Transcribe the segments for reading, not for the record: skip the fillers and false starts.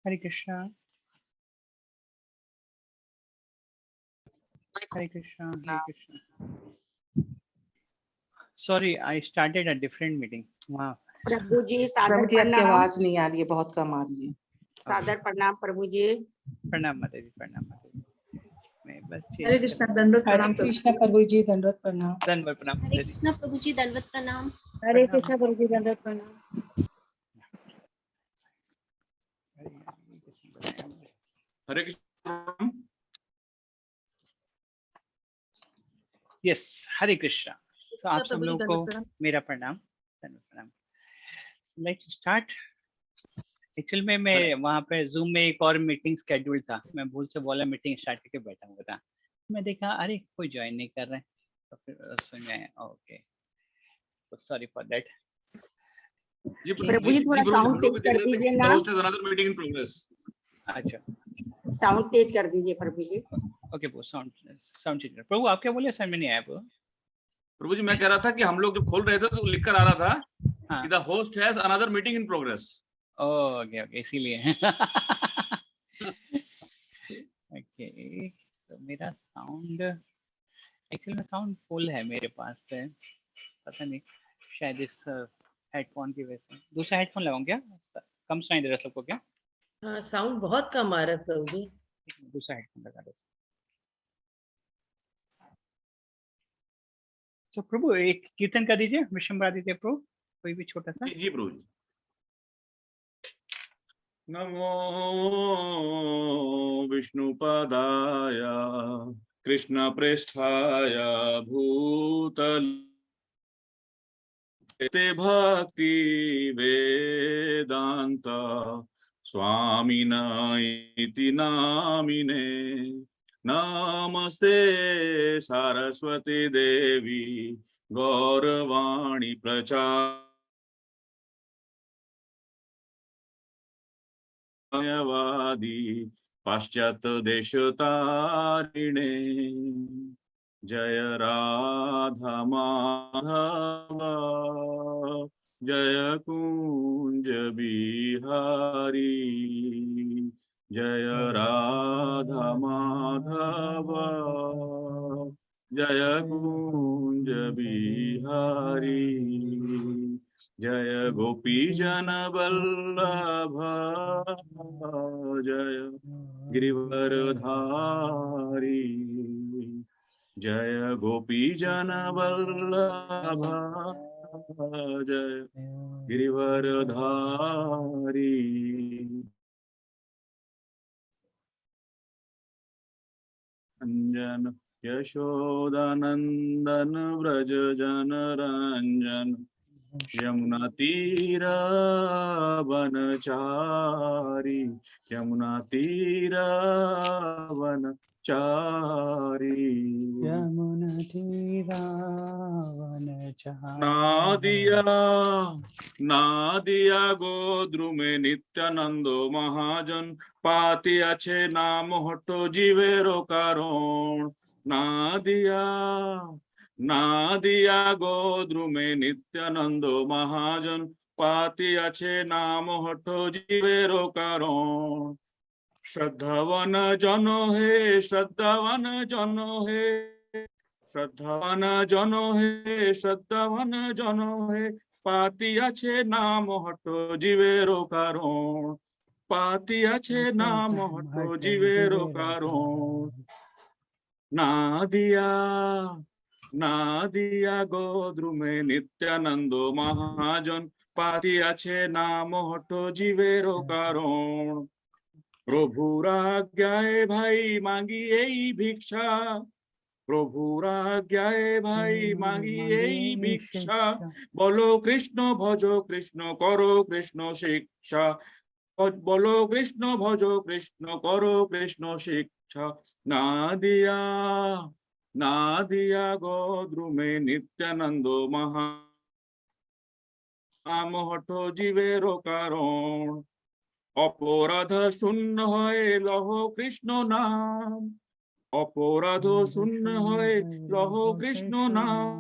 Hare Krishna. Hare Krishna. Hare Krishna. Sorry, I started a different meeting. Wow. प्रभु जी सादर प्रभु जी आपकी प्रणाम। आवाज नहीं आ रही है, बहुत कम आ रही है। सादर प्रणाम प्रभु जी। प्रणाम माता जी, प्रणाम माता जी। मैं बस हरे कृष्णा दंडवत प्रणाम। हरे कृष्णा प्रभु जी दंडवत प्रणाम। धन्यवाद, प्रणाम हरे कृष्णा प्रभु जी दंडवत प्रणाम। हरे कृष्ण प्रभु जी दंडवत प्रणाम। हरे कृष्ण। यस, हरे कृष्णा। तो आप सब प्रभु जी लोगों दंडवत को प्रणाम। मेरा प्रणाम, धन्यवाद, प्रणाम। Let's start. एक्चुअल में मैं वहाँ पे जूम में एक और मीटिंग स्केड्यूल था, मैं भूल से बोला मीटिंग स्टार्ट करके बैठा हुआ था। मैं देखा अरे कोई ज्वाइन नहीं कर रहे, तो फिर सुन ओके, सॉरी फॉर दैट। जी प्रभु जी थोड़ा साउंड तेज कर दीजिए ना। Host is another meeting in progress. अच्छा, साउंड तेज कर दीजिए प्रभु जी। ओके, वो साउंड चेंज। प्रभु आप क्या बोले, समझ में नहीं आया। प्रभु जी मैं कह रहा था कि हम लोग जब खोल रहे थे तो लिख कर आ रहा था हाँ। कि the host has another meeting in progress. Okay okay, इसीलिए। ओके, तो मेरा साउंड एक्चुअली में साउंड फुल है मेरे पास से, पता नहीं शायद इस हेडफोन की वजह से। दूसरा हेडफोन लगाऊं क्या, कम सुनाई दे रहा है सबको क्या? हाँ, साउंड बहुत कम आ रहा है प्रभु जी। दूसरा हेडफोन लगा दो। तो प्रभु एक कीर्तन कर दीजिए, विश्वम्भरा दीजिए प्रभु, कोई भी छोटा सा। जी प्रभु जी। नमो विष्णुपदाय कृष्ण पृष्ठाय भूतले भक्ति वेदांत स्वामिन इति नामिने नमस्ते सरस्वती देवी गौरवाणी प्रचार वादी पाश्चात्य देशतारिणे जय राधा माधव जय कुंज बिहारी जय राधा माधव जय कुंज बिहारी जय गोपी जन वल्लभ जय गिरिवरधारी जय गोपी जन वल्लभ जय गिरिवरधारी अंजन यशोदानंदन व्रज जन रंजन यमुना तीरा वनचारी यमुना तीरा वनचारी यमुना तीरा वनचारी। नादिया गोद्रु में नित्यानंदो महाजन पाती আছে नाम हटो जीवेरो कारण नादिया गोद्रु में नित्यानंदो महाजन पाती আছে नाम हटो जीवेरो कारण श्रद्धावान जन हे श्रद्धावान जन हे श्रद्धावान जन हे श्रद्धावान जन हे पाती আছে नाम हटो जीवेरो कारण पाती আছে नाम हटो जीवेरो कारण नादिया गोद्रु में नित्यानंदो महाजन पाती আছে नाम हटो जीवेरो कारण प्रभुर आज्ञाए भाई मांगी এই भिक्षा प्रभुर आज्ञाए भाई मांगी এই भिक्षा बोलो कृष्ण भजो कृष्ण करो कृष्ण शिक्षा बोलो कृष्ण भजो कृष्ण करो कृष्ण शिक्षा नादिया गोद्रु में नित्यानंदो महा नाम हटो जीवेरो कारण अपराध शून्य हये लह कृष्ण नाम अपराध शून्य हये लह कृष्ण नाम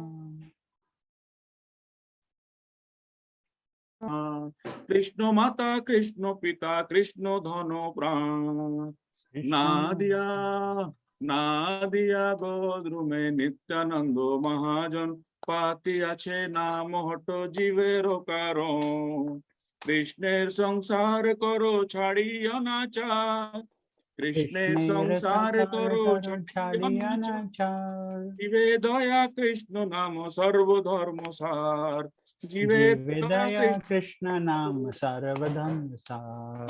कृष्ण माता कृष्ण पिता कृष्ण धनो प्राण ना दिया गोद्रुमे नित्यानंदो महाजन पाती আছে নাম হট জীবের কারণ কৃষ্ণের সংসার করো ছাড়িও না চায় কৃষ্ণের সংসার করো ছাড়িও না চায় জীবে দয়া কৃষ্ণ নাম সর্বধর্ম সার জীবে দয়া कृष्ण नाम सर्वधर्म सार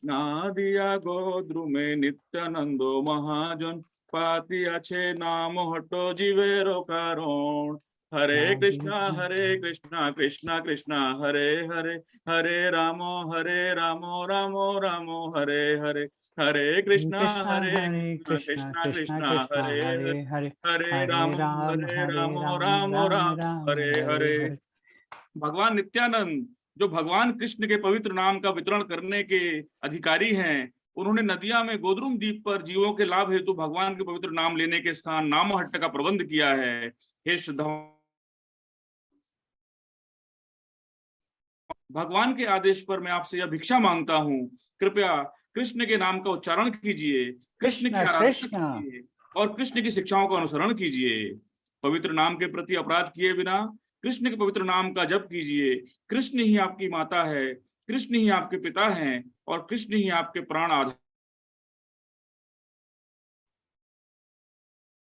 না দিয়া গোদ্রুমে নিত্যানন্দ মহাজন পাতি আছে নাম হট জীবের কারণ হরে কৃষ্ণ কৃষ্ণ কৃষ্ণ হরে হরে হরে রাম রাম রাম হরে হরে হরে কৃষ্ণ কৃষ্ণ কৃষ্ণ হরে হরে হরে राम राम हरे हरे। भगवान नित्यानंद जो भगवान कृष्ण के पवित्र नाम का वितरण करने के अधिकारी हैं, उन्होंने नदिया में गोद्रुम द्वीप पर जीवों के लाभ हेतु भगवान के पवित्र नाम लेने के स्थान नामहट्ट का प्रबंध किया है। हे श्रद्धा, भगवान के आदेश पर मैं आपसे यह भिक्षा मांगता हूँ, कृपया कृष्ण के नाम का उच्चारण कीजिए, कृष्ण की आराधना कीजिए और कृष्ण की शिक्षाओं का अनुसरण कीजिए। पवित्र नाम के प्रति अपराध किए बिना कृष्ण के पवित्र नाम का जप कीजिए। कृष्ण ही आपकी माता है, कृष्ण ही आपके पिता हैं और कृष्ण ही आपके प्राण आधार।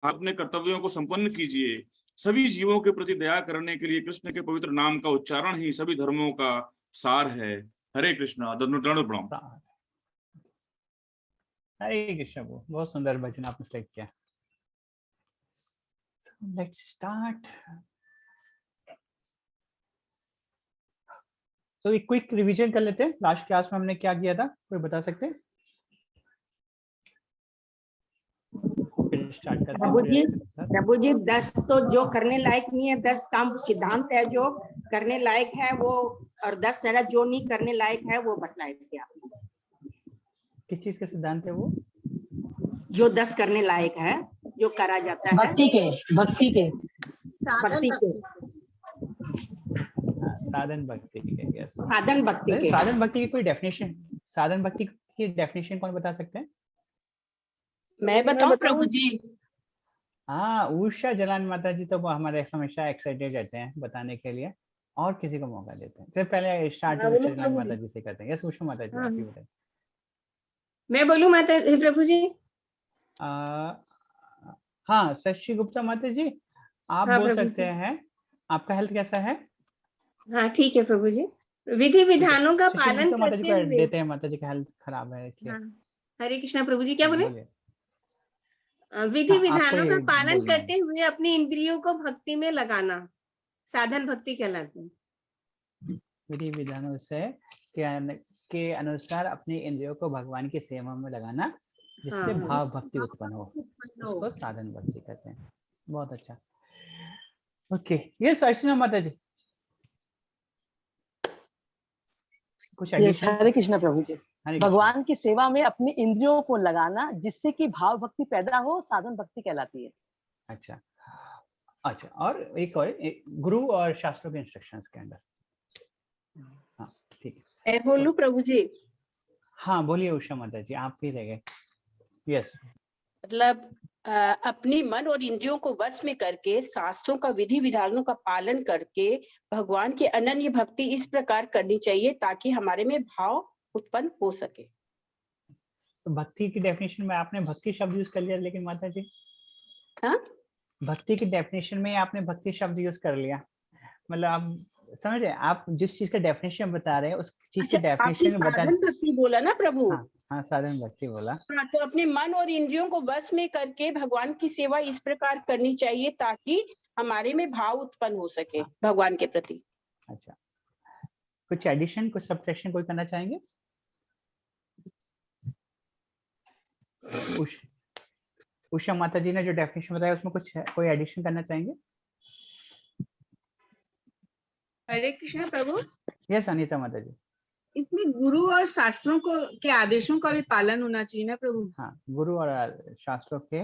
अपने कर्तव्यों को संपन्न कीजिए। सभी जीवों के प्रति दया करने के लिए कृष्ण के पवित्र नाम का उच्चारण ही सभी धर्मों का सार है। हरे कृष्णा। दंडवत प्रणाम। हरे कृष्ण। बहुत सुंदर भजन आपने सेलेक्ट किया। Let's start. तो एक क्विक रिवीजन कर लेते हैं, लास्ट क्लास में हमने क्या किया था, कोई बता सकते हैं? स्टार्ट करते हैं। प्रभु जी 10 तो जो करने लायक नहीं है, 10 काम सिद्धांत है जो करने लायक है वो, और 10 तरह जो नहीं करने लायक है वो बतलाए थे आप। किस चीज का सिद्धांत है वो? जो 10 करने लायक है, जो करा जाता है भक्ति के भक्ति के साधन भक्ति के। यस, साधन भक्ति के। साधन भक्ति की कोई डेफिनेशन, साधन भक्ति की डेफिनेशन कौन बता सकते हैं? मैं बताऊं प्रभु जी? हाँ, उषा जलान माता जी तो वो हमारे हमेशा एक्साइटेड रहते हैं बताने के लिए, और किसी को मौका देते हैं। तो पहले स्टार्ट उषा जलान माता जी से करते हैं। यस उषा माता जी, आप ही बताइए। मैं बोलूं माता प्रभु जी? हाँ, शशि गुप्ता माता जी आप बोल सकते हैं। आपका हेल्थ कैसा है? हाँ ठीक है प्रभु जी। विधि विधानों का पालन माता जी करते को हुए देते हैं, माता जी का हेल्थ खराब है इसलिए। हरे कृष्णा प्रभु जी। क्या बोले? बोलिए। विधि हाँ, विधानों का आपको पालन बोलना है। करते हुए अपनी इंद्रियों को भक्ति में लगाना साधन भक्ति कहलाते हैं। विधि विधानों से के अनुसार अपनी इंद्रियों को भगवान की सेवा में लगाना, जिससे भाव भक्ति उत्पन्न हो, उसको साधन भक्ति कहते हैं। बहुत अच्छा। ओके, यस अर्चना माता जी कुछ यस, हरे कृष्ण प्रभु जी। हरे कृष्ण। भगवान की सेवा में अपनी इंद्रियों को लगाना जिससे कि भाव भक्ति पैदा हो, साधन भक्ति कहलाती है। अच्छा अच्छा, और एक और गुरु और शास्त्रों के इंस्ट्रक्शंस के अंदर। हाँ ठीक है। मैं बोलूं प्रभु जी? हाँ बोलिए उषा माता जी, आप भी रह गए। यस, मतलब अपनी मन और इंद्रियों को वश में करके शास्त्रों का विधि विधानों का पालन करके भगवान की अनन्य भक्ति इस प्रकार करनी चाहिए ताकि हमारे में भाव उत्पन्न हो सके। तो भक्ति की डेफिनेशन में आपने भक्ति शब्द यूज कर लिया, लेकिन माता जी हाँ, भक्ति की डेफिनेशन में आपने भक्ति शब्द यूज कर लिया, मतलब आप समझ रहे हैं, आप जिस चीज का डेफिनेशन बता रहे हैं उस चीज की डेफिनेशन में बता। साधन भक्ति बोला ना प्रभु? हाँ साधन भक्ति बोला। हाँ, तो अपने मन और इंद्रियों को वश में करके भगवान की सेवा इस प्रकार करनी चाहिए ताकि हमारे में भाव उत्पन्न हो सके भगवान के प्रति। अच्छा, कुछ एडिशन कुछ सब्ट्रैक्शन कोई करना चाहेंगे? उषा माता जी ने जो डेफिनेशन बताया उसमें कुछ कोई एडिशन करना चाहेंगे? हरे कृष्ण प्रभु। यस अनीता माता जी। इसमें गुरु और शास्त्रों को के आदेशों का भी पालन होना चाहिए ना प्रभु? हाँ, गुरु और शास्त्रों के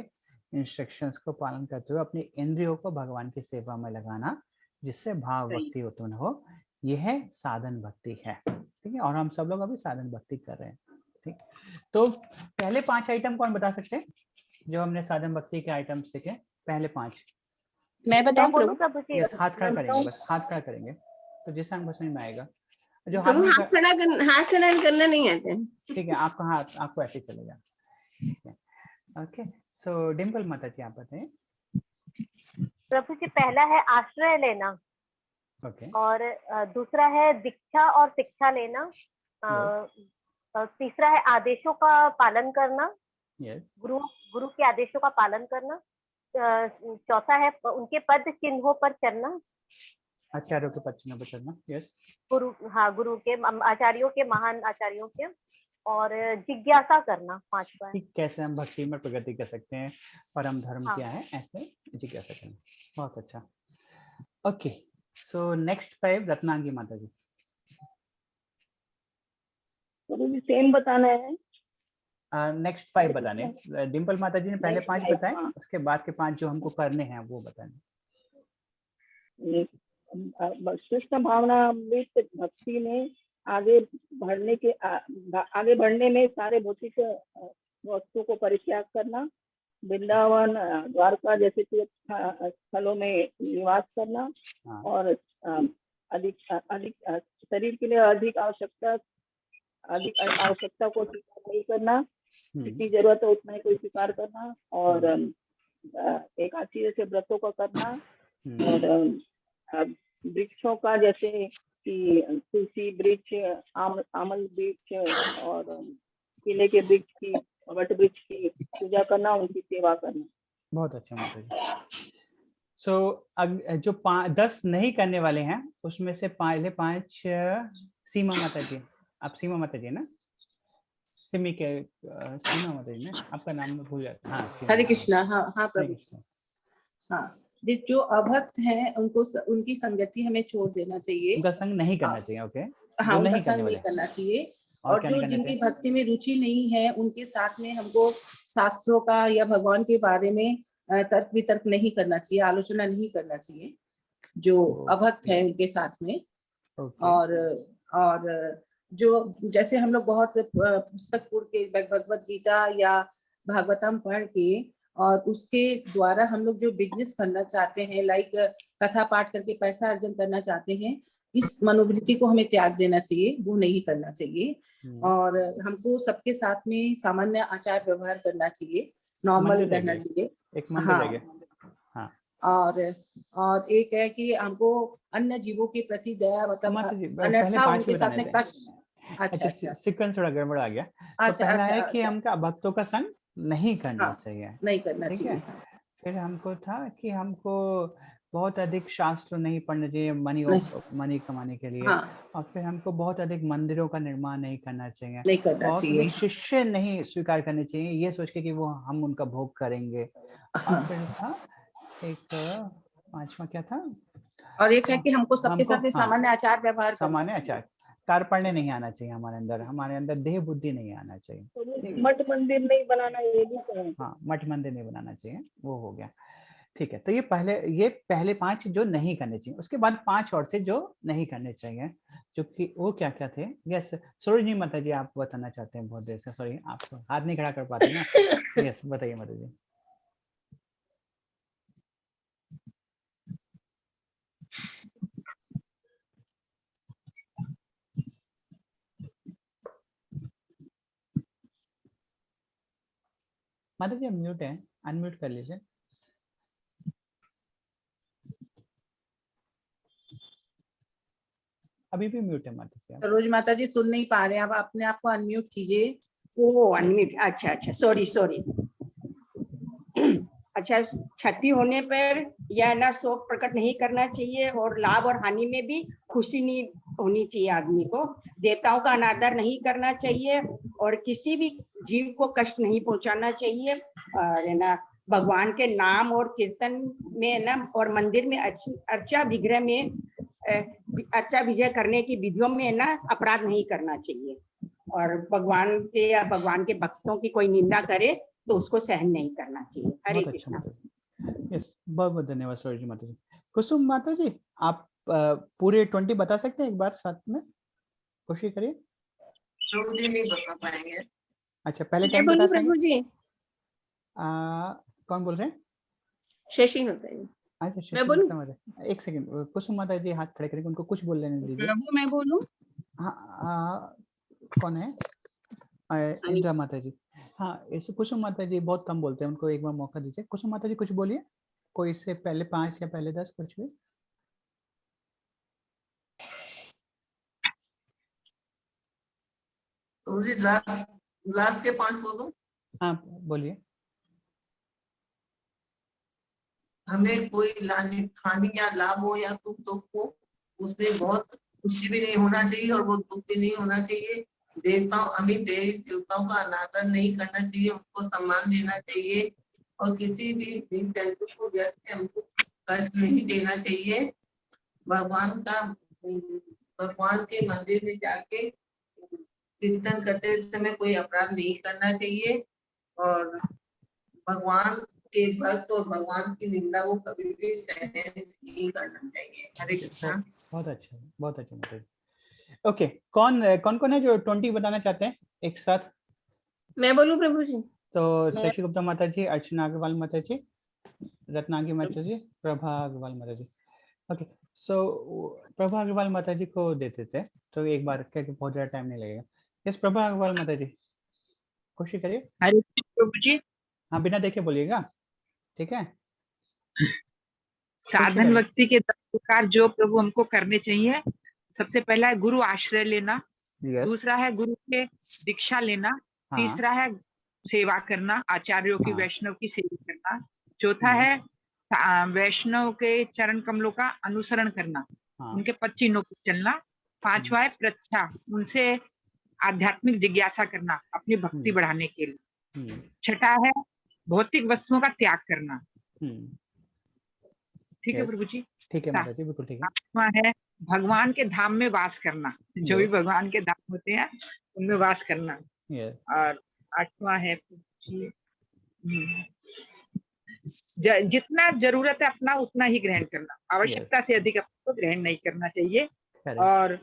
इंस्ट्रक्शंस को पालन करते हुए अपनी इंद्रियों को भगवान की सेवा में लगाना, जिससे भाव भक्ति उत्पन्न हो, ये है साधन भक्ति है, ठीक है। और हम सब लोग अभी साधन भक्ति कर रहे हैं, ठीक। तो पहले 5 आइटम कौन बता सकते हैं जो हमने साधन भक्ति के आइटम्स देखे, पहले 5? मैं बताऊं प्रभु? यस, हाथ खड़ा करेंगे, बस हाथ खड़ा करेंगे तो जिससे हमको समझ में आएगा। जो हाथ नहीं हाथ खड़ा करना नहीं आता है। ठीक है, आपका हाथ आपको ऐसे चलेगा, ठीक है। ओके, सो डिम्पल माता जी आप बताएं। प्रभु जी, पहला है आश्रय लेना, ओके, और दूसरा है दीक्षा और शिक्षा लेना, तीसरा है आदेशों का पालन करना, यस, गुरु के आदेशों का पालन करना, चौथा है उनके पद चिन्हों पर चलना, आचार्यों के पद चिन्हों पर चलना, यस, गुरु के आचार्यों के, महान आचार्यों के, और जिज्ञासा करना, 5वां। कि कैसे हम भक्ति में प्रगति कर सकते हैं, परम धर्म क्या है, ऐसे जिज्ञासा करना। बहुत अच्छा। ओके, सो नेक्स्ट 5 रत्नांगी माता जी। सेम बताना है। नेक्स्ट 5 बताने, डिम्पल माता जी ने पहले 5 बताए, उसके बाद के 5 जो हमको करने हैं वो बताने। कृष्ण भावनामृत भक्ति में आगे बढ़ने में सारे भौतिक वस्तुओं को परित्याग करना, वृंदावन द्वारका जैसे स्थलों में निवास करना, और अधिक शरीर के लिए अधिक आवश्यकता को स्वीकार नहीं करना, जितनी जरूरत है उतना ही कोई स्वीकार करना, और एकादशी जैसे व्रतों का करना, और वृक्षों का जैसे कि तुलसी वृक्ष, आमल वृक्ष और केले के वृक्ष की, वट वृक्ष की पूजा करना, उनकी सेवा करना। बहुत अच्छा माता जी। सो जो 10 नहीं करने वाले हैं उसमें से पहले 5 सीमा माता जी, आप सीमा माता जी ना, सीमा माता जी ना, आपका नाम भूल जाता। हाँ, हरे कृष्णा। हाँ प्रभु। हाँ, जो अभक्त हैं उनको उनकी संगति हमें छोड़ देना चाहिए, उनका संग नहीं करना चाहिए। ओके, हाँ, उनका संग नहीं करना चाहिए। और जो जिनकी भक्ति में रुचि नहीं है उनके साथ में हमको शास्त्रों का या भगवान के बारे में तर्क वितर्क नहीं करना चाहिए, आलोचना नहीं करना चाहिए जो अभक्त है उनके साथ में। और जो जैसे हम लोग बहुत पुस्तक पढ़ के भगवत गीता या भागवतम पढ़ के और उसके द्वारा हम लोग जो बिजनेस करना चाहते हैं, लाइक कथा पाठ करके पैसा अर्जन करना चाहते हैं, इस मनोवृत्ति को हमें त्याग देना चाहिए, वो नहीं करना चाहिए। और हमको सबके साथ में सामान्य आचार व्यवहार करना चाहिए, नॉर्मल रहना चाहिए। हाँ। और एक है कि हमको अन्य जीवों के प्रति दया, मतलब अन्यथा उनके साथ में कष्ट। अच्छा, सीक्वेंस थोड़ा गड़बड़ आ गया। तो पहला है कि हमका भक्तों का संग नहीं करना चाहिए, नहीं करना चाहिए। फिर हमको था कि हमको बहुत अधिक शास्त्र नहीं पढ़ना चाहिए मनी कमाने के लिए। और फिर हमको बहुत अधिक मंदिरों का निर्माण नहीं करना चाहिए, बहुत अधिक शिष्य नहीं स्वीकार करने चाहिए ये सोच के कि वो हम उनका भोग करेंगे। और फिर था एक 5वां क्या था, और एक है कि हमको सबके साथ सामान्य आचार व्यवहार, सामान्य आचार, कार पढ़ने नहीं आना चाहिए हमारे अंदर देह बुद्धि नहीं आना चाहिए, मठ मंदिर नहीं बनाना, ये भी हाँ, मठ मंदिर नहीं बनाना चाहिए, वो हो गया। ठीक है, तो ये पहले 5 जो नहीं करने चाहिए। उसके बाद 5 और थे जो नहीं करने चाहिए, जो कि वो क्या क्या थे। यस, सरोजिनी माता जी आप बताना चाहते हैं बहुत देर से, सॉरी आप हाथ नहीं खड़ा कर पाते ना। यस, बताइए माता जी। माता जी म्यूट है, अनम्यूट कर लीजिए। अभी भी म्यूट है माता जी। सरोज माता जी सुन नहीं पा रहे हैं, आप अपने आप को अनम्यूट कीजिए। वो अनम्यूट, अच्छा, सॉरी। अच्छा, क्षति होने पर यह ना शोक प्रकट नहीं करना चाहिए, और लाभ और हानि में भी खुशी नहीं होनी चाहिए आदमी को। देवताओं का अनादर नहीं करना चाहिए, और किसी भी जीव को कष्ट नहीं पहुंचाना चाहिए। और ना भगवान के नाम और कीर्तन में ना, और मंदिर में अर्चा विग्रह में अर्चा विजय करने की विधियों में ना अपराध नहीं करना चाहिए। और भगवान के या भगवान के भक्तों की कोई निंदा करे तो उसको सहन नहीं करना चाहिए। हरे कृष्णा। यस, बहुत बहुत धन्यवाद सरोजी माता जी। कुसुम माता जी आप पूरे 20 बता सकते हैं एक बार साथ में? कोशिश करिए। प्रभु जी नहीं बता पाएंगे। अच्छा, पहले मैं 10 बता बोलूं सकेंगे? प्रभु जी? कौन बोल रहे हैं? शशि होता है। अच्छा, शशि मैं बोलूं? गुप्ता माता। एक सेकंड, कुसुम माता जी हाथ खड़े करेंगे, उनको कुछ बोल लेने दीजिए। प्रभु मैं बोलूं? हाँ, कौन है? इंदिरा माता जी। हाँ, ऐसे कुसुम माता जी बहुत कम बोलते हैं, उनको एक बार मौका दीजिए। कुसुम माता जी कुछ बोलिए, कोई इससे पहले 5 या पहले 10 कुछ भी। प्रभु जी लास्ट के 5 बोलूं? हाँ बोलिए। हमें कोई हानि या लाभ हो या दुख हो, उसमें बहुत खुशी भी नहीं होना चाहिए और बहुत दुख भी नहीं होना चाहिए। हमें देवी देवताओं का अनादर नहीं करना चाहिए, उनको सम्मान देना चाहिए और किसी भी जीव जंतु को व्यर्थ हमको कष्ट नहीं देना चाहिए। भगवान के मंदिर में जाके कीर्तन करते समय कोई अपराध नहीं करना चाहिए और भगवान के भक्त और भगवान की निंदा को कभी भी सहन नहीं करना चाहिए। हरे कृष्णा। बहुत अच्छा, बहुत अच्छा माता जी। ओके, कौन है जो 20 बताना चाहते हैं एक साथ? मैं बोलूं प्रभु जी? तो शशि गुप्ता माता जी, अर्चना अग्रवाल माता जी, रत्नांगी माता जी, प्रभा अग्रवाल माता जी। ओके, सो प्रभा अग्रवाल माता जी को देते थे, तो एक बार क्या बहुत ज्यादा टाइम नहीं लगेगा। यस, प्रभा अग्रवाल माता जी कोशिश करिए। हरे प्रभु जी। हाँ, बिना देखे बोलिएगा, ठीक है? साधन भक्ति के 10 प्रकार जो प्रभु हमको करने चाहिए। सबसे पहला है गुरु आश्रय लेना, दूसरा है गुरु के दीक्षा लेना, तीसरा है सेवा करना, आचार्यों की वैष्णव की सेवा करना, चौथा है वैष्णव के चरण कमलों का अनुसरण करना, उनके पद चिन्हों पर चलना, पांचवा है प्रत्या, उनसे आध्यात्मिक जिज्ञासा करना अपनी भक्ति बढ़ाने के लिए, छठा है भौतिक वस्तुओं का त्याग करना। ठीक है प्रभु जी? ठीक है माता जी, बिल्कुल ठीक है। आठवां है भगवान के धाम में वास करना, जो भी भगवान के धाम होते हैं उनमें वास करना। और आठवां है जितना जरूरत है अपना उतना ही ग्रहण करना, आवश्यकता से अधिक अपने को ग्रहण नहीं करना चाहिए। और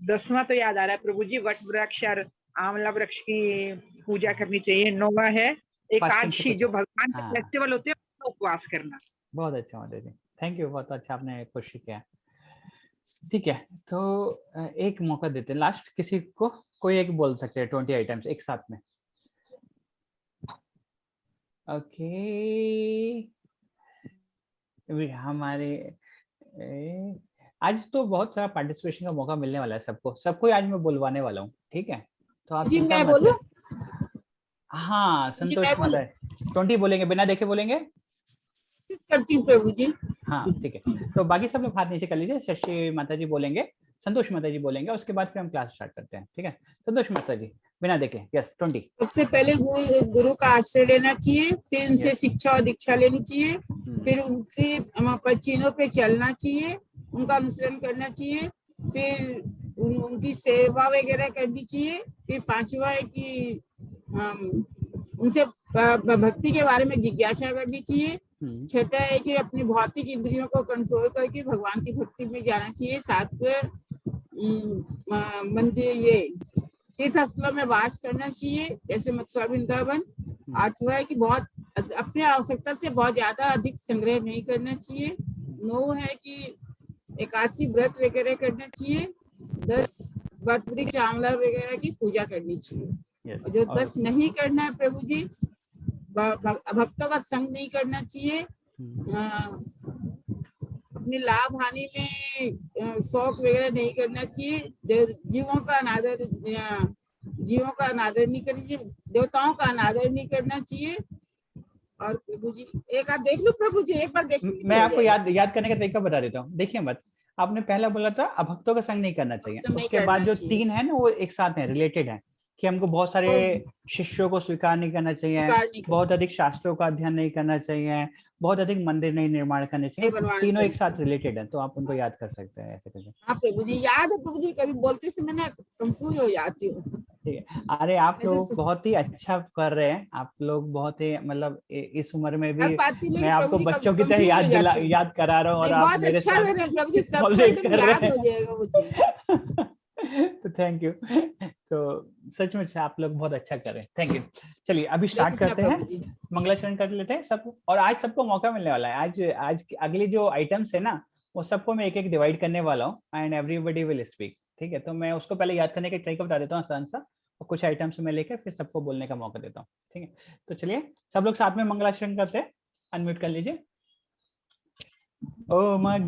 10वां तो याद आ रहा है प्रभु जी, वट वृक्ष और आंवला वृक्ष की पूजा करनी चाहिए। 9वां है एकादशी, जो भगवान के फेस्टिवल होते हैं उनका उपवास करना। बहुत अच्छा माता जी, थैंक यू, बहुत अच्छा आपने कोशिश किया। ठीक है, तो एक मौका देते हैं लास्ट, किसी को, कोई एक बोल सकते हैं 20 आइटम्स एक साथ में। ओके, हमारे आज तो बहुत सारा पार्टिसिपेशन का मौका मिलने वाला है सबको आज मैं बुलवाने वाला हूँ, ठीक है? तो आप जी मैं बोलूं? हाँ, संतोष माता 20 बोलेंगे, बिना देखे बोलेंगे। करती हूँ प्रभु जी। हाँ ठीक है, तो बाकी सब लोग हाथ नीचे कर लीजिए। शशि माता जी बोलेंगे, संतोष माता जी बोलेंगे, उसके बाद फिर हम क्लास स्टार्ट करते हैं, ठीक है? संतोष माता जी बिना देखे, यस 20। सबसे पहले गुरु का आश्रय लेना चाहिए, फिर उनसे शिक्षा और दीक्षा लेनी चाहिए, फिर उनके चिन्हों पे चलना चाहिए, उनका अनुसरण करना चाहिए, फिर उनकी सेवा वगैरह करनी चाहिए। फिर 5वां है कि उनसे भक्ति के बारे में जिज्ञासा करनी चाहिए। 6ठा है कि अपनी भौतिक इंद्रियों को कंट्रोल करके भगवान की भक्ति में जाना चाहिए। 7वां मंदिर ये तीर्थ स्थलों में वास करना चाहिए, जैसे मथुरा वृंदावन। 8वां है कि बहुत अपनी आवश्यकता से बहुत ज्यादा अधिक संग्रह नहीं करना चाहिए। 9 है कि 81 व्रत वगैरह करना चाहिए। 10 वट वृक्ष आंवला वगैरह की पूजा करनी चाहिए। और जो 10 नहीं करना है प्रभु जी, भक्तों का संग नहीं करना चाहिए, अपनी लाभ हानि में शौक वगैरह नहीं करना चाहिए, जीवों का अनादर नहीं करना चाहिए, देवताओं का अनादर नहीं करना चाहिए। और प्रभु जी एक बार देख लो प्रभु जी, एक बार देख। मैं आपको याद करने का तरीका बता देता हूँ। देखिए मत, आपने पहला बोला था अभक्तों का संग नहीं करना चाहिए, उसके बाद जो 3 है ना वो एक साथ है, रिलेटेड है, कि हमको बहुत सारे शिष्यों को स्वीकार नहीं करना चाहिए, बहुत अधिक शास्त्रों का अध्ययन नहीं करना चाहिए, बहुत अधिक मंदिर नहीं निर्माण करने चाहिए। तीनों एक साथ रिलेटेड है, तो आप उनको याद कर सकते हैं ऐसे करके। हाँ प्रभु जी याद है प्रभु जी, कभी बोलते समय मैं कंफ्यूज हो जाती हूँ। ठीक है। अरे आप लोग बहुत ही अच्छा कर रहे हैं, आप लोग बहुत ही मतलब इस उम्र में भी मैं आपको बच्चों की तरह याद करा रहा हूँ और आप मेरे साथ कॉलेज कर रहे हैं। तो थैंक यू। तो सचमुच आप लोग बहुत अच्छा कर रहे हैं, थैंक यू। चलिए अभी स्टार्ट करते हैं, मंगलाचरण कर लेते हैं सब। और आज सबको मौका मिलने वाला है। आज अगली जो आइटम्स है ना, वो सबको मैं एक एक डिवाइड करने वाला हूँ एंड एवरीबॉडी विल स्पीक। ठीक है, तो मैं उसको पहले याद करने का तरीका बता देता हूँ आसान सा, और कुछ आइटम्स में लेकर फिर सबको बोलने का मौका देता हूँ। ठीक है, तो चलिए सब लोग साथ में मंगलाचरण करते हैं। अनम्यूट कर लीजिए। ओम हम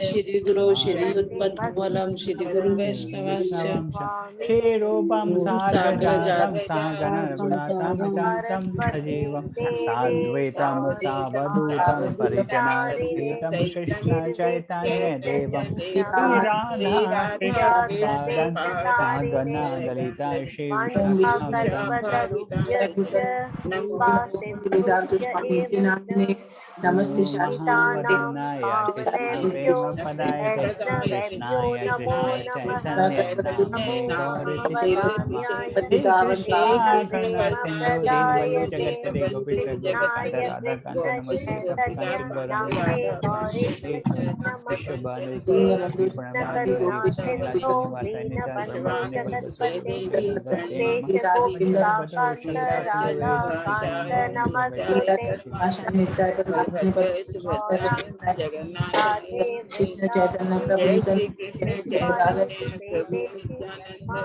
श्री गुरु श्री उत्पत्तिमूलम श्री गुरु वैष्णवस्य क्षीरोपम साग्रजातम सहगण रघुनाथामितं सजीवं साद्वैतं सावधूतं परिजनासहितं कृष्ण चैतन्य देवं राधा कृष्ण सहगण ललिता श्री नमस्ते चैतन्य प्रभु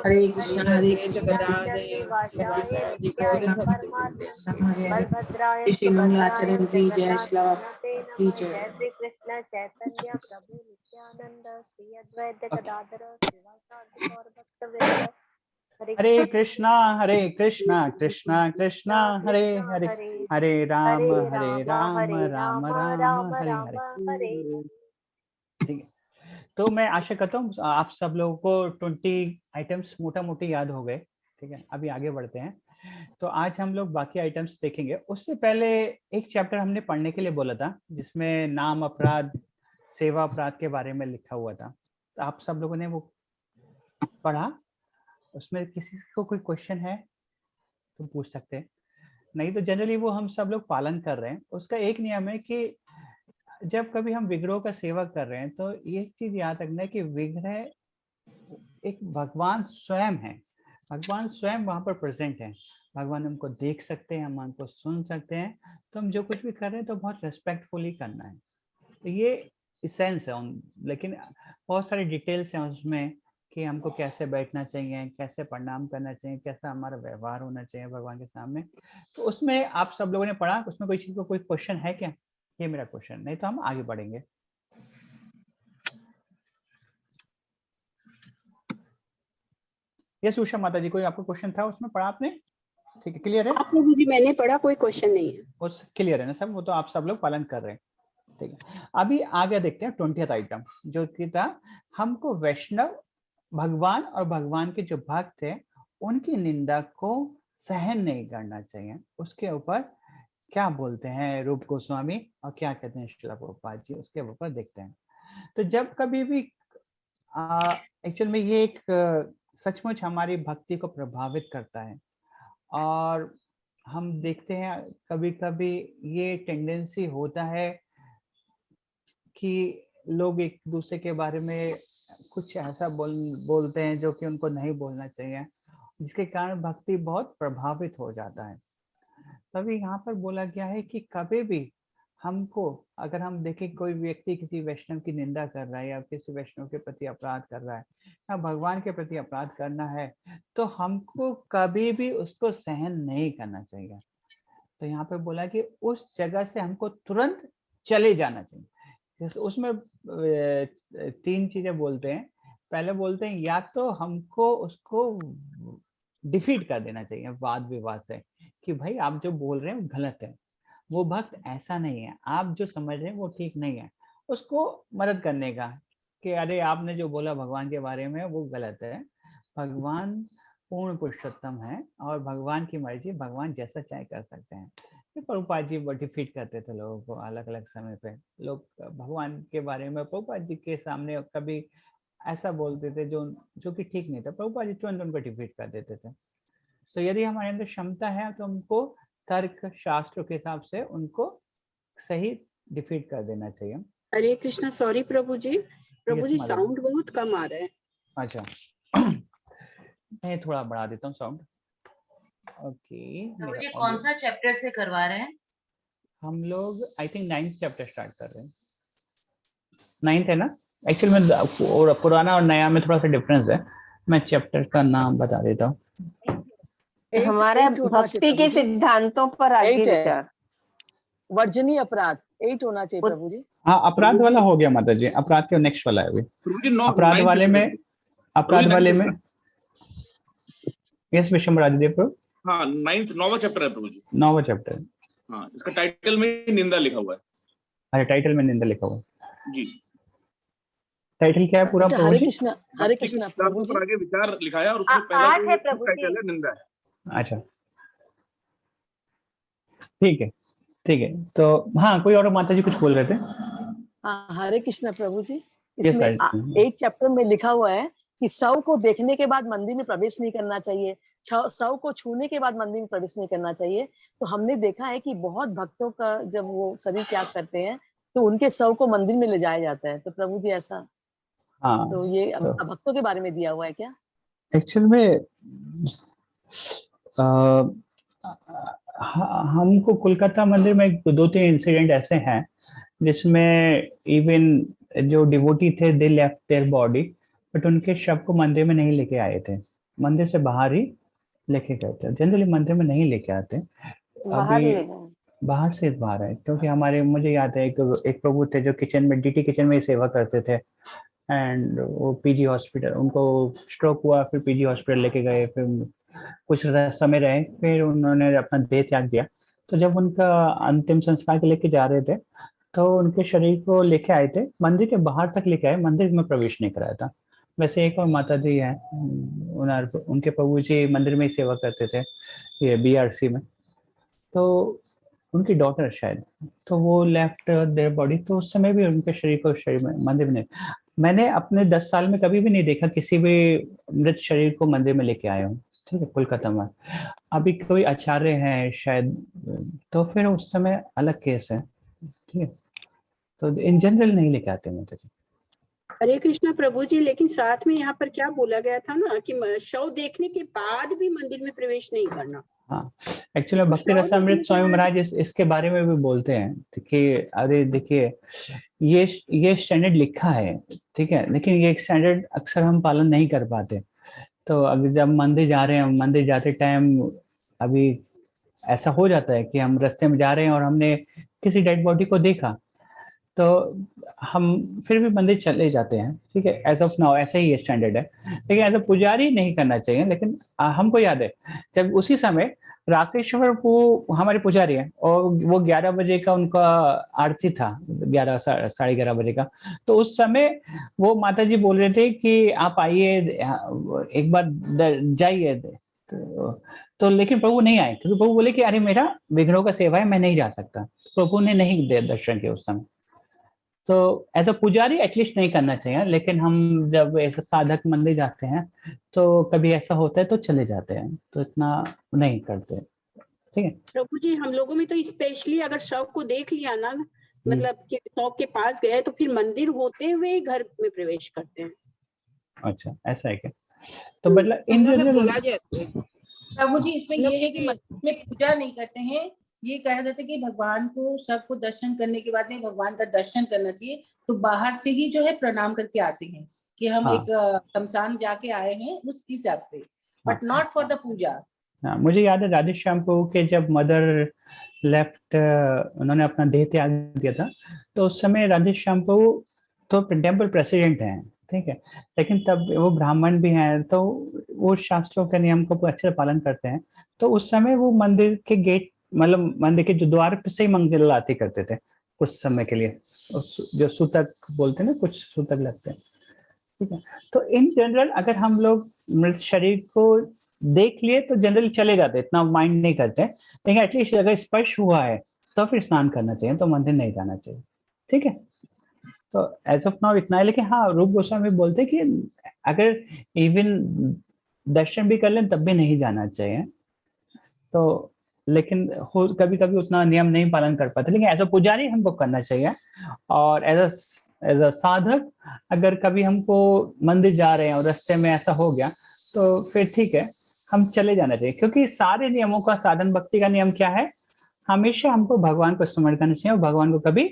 हरे कृष्ण श्री मंगलाचरण की जय, श्री कृष्ण चैतन्य प्रभु नित्यानंद श्री अद्वैत गदाधर श्रीवासादि गौर भक्तवृंद। हरे कृष्णा कृष्णा कृष्णा हरे हरे, हरे राम राम राम हरे हरे। ठीक है, तो मैं आशा करता हूँ आप सब लोगों को 20 आइटम्स मोटा मोटी याद हो गए। ठीक है, अभी आगे बढ़ते हैं। तो आज हम लोग बाकी आइटम्स देखेंगे। उससे पहले एक चैप्टर हमने पढ़ने के लिए बोला था जिसमें नाम अपराध सेवा अपराध के बारे में लिखा हुआ था। तो आप सब लोगों ने वो पढ़ा? उसमें किसी को कोई क्वेश्चन है तो पूछ सकते हैं, नहीं तो जनरली वो हम सब लोग पालन कर रहे हैं। उसका एक नियम है कि जब कभी हम विग्रह का सेवा कर रहे हैं तो ये चीज याद रखना है कि विग्रह एक भगवान स्वयं है, भगवान स्वयं वहां पर प्रेजेंट है। भगवान हमको देख सकते हैं, हम हमको सुन सकते हैं, तो हम जो कुछ भी कर रहे हैं तो बहुत रेस्पेक्टफुली करना है। तो ये इसेंस है लेकिन बहुत सारे डिटेल्स हैं उसमें कि हमको कैसे बैठना चाहिए, कैसे प्रणाम करना चाहिए, कैसा हमारा व्यवहार होना चाहिए भगवान के सामने। तो उसमें आप सब लोगों ने पढ़ा, उसमें कोई चीज को कोई क्वेश्चन है क्या? ये मेरा क्वेश्चन, नहीं तो हम आगे बढ़ेंगे। यस उषा माता जी, कोई आपको क्वेश्चन था उसमें? पढ़ा आपने? ठीक है, क्लियर है? प्रभु जी मैंने पढ़ा, कोई क्वेश्चन नहीं है। वो क्लियर है ना सब? वो तो आप सब लोग पालन कर रहे हैं। ठीक है, अभी आगे देखते हैं 20th आइटम जो कि था हमको वैष्णव भगवान और भगवान के जो भक्त थे उनकी निंदा को सहन नहीं करना चाहिए। उसके ऊपर क्या बोलते हैं रूप गोस्वामी और क्या कहते हैं श्रील प्रभुपाद जी, उसके ऊपर देखते हैं। तो जब कभी भी एक्चुअल में ये एक सचमुच हमारी भक्ति को प्रभावित करता है और हम देखते हैं कभी कभी ये टेंडेंसी होता है कि लोग एक दूसरे के बारे में कुछ ऐसा बोलते हैं जो कि उनको नहीं बोलना चाहिए, जिसके कारण भक्ति बहुत प्रभावित हो जाता है। तभी यहाँ पर बोला गया है कि कभी भी हमको अगर हम देखें कोई व्यक्ति किसी वैष्णव की निंदा कर रहा है या किसी वैष्णव के प्रति अपराध कर रहा है या भगवान के प्रति अपराध करना है, तो हमको कभी भी उसको सहन नहीं करना चाहिए। तो यहाँ पे बोला कि उस जगह से हमको तुरंत चले जाना चाहिए। उसमें 3 चीजें बोलते हैं। पहले बोलते हैं या तो हमको उसको डिफीट कर देना चाहिए वाद विवाद से कि भाई आप जो बोल रहे हैं वो गलत है, वो भक्त ऐसा नहीं है, आप जो समझ रहे हैं वो ठीक नहीं है, उसको मदद करने का कि अरे आपने जो बोला भगवान के बारे में वो गलत है। भगवान पूर्ण पुरुषोत्तम है और भगवान की मर्जी, भगवान जैसा चाहे कर सकते हैं। तो प्रभुपाद जी डिफीट करते थे लोगों को अलग अलग समय पे। लोग भगवान के बारे में प्रभुपाद जी के सामने कभी ऐसा बोलते थे जो कि ठीक नहीं था, प्रभुपाद जी तुरंत उनको डिफीट कर देते थे। तो यदि हमारे अंदर क्षमता है तो हमको तर्क शास्त्रों के हिसाब से उनको सही डिफीट कर देना चाहिए। हरे कृष्णा। सॉरी प्रभु जी, प्रभु जी माता जी। साउंड बहुत कम आ रहा है। अच्छा मैं थोड़ा बढ़ा देता हूँ साउंड। ओके प्रभु जी कौन सा चैप्टर से करवा रहे हैं? हम लोग I think 9th chapter start कर रहे हैं। 9th है ना? एक्चुअली में और पुराना और नया में थोड़ा सा डिफरेंस है। मैं चैप्टर का नाम बता देता हूँ। हमारे भक्ति के सिद्धांतों पर आगे विचार। वर्जनीय अपराध 8 होना चाहिए प्रभु जी। हाँ अपराध वाला हो गया माता जी, अपराध के नेक्स्ट वाला है अभी। अपराध वाले में यस विषम राजदेव प्रभु। हाँ 9वां चैप्टर है प्रभु जी। 9वां चैप्टर। हाँ इसका टाइटल में निंदा लिखा हुआ है। अरे टाइटल में निंदा लिखा हुआ है जी। टाइटल क्या है पूरा प्रभु जी? हरे कृष्णा प्रभु जी। आगे विचार लिखा है और उसमें पहला टाइटल है निंदा है। अच्छा ठीक है ठीक है। तो हाँ कोई और माता जी कुछ बोल रहे थे? हाँ हरे कृष्णा प्रभु जी। इसमें 8 चैप्टर में लिखा हुआ है कि शव को देखने के बाद मंदिर में प्रवेश नहीं करना चाहिए, शव को छूने के बाद मंदिर में प्रवेश नहीं करना चाहिए। तो हमने देखा है कि बहुत भक्तों का जब वो शरीर त्याग करते हैं तो उनके शव को मंदिर में ले जाया जाता है। तो प्रभु जी ऐसा तो ये भक्तों के बारे में दिया हुआ है क्या? एक्चुअल में हमको कोलकाता मंदिर में 2-3 इंसिडेंट ऐसे हैं जिसमें इवन जो डिवोटी थे they left their body, but उनके शव को मंदिर में नहीं लेके आए थे, मंदिर से बाहर ही लेके गए थे। जनरली मंदिर में नहीं लेके आते, अभी बाहर से बाहर है। क्योंकि हमारे मुझे याद है एक प्रभु थे जो किचन में डीटी किचन में सेवा करते थे एंड वो पीजी हॉस्पिटल, उनको स्ट्रोक हुआ, फिर पीजी हॉस्पिटल लेके गए, फिर कुछ समय रहे, फिर उन्होंने अपना देह त्याग दिया। तो जब उनका अंतिम संस्कार के लेके जा रहे थे तो उनके शरीर को लेके आए थे, मंदिर के बाहर तक लेके आए, मंदिर में प्रवेश नहीं कराया था। वैसे एक और माता जी हैं, उनके प्रभु जी मंदिर में ही सेवा करते थे ये बीआरसी में, तो उनकी डॉटर शायद, तो वो लेफ्ट देयर बॉडी, तो उस समय भी उनके शरीर को शरीर में मंदिर में नहीं। मैंने अपने 10 साल में कभी भी नहीं देखा किसी भी मृत शरीर को मंदिर में लेके आया हूँ। ठीक है, कोलकाता में अभी कोई आचार्य हैं शायद, तो फिर उस समय अलग केस है। ठीक है, तो इन जनरल नहीं लेके आते माता जी। हरे कृष्णा प्रभु जी, लेकिन साथ में यहाँ पर क्या बोला गया था ना कि शव देखने के बाद भी मंदिर में प्रवेश नहीं करना। हाँ एक्चुअली भक्ति रसामृत स्वामी महाराज इसके बारे में भी बोलते हैं कि अरे देखिए ये स्टैंडर्ड लिखा है, ठीक है, लेकिन ये स्टैंडर्ड अक्सर हम पालन नहीं कर पाते। तो अगर जब मंदिर जा रहे हैं, मंदिर जाते टाइम अभी ऐसा हो जाता है कि हम रास्ते में जा रहे हैं और हमने किसी डेड बॉडी को देखा तो हम फिर भी मंदिर चले जाते हैं। ठीक है, एज ऑफ नाउ ऐसा ही स्टैंडर्ड है, लेकिन एज अ पुजारी नहीं करना चाहिए। लेकिन हमको याद है जब उसी समय राशेश्वर को हमारे पुजारी हैं और वो 11 बजे का उनका आरती था, 11 साढ़े 11 बजे का, तो उस समय वो माता जी बोल रहे थे कि आप आइए एक बार जाइए, तो लेकिन प्रभु नहीं आए क्योंकि प्रभु बोले कि अरे मेरा विघ्नों का सेवा है, मैं नहीं जा सकता। प्रभु ने नहीं दे दर्शन किया उस समय। तो एज अ पुजारी एटलीस्ट नहीं करना चाहिए, लेकिन हम जब ऐसे साधक मंदिर जाते हैं तो कभी ऐसा होता है तो चले जाते हैं, तो इतना नहीं करते। ठीक है प्रभु जी, हम लोगों में तो स्पेशली अगर शव को देख लिया ना, मतलब कि शव के पास गए तो फिर मंदिर होते हुए ही घर में प्रवेश करते हैं। अच्छा ऐसा है क्या? तो मतलब इन प्रभु जी इसमें ये है कि मंदिर में पूजा नहीं करते हैं, ये कहा जाता है कि भगवान को सबको दर्शन करने के बाद में भगवान का दर्शन करना चाहिए, तो बाहर से ही जो है प्रणाम करके आते हैं कि हम एक शमशान जाके आए हैं उस हिसाब से, बट नॉट फॉर द पूजा। मुझे याद है राधे श्याम प्रभु के जब मदर लेफ्ट, उन्होंने अपना देह त्याग दिया था, तो उस समय राधे श्याम प्रभु तो टेम्पल प्रेसिडेंट हैं, ठीक है, लेकिन तब वो ब्राह्मण भी हैं तो वो शास्त्रों के नियम को अच्छे से पालन करते हैं। तो उस समय वो मंदिर के गेट, मतलब मंदिर के जो द्वार पे से ही मंगल आरती करते थे, कुछ समय के लिए, जो सूतक बोलते हैं ना, कुछ सूतक लगते हैं, ठीक है। तो इन जनरल अगर हम लोग मृत शरीर को देख लिए तो जनरली चले जाते, इतना माइंड नहीं करते, लेकिन एटलीस्ट अगर स्पर्श हुआ है तो फिर स्नान करना चाहिए, तो मंदिर नहीं जाना चाहिए, ठीक है। तो एज ऑफ नाउ इतना है, लेकिन हाँ रूप गोस्वामी बोलते कि अगर इवन दर्शन भी कर लें तब भी नहीं जाना चाहिए। तो लेकिन कभी कभी उतना नियम नहीं पालन कर पाते, लेकिन एज अ पुजारी हमको करना चाहिए। और एज अ साधक अगर कभी हमको मंदिर जा रहे हैं और रास्ते में ऐसा हो गया तो फिर ठीक है, हम चले जाना चाहिए, क्योंकि सारे नियमों का, साधन भक्ति का नियम क्या है, हमेशा हमको भगवान को स्मरण करना चाहिए और भगवान को कभी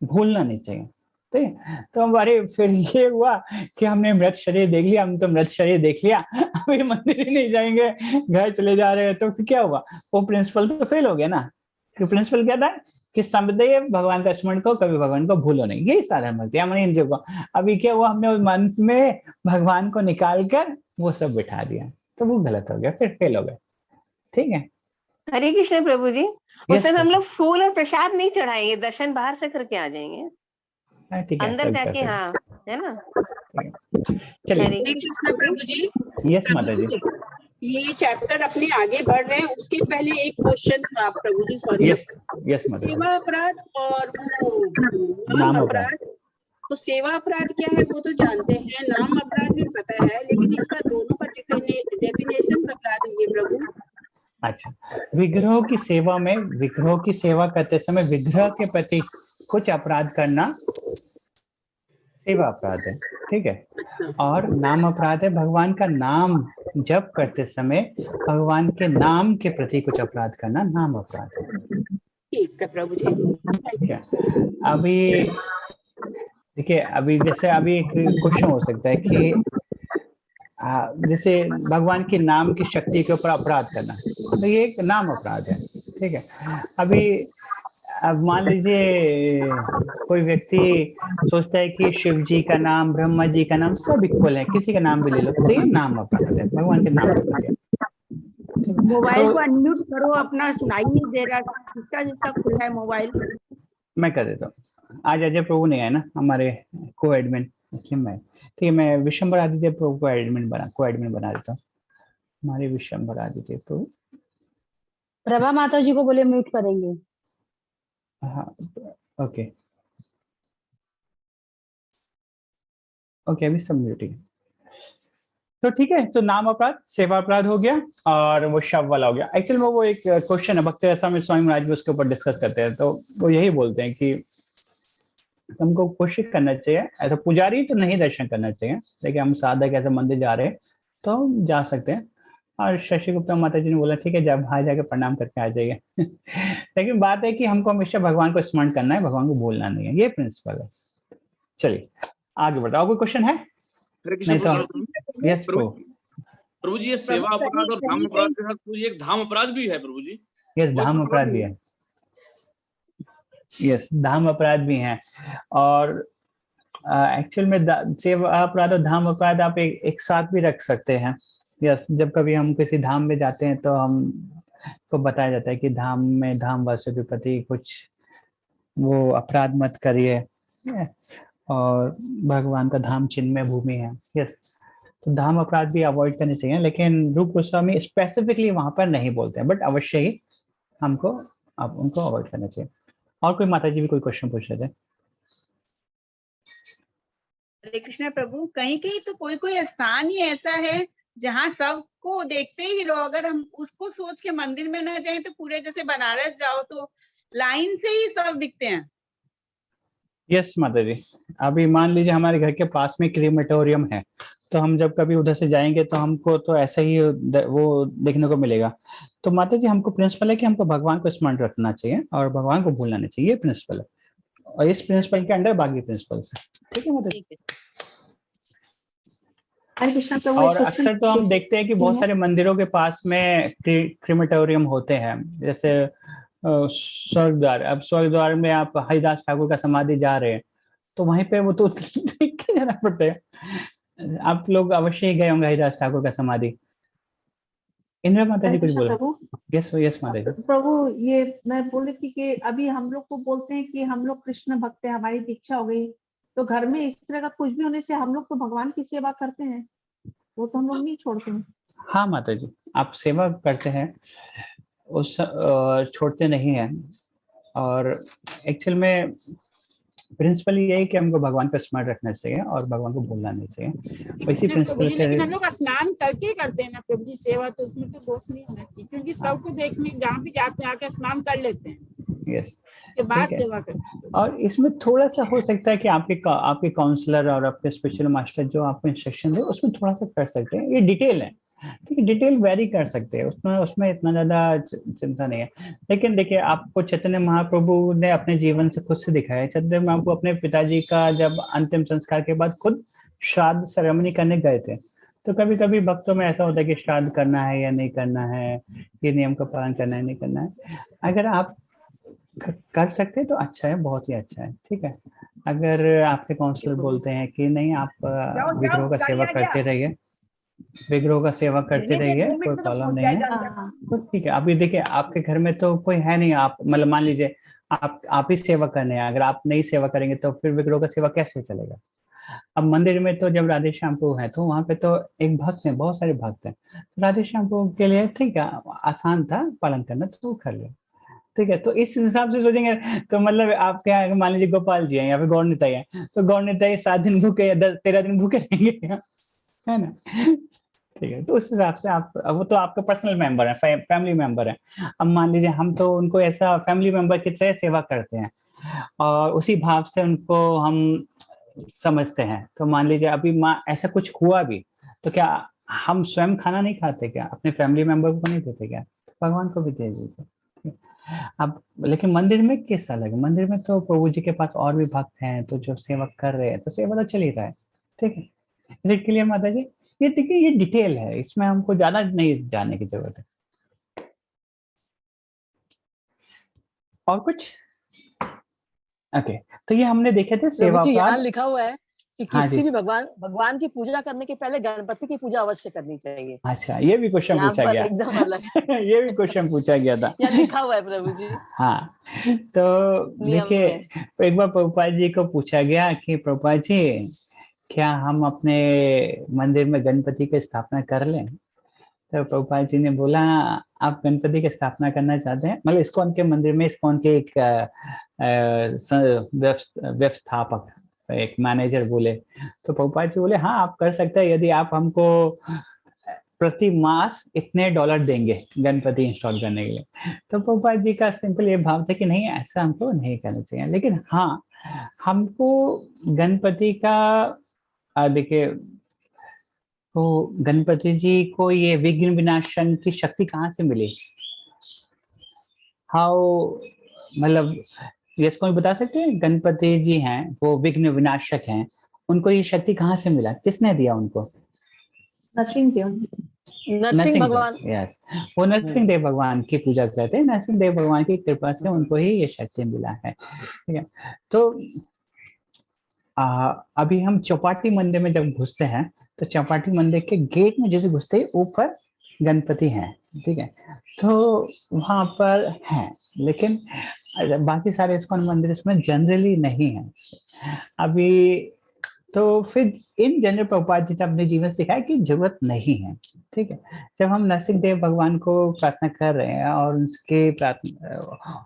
भूलना नहीं चाहिए, ठीक है। तो हमारे फिर ये हुआ कि हमने मृत शरीर देख लिया, हम तो मृत शरीर देख लिया, अभी मंदिर ही नहीं जाएंगे, घर चले जा रहे हैं, तो फिर क्या हुआ, वो प्रिंसिपल तो फेल हो गया ना। प्रिंसिपल क्या था कि सदैव भगवान का स्मरण को, कभी भगवान को भूलो नहीं, यही साधन भक्ति हमारे इंद्रियों को। अभी क्या हुआ, हमने उस मन में भगवान को निकाल कर वो सब बिठा दिया, तो वो गलत हो गया, फिर फेल हो गए, ठीक है। हरे कृष्ण प्रभु जी, उस समय हम लोग फूल और प्रसाद नहीं चढ़ाएंगे, दर्शन बाहर से करके आ जाएंगे, ठीक है, अंदर जाके, हाँ है ना। चलिए, हरे कृष्ण प्रभु जी। यस माता जी, ये चैप्टर अपने आगे बढ़ रहे हैं, उसके पहले एक क्वेश्चन था प्रभु जी, सॉरी। यस माता जी। सेवा अपराध और वो नाम अपराध, तो सेवा अपराध क्या है वो तो जानते हैं, नाम अपराध भी पता है, लेकिन इसका दोनों का डेफिनेशन बता दीजिए प्रभु। अच्छा, विग्रहों की सेवा में, विग्रहों की सेवा करते समय विग्रह के प्रति कुछ अपराध करना सेवा अपराध है, ठीक है। और नाम अपराध है भगवान का नाम जप करते समय भगवान के नाम के प्रति कुछ अपराध करना नाम अपराध है, ठीक है प्रभु जी। ठीक है। अभी देखिए, अभी जैसे अभी एक क्वेश्चन हो सकता है कि जैसे भगवान के नाम की शक्ति के ऊपर अपराध करना, तो ये एक नाम अपराध है, ठीक है। अभी अब मान लीजिए कोई व्यक्ति सोचता है कि शिव जी का नाम, ब्रह्मा जी का नाम सब इक्वल है, किसी का नाम भी ले लो, तो ये नाम अपराध है, भगवान के नाम अपराध। मोबाइल को अनम्यूट करो, अपना सुनाई नहीं दे रहा, जिसका खुला है मोबाइल। मैं कर देता हूँ, आज अजय प्रभु नहीं है ना हमारे को एडमिन, इसलिए मैं, ठीक है, मैं विशंबर आदित्य प्रभु को एडमिन बना देता हूँ, हमारे विशंबर आदित्य प्रभु। प्रभा माता जी को बोले म्यूट करेंगे। हाँ, ओके अभी सब म्यूटिंग, तो ठीक है। तो नाम अपराध, सेवा अपराध हो गया, और वो शव वाला हो गया। एक्चुअली में वो एक क्वेश्चन है, भक्ति रसा में स्वामी महाराज भी उसके ऊपर डिस्कस करते हैं, तो वो यही बोलते हैं कि हमको कोशिश करना चाहिए, ऐसा पुजारी तो नहीं दर्शन करना चाहिए, लेकिन हम साधक ऐसे मंदिर जा रहे हैं तो जा सकते हैं। और शशि गुप्ता माता जी ने बोला ठीक है, जब बाहर जाके प्रणाम करके आ जाइए लेकिन बात है कि हमको हमेशा भगवान को स्मरण करना है, भगवान को भूलना नहीं है, ये प्रिंसिपल है। चलिए आगे बढ़ाओ, कोई क्वेश्चन है? नहीं तो यस प्रभु जी, ये सेवा अपराध और धाम अपराध के साथ एक धाम अपराध भी है प्रभु जी। यस, धाम अपराध भी है, यस धाम अपराध भी हैं। और एक्चुअल में सेवा अपराध और धाम अपराध आप एक साथ भी रख सकते हैं। यस, जब कभी हम किसी धाम में जाते हैं तो हम को बताया जाता है कि धाम में धाम वासियों के प्रति कुछ वो अपराध मत करिए, और भगवान का धाम चिन्मय भूमि है। यस, तो धाम अपराध भी अवॉइड करने चाहिए, लेकिन रूप गोस्वामी स्पेसिफिकली वहां पर नहीं बोलते हैं, बट अवश्य ही हमको उनको अवॉइड करना चाहिए। और कोई माता जी भी कोई क्वेश्चन पूछ रहे थे? हरे कृष्ण प्रभु, कहीं कहीं तो कोई कोई स्थान ही ऐसा है जहाँ सबको देखते ही लोग, अगर हम उसको सोच के मंदिर में न जाएं तो पूरे, जैसे बनारस जाओ तो लाइन से ही सब दिखते हैं। यस माता जी, अभी मान लीजिए हमारे घर के पास में क्रीमेटोरियम है, तो हम जब कभी उधर से जाएंगे तो हमको तो ऐसा ही वो देखने को मिलेगा। तो माता जी, हमको प्रिंसिपल है कि हमको भगवान को स्मरण रखना चाहिए और भगवान को भूलना नहीं चाहिए, ये प्रिंसिपल है, और इस प्रिंसिपल के अंडर बाकी प्रिंसिपल्स है। ठीक है माता जी। और अक्सर तो हम देखते हैं कि बहुत सारे मंदिरों के पास में क्रीमेटोरियम होते हैं, जैसे स्वर्ग द्वार। अब स्वर्ग द्वार में आप हरिदास ठाकुर का समाधि जा रहे हैं तो वहीं पे वो तो देख के जाना पड़ता है। आप लोग अवश्य ही गए होंगे हरिदास ठाकुर का समाधि। इंदिरा माता जी कुछ बोलो। यस यस माता जी। प्रभु ये मैं बोल रही थी कि अभी हम लोग को बोलते हैं कि हम लोग कृष्ण भक्त हैं, हमारी दीक्षा हो गई, तो घर में इस तरह का कुछ भी होने से हम लोग तो भगवान की सेवा करते हैं, वो तो हम लोग नहीं छोड़ते हैं। हाँ माता जी, आप सेवा करते हैं, उस छोड़ते नहीं हैं। और एक्चुअल में प्रिंसिपल ये है कि हमको भगवान का स्मरण रखना चाहिए और भगवान को भूलना नहीं चाहिए। वैसी प्रिंसिपल से लेकिन हम लोग स्नान करके करते हैं ना प्रभु जी सेवा, तो उसमें तो दोष नहीं होना चाहिए, क्योंकि सबको देखने जहाँ भी जाते हैं आके स्नान कर लेते हैं। यस, के बाद सेवा करते हैं। और इसमें थोड़ा सा हो सकता है कि आपके काउंसलर और आपके स्पिरिचुअल मास्टर जो आपको इंस्ट्रक्शन दे उसमें थोड़ा सा कर सकते हैं। ये डिटेल है, ठीक है, डिटेल वेरी कर सकते हैं, उसमें इतना ज्यादा चिंता नहीं है। लेकिन देखिए, आपको चैतन्य महाप्रभु ने अपने जीवन से खुद से दिखाया है। चैतन्य महाप्रभु अपने पिताजी का जब अंतिम संस्कार के बाद खुद श्राद्ध सेरेमनी करने गए थे। तो कभी कभी भक्तों में ऐसा होता है कि श्राद्ध करना है या नहीं करना है, ये नियम का पालन करना है नहीं करना है। अगर आप कर सकते हैं तो अच्छा है, बहुत ही अच्छा है, ठीक है। अगर आपके काउंसलर बोलते हैं कि नहीं, आप विग्रह का सेवा करते रहिए, विग्रह का सेवा करते रहिए, कोई प्रॉब्लम नहीं है, तो ठीक है। अभी देखिए, आपके घर में तो कोई है नहीं, आप मतलब मान लीजिए आप ही सेवा करने हैं, अगर आप नहीं सेवा करेंगे तो फिर विग्रह का सेवा कैसे चलेगा। अब मंदिर में तो जब राधे श्याम प्रभु है तो वहां पे तो एक भक्त है, बहुत सारे भक्त हैं, राधे श्याम प्रभु के लिए ठीक है, आसान था पालन करना, तो कर लिया, ठीक है। तो इस हिसाब से सोचेंगे तो मतलब आपके यहाँ मान लीजिए गोपाल जी हैं या फिर गौर निताई है, तो गौर निताई 7 दिन भूखे या 13 दिन भूखे रहेंगे, है ना, ठीक है। तो उस हिसाब से आप, वो तो आपका पर्सनल मेंबर है, फैमिली मेंबर है। अब मान लीजिए हम तो उनको ऐसा फैमिली मेंबर की तरह सेवा करते हैं और उसी भाव से उनको हम समझते हैं। तो मान लीजिए अभी ऐसा कुछ हुआ भी तो क्या हम स्वयं खाना नहीं खाते क्या, अपने फैमिली मेंबर को नहीं देते क्या, भगवान को भी दे दीजिए। अब लेकिन मंदिर में किस अलग, मंदिर में तो प्रभु जी के पास और भी भक्त हैं, तो जो सेवा कर रहे हैं तो सेवा तो चल ही रहा है, ठीक है। इज इट क्लियर माता जी? ये ठीक है, ये डिटेल है, इसमें हमको ज्यादा नहीं जानने की जरूरत है। और कुछ? ओके, तो ये हमने देखे थे सेवा जी, यहाँ लिखा हुआ है कि हाँ किसी भी भगवान की पूजा करने के पहले गणपति की पूजा अवश्य करनी चाहिए। अच्छा, ये भी क्वेश्चन पूछा गया, एकदम अलग ये भी क्वेश्चन पूछा गया था, यहाँ लिखा हुआ है प्रभु जी। हाँ, तो देखिए, एक बार प्रभुपाद जी को पूछा गया कि प्रभुपाद जी, क्या हम अपने मंदिर में गणपति की स्थापना कर लें? तो प्रभुपाद जी ने बोला, आप गणपति की स्थापना करना चाहते हैं, मतलब इस्कॉन के मंदिर में इस्कॉन के एक व्यवस्थापक, एक मैनेजर बोले, तो प्रभुपाद जी बोले हाँ आप कर सकते हैं, यदि आप हमको प्रति मास इतने $, देंगे गणपति इंस्टॉल करने के लिए। तो प्रभुपाद जी का सिंपल ये भाव था कि नहीं, ऐसा हमको नहीं करना चाहिए, लेकिन हाँ हमको गणपति का देखिए, तो गणपति जी को ये विघ्न विनाशन की शक्ति कहाँ से मिली? हाउ, मतलब ये कोई बता सकते हैं? गणपति जी हैं, वो विघ्न विनाशक हैं, उनको ये शक्ति कहाँ से मिला, किसने दिया उनको? नरसिंह भगवान। यस, वो नरसिंह देव भगवान की पूजा करते हैं, नरसिंह देव भगवान की कृपा से उनको ही ये शक्ति मिला है, ठीक है। तो अभी हम चौपाटी मंदिर में जब घुसते हैं तो चौपाटी मंदिर के गेट में जैसे घुसते ही ऊपर गणपति हैं, ठीक है, तो वहां पर हैं, लेकिन बाकी सारे इस्कॉन मंदिर इसमें जनरली नहीं है अभी। तो फिर इन जनरल प्रभुपाद जी ने अपने जीवन से सिखाया कि जरूरत नहीं है, ठीक है। जब हम नरसिंह देव भगवान को प्रार्थना कर रहे हैं और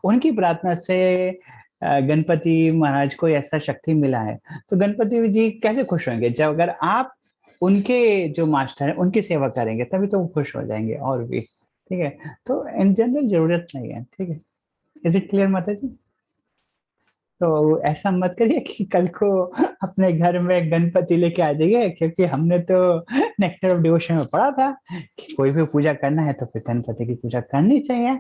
उनकी प्रार्थना से गणपति महाराज को ऐसा शक्ति मिला है, तो गणपति जी कैसे खुश होंगे? जब अगर आप उनके जो मास्टर हैं उनकी सेवा करेंगे तभी तो वो खुश हो जाएंगे और भी, ठीक है। तो इन जनरल जरूरत नहीं है, ठीक है। इज इट क्लियर माता जी? तो ऐसा मत करिए कि कल को अपने घर में गणपति लेके आ जाइए, क्योंकि हमने तो नेक्टर ऑफ डिवोशन में पढ़ा था कि कोई भी पूजा करना है तो फिर गणपति की पूजा करनी चाहिए।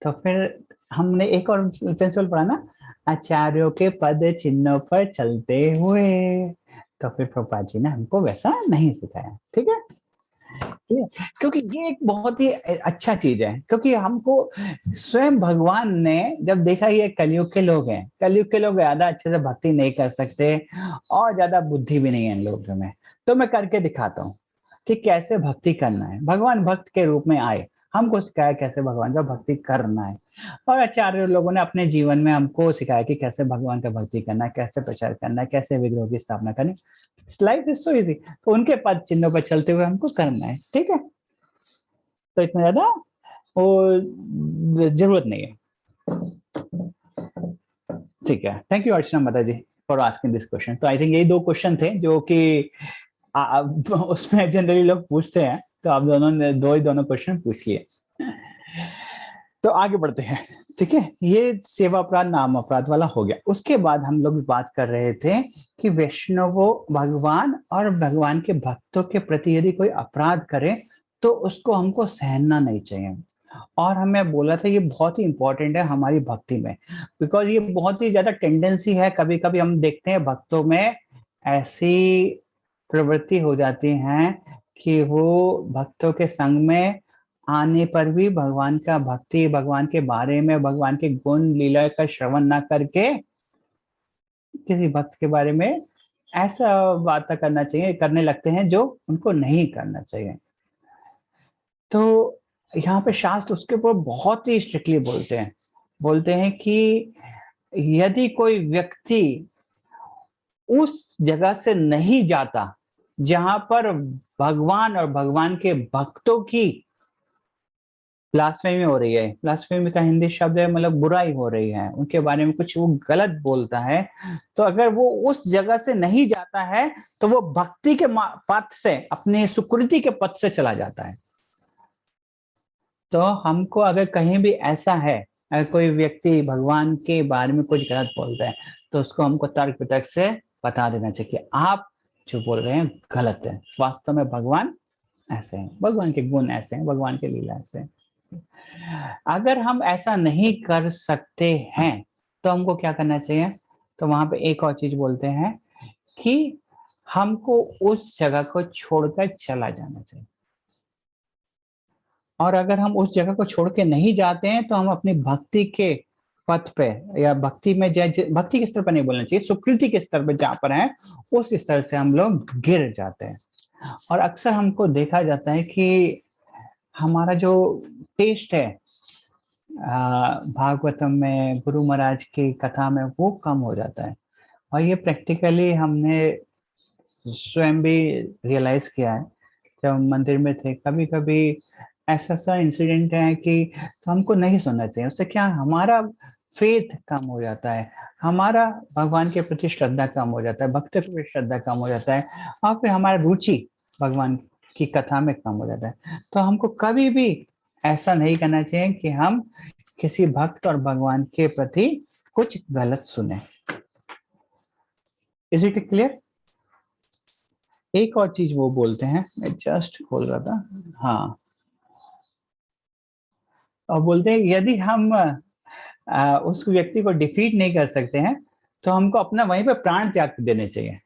तो फिर हमने एक और प्रिंसिपल पढ़ा ना, आचार्यों के पद चिन्हों पर चलते हुए, तो फिर प्रभुपाद जी ने हमको वैसा नहीं सिखाया, ठीक है। क्योंकि ये एक बहुत ही अच्छा चीज है, क्योंकि हमको स्वयं भगवान ने जब देखा ये कलयुग के लोग हैं, कलयुग के लोग ज्यादा अच्छे से भक्ति नहीं कर सकते और ज्यादा बुद्धि भी नहीं है इन लोगों में, तो मैं करके दिखाता हूँ कि कैसे भक्ति करना है। भगवान भक्त के रूप में आए, हमको सिखाया कैसे भगवान का भक्ति करना है, और आचार्य लोगों ने अपने जीवन में हमको सिखाया कि कैसे भगवान का भक्ति करना है, कैसे प्रचार करना है, कैसे विग्रह की स्थापना करनी। Life is so easy. तो उनके पद चिन्हों पर चलते हुए हमको करना है, ठीक है। तो इतना ज्यादा वो जरूरत नहीं है, ठीक है। थैंक यू अर्चना माता जी फॉर आस्किंग दिस क्वेश्चन। तो आई थिंक यही 2 क्वेश्चन थे जो कि उसमें जनरली लोग पूछते हैं, तो आप दोनों ने दोनों क्वेश्चन पूछ लिए। तो आगे बढ़ते हैं, ठीक है। ये सेवा अपराध नाम अपराध वाला हो गया। उसके बाद हम लोग बात कर रहे थे कि वैष्णवों भगवान और भगवान के भक्तों के प्रति यदि कोई अपराध करे तो उसको हमको सहना नहीं चाहिए। और हमें बोला था ये बहुत ही इंपॉर्टेंट है हमारी भक्ति में, बिकॉज ये बहुत ही ज्यादा टेंडेंसी है। कभी कभी हम देखते हैं भक्तों में ऐसी प्रवृत्ति हो जाती है कि वो भक्तों के संग में आने पर भी भगवान का भक्ति, भगवान के बारे में, भगवान के गुण लीला का श्रवण ना करके किसी भक्त के बारे में ऐसा बात करने लगते हैं जो उनको नहीं करना चाहिए। तो यहाँ पे शास्त्र उसके ऊपर बहुत ही स्ट्रिक्टली बोलते हैं कि यदि कोई व्यक्ति उस जगह से नहीं जाता जहां पर भगवान और भगवान के भक्तों की ब्लास्फेमी हो रही है, ब्लास्फेमी का हिंदी शब्द है मतलब बुराई हो रही है, उनके बारे में कुछ वो गलत बोलता है, तो अगर वो उस जगह से नहीं जाता है तो वो भक्ति के पथ से, अपने सुकृति के पथ से चला जाता है। तो हमको अगर कहीं भी ऐसा है, अगर कोई व्यक्ति भगवान के बारे में कुछ गलत बोलता है तो उसको हमको तर्क वितर्क से बता देना चाहिए कि आप जो बोल रहे हैं गलत है, वास्तव में भगवान ऐसे हैं, भगवान के गुण ऐसे हैं, भगवान के लीला ऐसे हैं। अगर हम ऐसा नहीं कर सकते हैं तो हमको क्या करना चाहिए? तो वहां पे एक और चीज बोलते हैं कि हमको उस जगह को छोड़कर चला जाना चाहिए। और अगर हम उस जगह को छोड़ के नहीं जाते हैं तो हम अपनी भक्ति के पथ पे या भक्ति में, भक्ति के स्तर पर नहीं बोलना चाहिए, सुकृति के स्तर पर जहां पर है उस स्तर से हम लोग गिर जाते हैं। और अक्सर हमको देखा जाता है कि हमारा जो टेस्ट है भागवतम में, गुरु महाराज की कथा में, वो कम हो जाता है। और ये प्रैक्टिकली हमने स्वयं भी रियलाइज किया है जब हम मंदिर में थे। कभी कभी ऐसा इंसिडेंट है कि तो हमको नहीं सुनना चाहिए, उससे क्या हमारा फेथ कम हो जाता है, हमारा भगवान के प्रति श्रद्धा कम हो जाता है, भक्त के प्रति श्रद्धा कम हो जाता है, और फिर हमारा रुचि भगवान की कथा में कम हो जाता है। तो हमको कभी भी ऐसा नहीं करना चाहिए कि हम किसी भक्त और भगवान के प्रति कुछ गलत सुने। Is it clear? एक और चीज वो बोलते हैं, मैं जस्ट खोल रहा था, हाँ, और बोलते हैं यदि हम उस व्यक्ति को डिफीट नहीं कर सकते हैं तो हमको अपना वहीं पे प्राण त्याग देने चाहिए,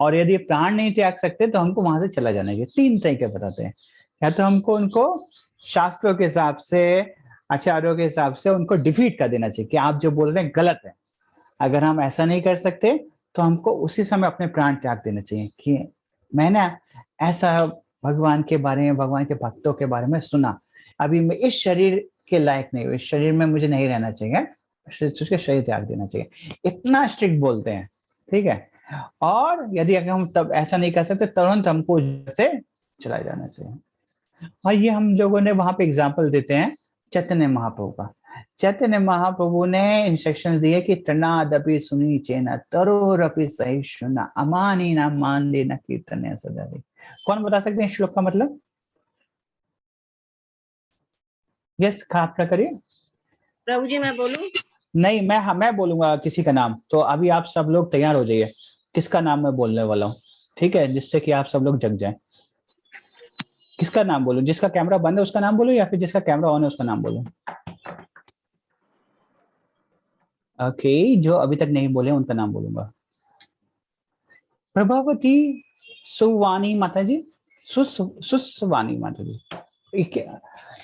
और यदि प्राण नहीं त्याग सकते तो हमको वहां से चला जाना चाहिए। 3 तरीके बताते हैं, या तो हमको उनको शास्त्रों के हिसाब से, आचार्यों के हिसाब से उनको डिफीट कर देना चाहिए कि आप जो बोल रहे हैं गलत है। अगर हम ऐसा नहीं कर सकते तो हमको उसी समय अपने प्राण त्याग देने चाहिए कि मैंने ऐसा भगवान के बारे में, भगवान के भक्तों के बारे में सुना, अभी मैं इस शरीर के लायक नहीं हूँ, इस शरीर में मुझे नहीं रहना चाहिए, उसके शरीर त्याग देना चाहिए। इतना स्ट्रिक्ट बोलते हैं, ठीक है। और यदि अगर हम तब ऐसा नहीं कर सकते तुरंत हमको से चला जाना चाहिए। और ये हम लोगों ने वहां पे एग्जाम्पल देते हैं चैतन्य महाप्रभु का। चैतन्य महाप्रभु ने इंस्ट्रक्शन दिए कि तृणादपि सुनी चेना तरोरपि सहिष्णुना अमानी ना मान देना कीर्तन सदा। कौन बता सकते हैं श्लोक का मतलब? यस, खापका करिए। प्रभु जी मैं बोलूं? नहीं, मैं बोलूंगा किसी का नाम। तो अभी आप सब लोग तैयार हो जाइए, किसका नाम मैं बोलने वाला हूँ, ठीक है, जिससे कि आप सब लोग जग जाएं। किसका नाम बोलूं? जिसका कैमरा बंद है उसका नाम बोलूं या फिर जिसका कैमरा ऑन है उसका नाम बोलूं? ओके, जो अभी तक नहीं बोले उनका नाम बोलूंगा। प्रभावती सुवानी माता जी, सुस्वानी माता जी।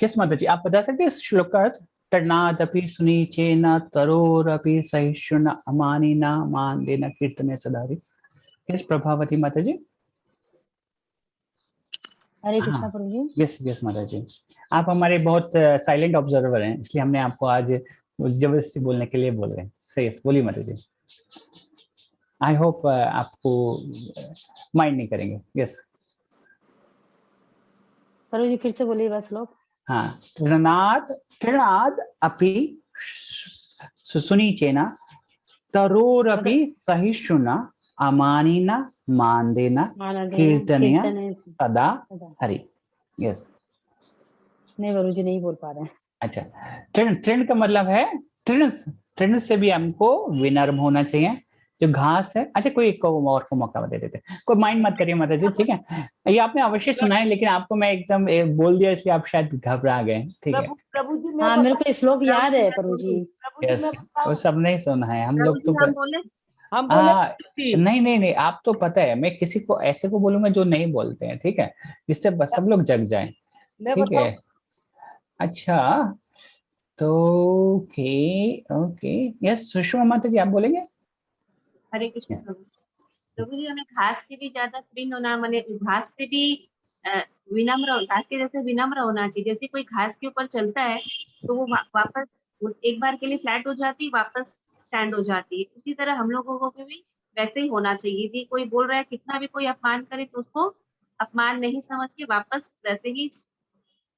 यस माता जी, आप बता सकते हैं इस श्लोक का अर्थ? तृणादपि सुनी चेना तरोरपि सहिष्णुना अमानी ना मान देना कीर्तने सदारी। यस प्रभावती माता जी। हरे कृष्णा प्रभु जी। यस यस माता जी, आप हमारे बहुत साइलेंट ऑब्जर्वर हैं, इसलिए हमने आपको आज जबरदस्ती बोलने के लिए बोल रहे हैं। सही, बोलिए माता जी। आई होप आपको माइंड नहीं करेंगे। यस प्रभु जी फिर से बोलिए बस लोग। हाँ, तृणाद अपि सुनीचेना तरोरपि सहिष्णुना अमानिना मानदेना कीर्तनया सदा हरि। यस, नहीं प्रभु जी नहीं बोल पा रहे हैं। अच्छा, तृण का मतलब है तृण से भी हमको विनम्र होना चाहिए, जो घास है। अच्छा, कोई एक और को मौका दे देते, कोई माइंड मत करिए माता जी, ठीक है। ये आपने अवश्य सुना है, लेकिन आपको मैं एकदम बोल दिया इसलिए आप शायद घबरा गए, ठीक है। प्रभु जी हाँ मेरे को श्लोक याद है प्रभु जी। यस, वो सब नहीं सुना है हम लोग तो। हम नहीं नहीं नहीं, आप तो पता है, मैं किसी को ऐसे को बोलूंगा जो नहीं बोलते हैं, ठीक है, जिससे बस सब लोग जग जाएं, ठीक है। अच्छा, तो ओके ओके, यस सुषमा माता जी आप बोलेंगे। हरे कृष्ण प्रभु। प्रभु जी, हमें घास से भी ज्यादा तृण होना, माने घास से भी विनम्र, घास के जैसे विनम्र होना चाहिए। जैसे कोई घास के ऊपर चलता है तो वो वापस एक बार के लिए फ्लैट हो जाती है, वापस स्टैंड हो जाती है। उसी तरह हम लोगों को भी वैसे ही होना चाहिए। यदि कोई बोल रहा है, कितना भी कोई अपमान करे तो उसको अपमान नहीं समझ के वापस वैसे ही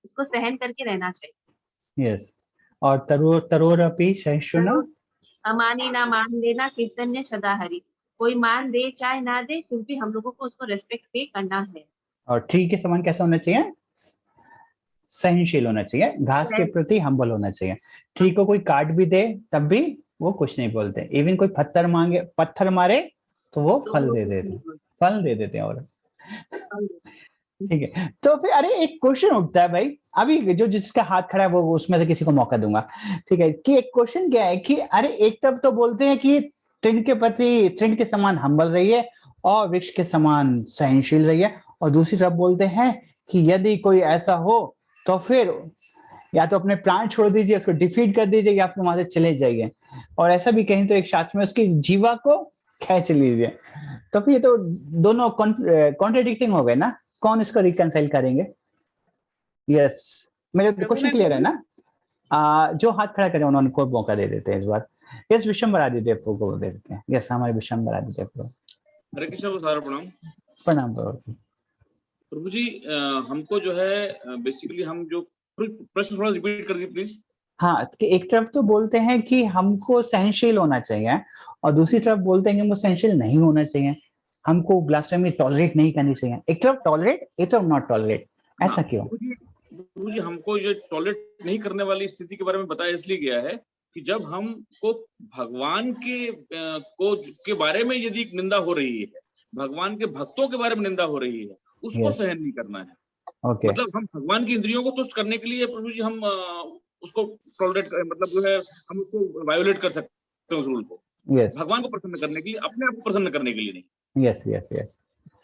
उसको सहन करके रहना चाहिए। यस, और तरोर अपि सहिष्णुना अमानी ना मान देना कीर्तन्य सदा हरि। कोई मान दे चाहे ना दे, फिर भी हम लोगों को उसको रेस्पेक्ट पे करना है। और ट्री के समान कैसा होना चाहिए, सहनशील होना चाहिए, घास के प्रति हम्बल होना चाहिए। ट्री को कोई काट भी दे तब भी वो कुछ नहीं बोलते, इवन कोई पत्थर मारे तो वो फल दे देते हैं। और ठीक है, तो फिर अरे एक क्वेश्चन उठता है भाई, अभी जो जिसका हाथ खड़ा है वो उसमें से किसी को मौका दूंगा, ठीक है, कि एक क्वेश्चन क्या है कि अरे एक तरफ तो बोलते हैं कि तृण के प्रति तृण के समान हम्बल रहिए और वृक्ष के समान सहनशील रहिए, और दूसरी तरफ बोलते हैं कि यदि कोई ऐसा हो तो फिर या तो अपने प्राण छोड़ दीजिए, उसको डिफीट कर दीजिए, या फिर वहां से चले जाइए। और ऐसा भी कहीं तो एक शास्त्र में उसकी जीवा को खींच लीजिए। तो फिर ये तो दोनों कॉन्ट्रडिक्टिंग हो गए ना, कौन इसको रिकंसाइल करेंगे। यस, मेरे क्वेश्चन क्लियर है ना। जो हाथ खड़ा करें उन्होंने को मौका दे देते हैं इस बार। यस, विशंबर आदित्य को दे देते हैं। यस, हमारे विशंबर आदित्य को। हरे कृष्ण सारा प्रणाम। प्रणाम प्रभु जी, हमको जो है बेसिकली हम जो प्रश्न थोड़ा रिपीट कर दीजिए प्लीज। हाँ, कि एक तरफ तो बोलते हैं कि हमको सहनशील होना चाहिए, और दूसरी तरफ बोलते हैं कि हमको सहनशील नहीं होना चाहिए, हमको ब्लास्फेमी टॉलरेट नहीं करनी चाहिए। एक तरफ टॉलरेट, एक तरफ नॉट टॉलरेट, ऐसा क्यों? प्रभु जी, हमको ये टॉलरेट नहीं करने वाली स्थिति के बारे में बताया इसलिए गया है कि जब हमको भगवान के बारे में यदि निंदा हो रही है, भगवान के भक्तों के बारे में निंदा हो रही है, उसको सहन नहीं करना है। मतलब हम भगवान की इंद्रियों को तुष्ट करने के लिए प्रभु जी हम उसको टॉलरेट, मतलब जो है हम उसको वायोलेट कर सकते हैं उस रूल को। भगवान को प्रसन्न करने के लिए, अपने आप को प्रसन्न करने के लिए नहीं। यस यस यस,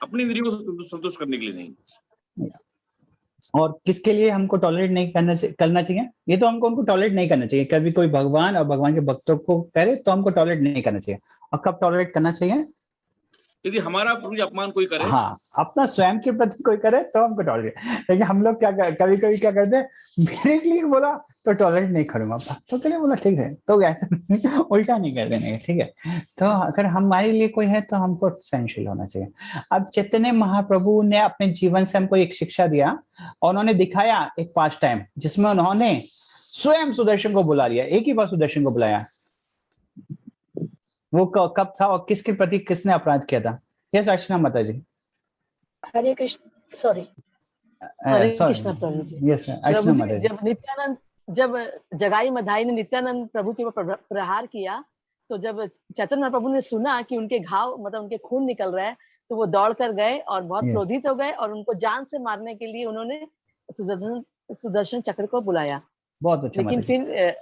अपनी इंद्रियों को संतुष्ट करने के लिए नहीं। और किसके लिए हमको टॉलरेट नहीं करना चाहिए? ये तो हमको उनको टॉलरेट नहीं करना चाहिए। कभी कोई भगवान और भगवान के भक्तों को करे तो हमको टॉलरेट नहीं करना चाहिए। और कब टॉलरेट करना चाहिए? यदि हमारा प्रभु अपमान कोई करे, हाँ, अपना स्वयं के प्रति कोई करे तो हमको टॉलरेट। लेकिन हम लोग कभी कभी क्या करते हैं, मेरे के लिए बोला तो टॉलरेट नहीं करूंगा, तो के लिए बोला ठीक है, तो ऐसा उल्टा नहीं कर देंगे, ठीक है। तो अगर हमारे लिए कोई है तो हमको सहनशील होना चाहिए। अब चैतन्य महाप्रभु ने अपने जीवन से हमको एक शिक्षा दिया, और उन्होंने दिखाया एक पास्ट टाइम जिसमें उन्होंने स्वयं सुदर्शन को बुला लिया। एक ही बार सुदर्शन को बुलाया। वो कब था और किसके प्रति किसने अपराध किया था? यस अर्चना माता जी। हरे कृष्ण, सॉरी, हरे कृष्ण प्रभु जी। यस अर्चना माता जी। जब जगाई मधाई ने नित्यानंद प्रभु के ऊपर प्रहार किया, तो जब चैतन्य महाप्रभु ने सुना कि उनके घाव, मतलब उनके खून निकल रहा है, तो वो दौड़ कर गए और बहुत क्रोधित हो गए, और उनको जान से मारने के लिए उन्होंने सुदर्शन चक्र को बुलाया। बहुत अच्छा। लेकिन फिर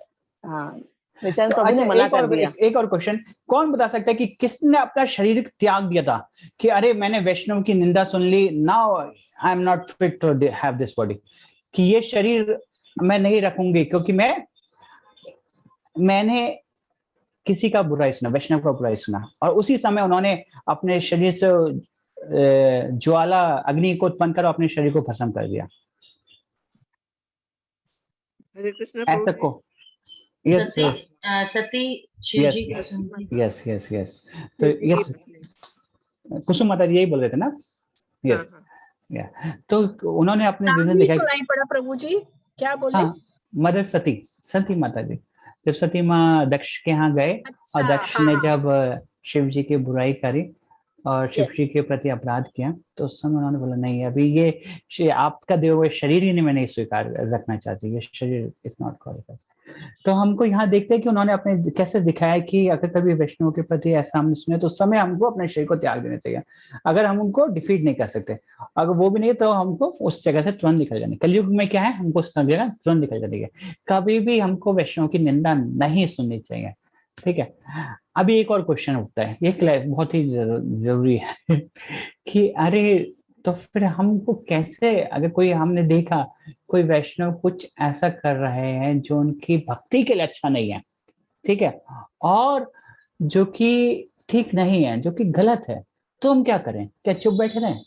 नित्यानंद प्रभु ने मना कर दिया। एक और क्वेश्चन, कौन बता सकता है कि किसने अपना शरीर त्याग दिया था कि अरे मैंने वैष्णव की निंदा सुन ली, now I am not fit to have this body, कि ये शरीर मैं नहीं रखूंगी क्योंकि मैंने किसी का बुराई सुना, वैष्णव का बुराई सुना, और उसी समय उन्होंने अपने शरीर से ज्वाला अग्नि को उत्पन्न करो, अपने शरीर को भस्म कर दिया। हरे कृष्ण ऐसा को यस सती शिव जी के सुंदर। यस यस यस तो यस कुसुम माता जी यही बोल रहे थे ना। यस या तो उन्होंने अपने नाम जीवन नहीं दिखाया। सुनाई पड़ा प्रभु जी, क्या बोले? हाँ, मदर सती, सती माता जी जब सती माँ दक्ष के यहाँ गए अच्छा, और दक्ष ने जब शिव जी की बुराई करी और शिव जी के प्रति अपराध किया, तो उस समय उन्होंने बोला नहीं, अभी ये आपका दिया हुआ शरीर ही नहीं, मैं नहीं स्वीकार रखना चाहती, ये शरीर इज नॉट क्वालिफाइड। तो हमको यहाँ देखते हैं कि उन्होंने अपने कैसे दिखाया कि अगर कभी वैष्णव के प्रति ऐसा हमने सुने तो उस समय हमको अपने शरीर को त्याग देना चाहिए। अगर हम उनको डिफीट नहीं कर सकते, अगर वो भी नहीं तो हमको उस जगह से तुरंत निकल जाने। कलयुग में क्या है, हमको उस जगह तुरंत निकल जानी है। कभी भी हमको वैष्णव की निंदा नहीं सुननी चाहिए, ठीक है। अभी एक और क्वेश्चन उठता है, ये बहुत ही जरूरी है कि अरे तो फिर हमको कैसे, अगर कोई हमने देखा कोई वैष्णव कुछ ऐसा कर रहे हैं जो उनकी भक्ति के लिए अच्छा नहीं है, ठीक है, और जो कि ठीक नहीं है, जो कि गलत है, तो हम क्या करें? क्या चुप बैठे रहें?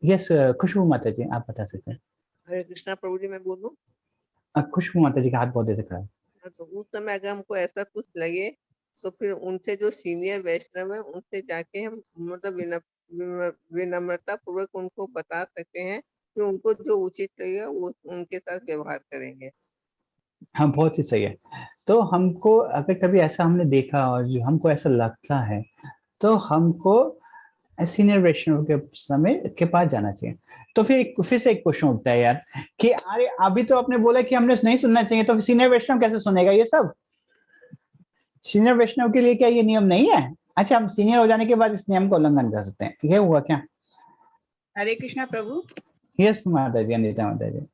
यस खुशबू माता जी आप बता सकते हैं। हरे कृष्णा प्रभु जी, मैं बोलूं? खुशबू माता जी का हाथ बहुत देर से खड़ा है। तो उस समय अगर हमको ऐसा कुछ लगे तो फिर उनसे जो सीनियर वैष्णव है उनसे जाके हम मतलब विनम्रता पूर्वक उनको बता सकते हैं कि उनको जो उचित लगेगा वो उनके साथ व्यवहार करेंगे। हाँ बहुत ही सही है। तो हमको अगर कभी ऐसा हमने देखा और जो हमको ऐसा लगता है तो हमको सीनियर वैष्णव के समय के पास जाना चाहिए। तो फिर से एक क्वेश्चन उठता है यार कि अरे अभी तो आपने बोला कि हमने नहीं सुनना चाहिए, तो सीनियर वैष्णव कैसे सुनेगा ये सब? सीनियर वैष्णव के लिए क्या ये नियम नहीं है? अच्छा, हम सीनियर हो जाने के बाद इस नियम का उल्लंघन कर सकते हैं, ये हुआ क्या? हरे कृष्णा प्रभु। यस माता जी, अनिता माता जी।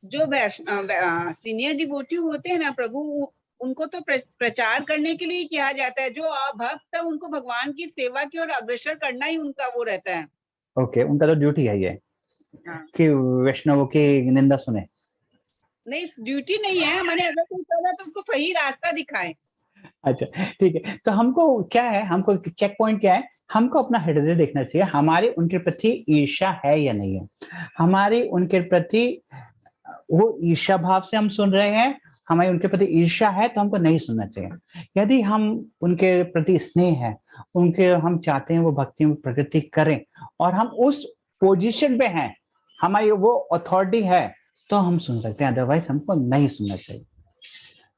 जो सीनियर डिवोटी होते हैं ना प्रभु, उनको तो प्रचार करने के लिए किया जाता है। जो भक्त है उनको भगवान की सेवा की और अग्रसर करना ही उनका वो रहता है। ओके, उनका तो ड्यूटी है ये कि वैष्णवों की निंदा सुने। नहीं, ड्यूटी नहीं है, मैंने अगर कोई कर रहा तो उसको सही रास्ता दिखाए। अच्छा ठीक है, तो हमको क्या है, हमको चेक पॉइंट क्या है, हमको अपना हृदय देखना चाहिए, हमारी उनके प्रति ईर्ष्या है या नहीं है। हमारी उनके प्रति वो ईर्ष्या भाव से हम सुन रहे हैं, हमारी उनके प्रति ईर्ष्या है तो हमको नहीं सुनना चाहिए। यदि हम उनके प्रति स्नेह है, उनके हम चाहते हैं वो भक्ति में प्रगति करें और हम उस पोजीशन पे हैं, हमारी वो अथॉरिटी है, तो हम सुन सकते हैं, अदरवाइज हमको नहीं सुनना चाहिए।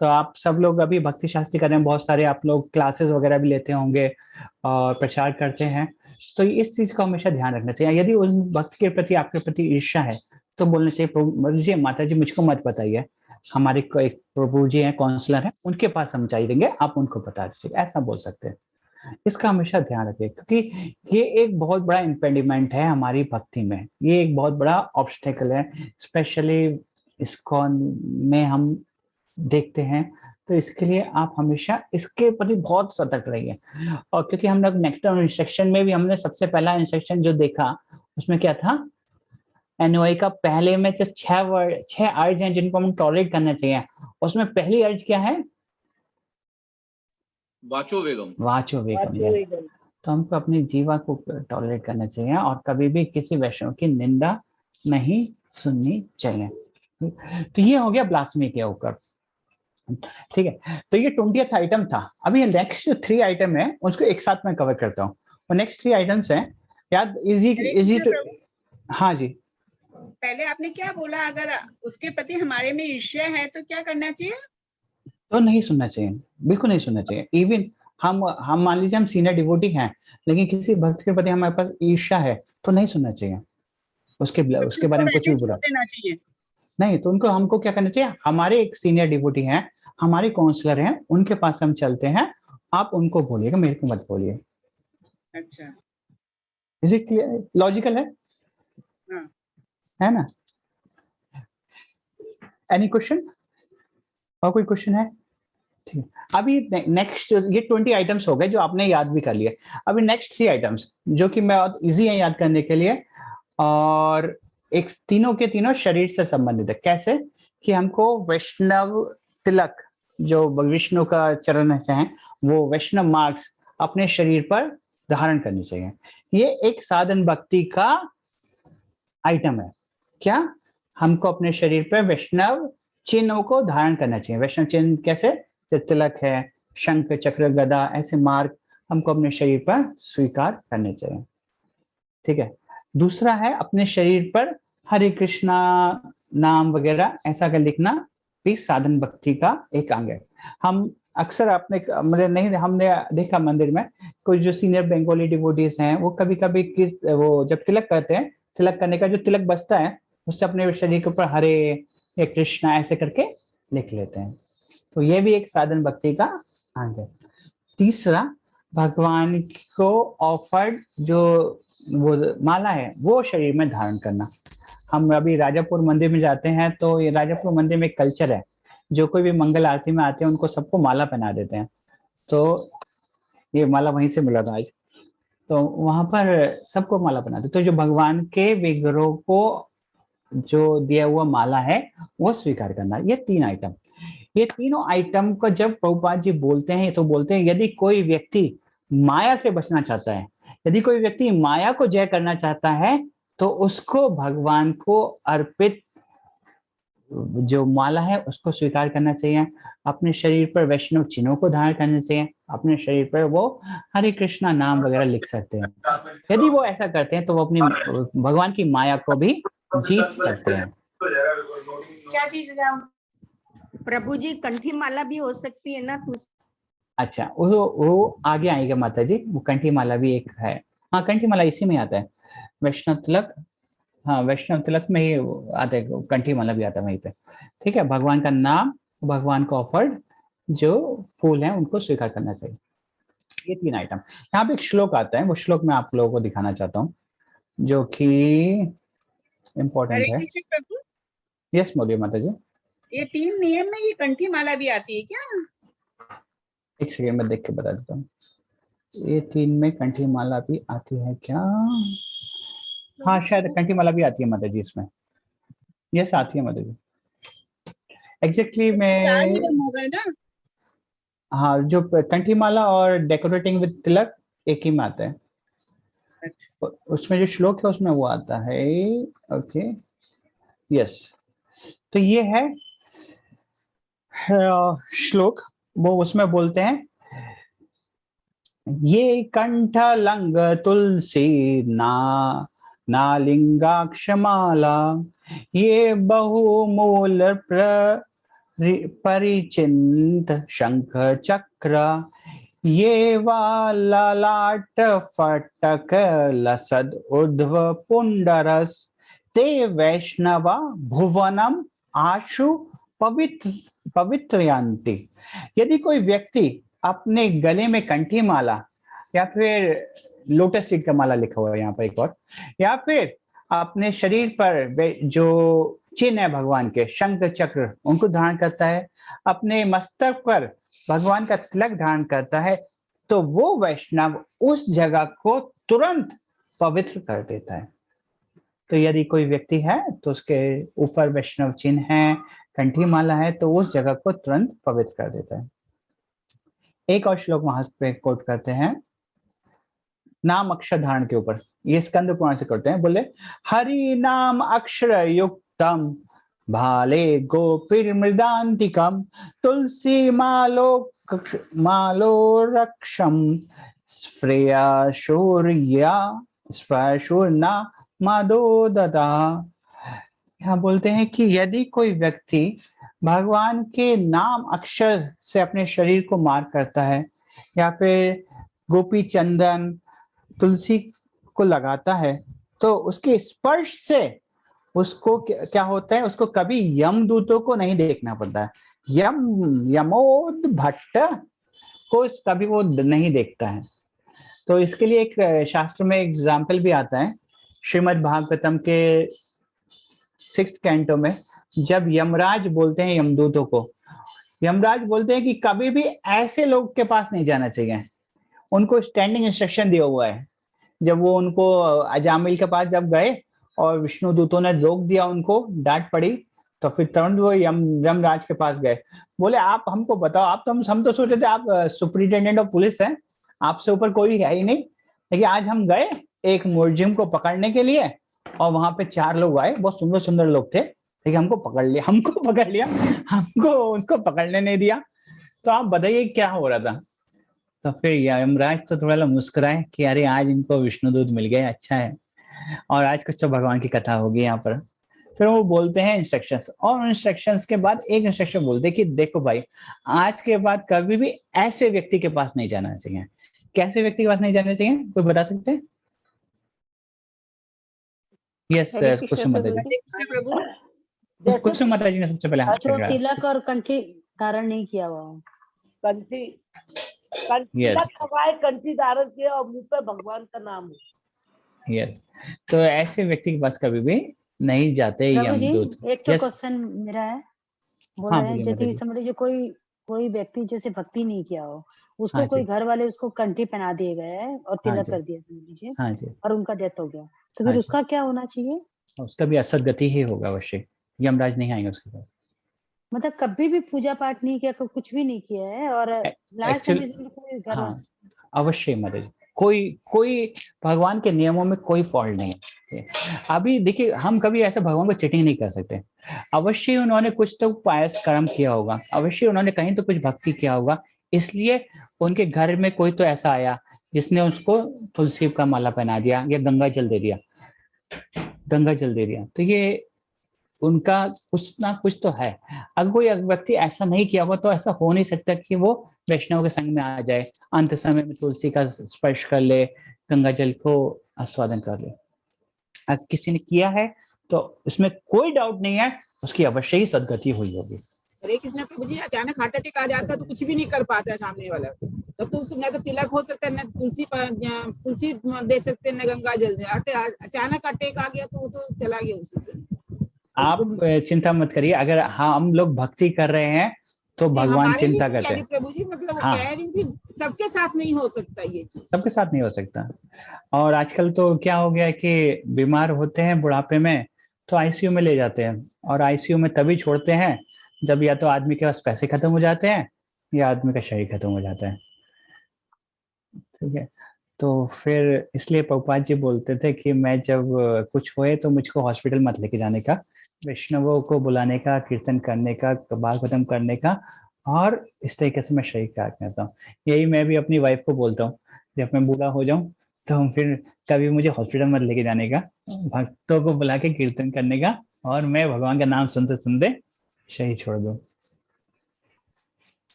तो आप सब लोग अभी भक्ति शास्त्री कर रहे हैं, बहुत सारे आप लोग क्लासेस वगैरह भी लेते होंगे और प्रचार करते हैं, तो इस चीज का हमेशा ध्यान रखना चाहिए। यदि उस भक्त के प्रति आपके प्रति ईर्ष्या है तो बोलना चाहिए जी माता जी मुझको मत बताइए, हमारे एक प्रभु जी हैं, काउंसलर हैं, उनके पास हम चाहिए देंगे, आप उनको बता दीजिए, ऐसा बोल सकते हैं। इसका हमेशा ध्यान रखिए क्योंकि ये एक बहुत बड़ा इम्पेडिमेंट है हमारी भक्ति में, ये एक बहुत बड़ा ऑब्स्टेकल है, स्पेशली इस्कॉन में हम देखते हैं। तो इसके लिए आप हमेशा इसके प्रति बहुत सतर्क रहिए। और क्योंकि हम लोग नेक्स्ट इंस्ट्रक्शन में भी हमने सबसे पहला इंस्ट्रक्शन जो देखा उसमें क्या था, एनओआई का पहले में जो 6 अर्ज हैं जिनको हम टॉलरेट करना चाहिए, उसमें पहली अर्ज क्या है? वाचो वेगम। वाचो वेगम, यस। तो हमको अपनी जीवा को टॉलरेट करना चाहिए और कभी भी किसी वैष्णव की निंदा नहीं सुननी चाहिए। तो ये हो गया ब्लास्फेमी के ऊपर, ठीक है। तो ये 20th आइटम था। अभी नेक्स्ट 3 आइटम है उसको एक साथ में कवर करता हूँ। और नेक्स्ट 3 आइटम्स हैं याद, इजी टू। हाँ जी, पहले आपने क्या बोला, अगर उसके प्रति हमारे में ईर्ष्या है तो क्या करना चाहिए? तो नहीं सुनना चाहिए, बिल्कुल नहीं सुनना चाहिए। इवन हम मान लीजिए हम सीनियर डिवोटी हैं, लेकिन किसी भक्त के प्रति हमारे पास ईर्ष्या है तो नहीं सुनना चाहिए, उसके बारे में कुछ भी बुरा देना चाहिए नहीं। तो उनको हमको क्या करना चाहिए, हमारे एक सीनियर डिवोटी हैं, हमारे काउंसलर हैं, उनके पास हम चलते हैं, आप उनको बोलिएगा, मेरे को मत बोलिए। अच्छा, इज इट क्लियर? लॉजिकल है? हाँ। है ना? Any question? और कोई क्वेश्चन है? ठीक है। अभी नेक्स्ट ये 20 आइटम्स हो गए जो आपने याद भी कर लिए। अभी नेक्स्ट 3 आइटम्स जो कि मैं इजी है याद करने के लिए, और एक तीनों के तीनों शरीर से संबंधित है। कैसे कि हमको वैष्णव तिलक जो विष्णु का चरण है वो वैष्णव मार्क्स अपने शरीर पर धारण करनी चाहिए। ये एक साधन भक्ति का आइटम है। क्या हमको अपने शरीर पर वैष्णव चिन्हों को धारण करना चाहिए। वैष्णव चिन्ह कैसे, जो तिलक है, शंख चक्र गदा, ऐसे मार्ग हमको अपने शरीर पर स्वीकार करने चाहिए। ठीक है। दूसरा है अपने शरीर पर हरे कृष्णा नाम वगैरह ऐसा कर लिखना भी साधन भक्ति का एक अंग है। हम अक्सर अपने मतलब नहीं, हमने देखा मंदिर में कोई जो सीनियर बंगाली डिवोटीज हैं वो कभी कभी वो जब तिलक करते हैं, तिलक करने का जो तिलक बचता है उससे अपने शरीर के ऊपर हरे या कृष्णा ऐसे करके लिख लेते हैं। तो ये भी एक साधन भक्ति का अंग है। तीसरा, भगवान को ऑफर्ड जो वो माला है वो शरीर में धारण करना। हम अभी राजापुर मंदिर में जाते हैं तो ये राजापुर मंदिर में एक कल्चर है, जो कोई भी मंगल आरती में आते हैं उनको सबको माला पहना देते हैं। तो ये माला वहीं से मिला था आज, तो वहां पर सबको माला पहनाते। तो जो भगवान के विग्रह को जो दिया हुआ माला है वो स्वीकार करना। ये 3 आइटम, ये तीनों आइटम को जब प्रभुपाद जी बोलते हैं तो बोलते हैं यदि कोई व्यक्ति माया से बचना चाहता है, यदि कोई व्यक्ति माया को जय करना चाहता है तो उसको भगवान को अर्पित जो माला है उसको स्वीकार करना चाहिए। अपने शरीर पर वैष्णव चिन्हों को धारण करना चाहिए। अपने शरीर पर वो हरे कृष्णा नाम वगैरह लिख सकते हैं। यदि वो ऐसा करते हैं तो वो अपनी भगवान की माया को भी जीत सकते हैं। क्या चीज है प्रभु जी? कंठी माला भी हो सकती है ना? अच्छा, वो आगे आएगा माता जी, वो कंठी माला भी एक है। हाँ, कंठी माला इसी में आता है, वैष्णव तिलक। हाँ, वैष्णव तिलक में ही आता है, कंठी माला भी आता है वहीं पे। ठीक है। भगवान का नाम, भगवान को ऑफर्ड जो फूल हैं उनको स्वीकार करना चाहिए। ये 3 आइटम। यहाँ पे एक श्लोक आता है, वो श्लोक मैं आप लोगों को दिखाना चाहता हूँ जो कि इम्पोर्टेंट है। यस मोदी माता जी। ये 3 नियम में ये कंठी माला भी आती है क्या? एक सेकंड में देख के बता देता हूँ। ये 3 में कंठी माला भी आती है क्या? हाँ, शायद कंठी माला भी आती है माता जी इसमें। यस, आती है माता जी। एग्जैक्टली मैं 4 नियम हो गए ना? हाँ, जो कंठी माला और डेकोरेटिंग विद तिलक एक ही में आता है। उसमें जो श्लोक है उसमें वो आता है। Okay, yes. तो ये है श्लोक, वो उसमें बोलते हैं ये कंठ लंग तुलसी नालिंगाक्षमाला ये बहुमूल परिचिंत शंख चक्र ये ललाट फटक लसद उर्ध्व पुंडरस ते वैष्णवा भुवनम आशु पवित्रयांति। यदि कोई व्यक्ति अपने गले में कंठी माला या फिर लोटस सीड का माला लिखा हुआ है यहाँ पर एक और, या फिर अपने शरीर पर जो चिन्ह है भगवान के शंख चक्र उनको धारण करता है, अपने मस्तक पर भगवान का तिलक धारण करता है, तो वो वैष्णव उस जगह को तुरंत पवित्र कर देता है। तो यदि कोई व्यक्ति है तो उसके ऊपर वैष्णव चिन्ह है, कंठी माला है, तो उस जगह को तुरंत पवित्र कर देता है। एक और श्लोक वहां पे कोट करते हैं नाम अक्षर धारण के ऊपर, ये स्कंद पुराण से करते हैं। बोले हरि नाम अक्षर युक्तम भाले गोपीर मृदांतिकम तुलसी मालो रक्षम स्फ्रेयाशूर्ना मादोदता। यहाँ बोलते हैं कि यदि कोई व्यक्ति भगवान के नाम अक्षर से अपने शरीर को मार्क करता है या फिर गोपी चंदन तुलसी को लगाता है, तो उसके स्पर्श से उसको क्या होता है, उसको कभी यमदूतों को नहीं देखना पड़ता है। यमोद भट्ट को कभी वो नहीं देखता है। तो इसके लिए एक शास्त्र में एग्जाम्पल भी आता है, श्रीमद् भागवतम के 6th कैंटो में, जब यमराज बोलते हैं यमदूतों को, यमराज बोलते हैं कि कभी भी ऐसे लोग के पास नहीं जाना चाहिए। उनको स्टैंडिंग इंस्ट्रक्शन दिया हुआ है। जब वो उनको अजामिल के पास जब गए और विष्णु दूतों ने रोक दिया, उनको डांट पड़ी, तो फिर तुरंत वो यमराज के पास गए, बोले आप हमको बताओ, आप तो हम तो सोचे थे आप सुपरिटेंडेंट ऑफ पुलिस हैं, आपसे ऊपर कोई है ही नहीं। लेकिन आज हम गए एक मुलजिम को पकड़ने के लिए और वहां पे 4 लोग आए, बहुत सुंदर सुंदर लोग थे, लेकिन हमको पकड़ लिया, हमको उनको पकड़ने नहीं दिया। तो आप बताइए क्या हो रहा था। तो फिर यमराज तो थोड़ा मुस्कुराए कि अरे आज इनको विष्णुदूत मिल गए, अच्छा है, और आज कुछ तो भगवान की कथा होगी यहाँ पर। फिर वो बोलते हैं इंस्ट्रक्शंस, और इंस्ट्रक्शंस के बाद एक इंस्ट्रक्शन बोलते हैं कि देखो भाई, आज के बाद कभी भी ऐसे व्यक्ति के पास नहीं जाना चाहिए। कैसे व्यक्ति के पास नहीं जाना चाहिए, कोई बता सकते हैं? यस कुसुम माता जी। कुसुम माता जी ने सबसे पहले हाथ जो तिलक और कंठी धारण नहीं किया हुआ, कंठी तिलक करवाए, कंठी धारण किए और मुंह पे भगवान का नाम हो। यस, तो ऐसे व्यक्ति के पास कभी भी नहीं जाते यमदूत। एक तो क्वेश्चन मेरा है, बोल रहे हैं जैसे समझ जो कोई व्यक्ति जैसे भक्ति नहीं किया हो, उसको कोई घर वाले उसको कंठी पहना दिए गए और तिलक कर दिया समझ लीजिए, और उनका डेथ हो गया, तो फिर उसका क्या होना चाहिए? उसका भी असदगति ही होगा अवश्य, यमराज नहीं आएंगे उसके पास। मतलब कभी भी पूजा पाठ नहीं किया, कुछ भी नहीं किया है, और लास्ट में अवश्य माता जी कोई भगवान के नियमों में कोई फॉल्ट नहीं है। अभी देखिए, हम कभी ऐसे भगवान को चीटिंग नहीं कर सकते। अवश्य उन्होंने कुछ तो पायस कर्म किया होगा, अवश्य उन्होंने कहीं तो कुछ भक्ति किया होगा, इसलिए उनके घर में कोई तो ऐसा आया जिसने उसको तुलसी का माला पहना दिया या गंगा जल दे दिया, तो ये उनका कुछ ना कुछ तो है। अगर कोई व्यक्ति ऐसा नहीं किया होगा तो ऐसा हो नहीं सकता कि वो वैष्णव के संग में आ जाए, अंत समय में तुलसी का स्पर्श कर ले, गंगा जल को आस्वादन कर ले। अगर किसी ने किया है तो इसमें कोई डाउट नहीं है, उसकी अवश्य ही सदगति हुई होगी। हरे कृष्ण प्रभु जी, अचानक हार्ट अटैक आ जाता है तो कुछ भी नहीं कर पाता है सामने वाला, तब तो उसमें तो तिलक हो सकता है, न तुलसी दे सकते हैं, न गंगा जल दे। अचानक अटैक आ गया तो वो तो चला गया उसी से। आप चिंता मत करिए, अगर हम लोग भक्ति कर रहे हैं तो भगवान चिंता करते हैं। प्रभु जी मतलब कह रही थी, सबके साथ नहीं हो सकता ये चीज, सबके साथ नहीं हो सकता। और आजकल तो क्या हो गया है कि बीमार होते हैं बुढ़ापे में तो आईसीयू में ले जाते हैं, और आईसीयू में तभी छोड़ते हैं जब या तो आदमी के पास पैसे खत्म हो जाते हैं या आदमी का शरीर खत्म हो जाता है। ठीक है, तो फिर इसलिए प्रभुपाद जी बोलते थे कि मैं जब कुछ होए तो मुझको हॉस्पिटल मत लेके जाने का, वैष्णवों को बुलाने का, कीर्तन करने का, भागवतम करने का, और इस तरीके से मैं शरीर त्याग करता हूँ। यही मैं भी अपनी वाइफ को बोलता हूँ, जब मैं बूढ़ा हो जाऊं तो फिर कभी मुझे हॉस्पिटल मत लेके जाने का, भक्तों को बुला के कीर्तन करने का, और मैं भगवान का नाम सुनते सुनते शरीर छोड़ दूं।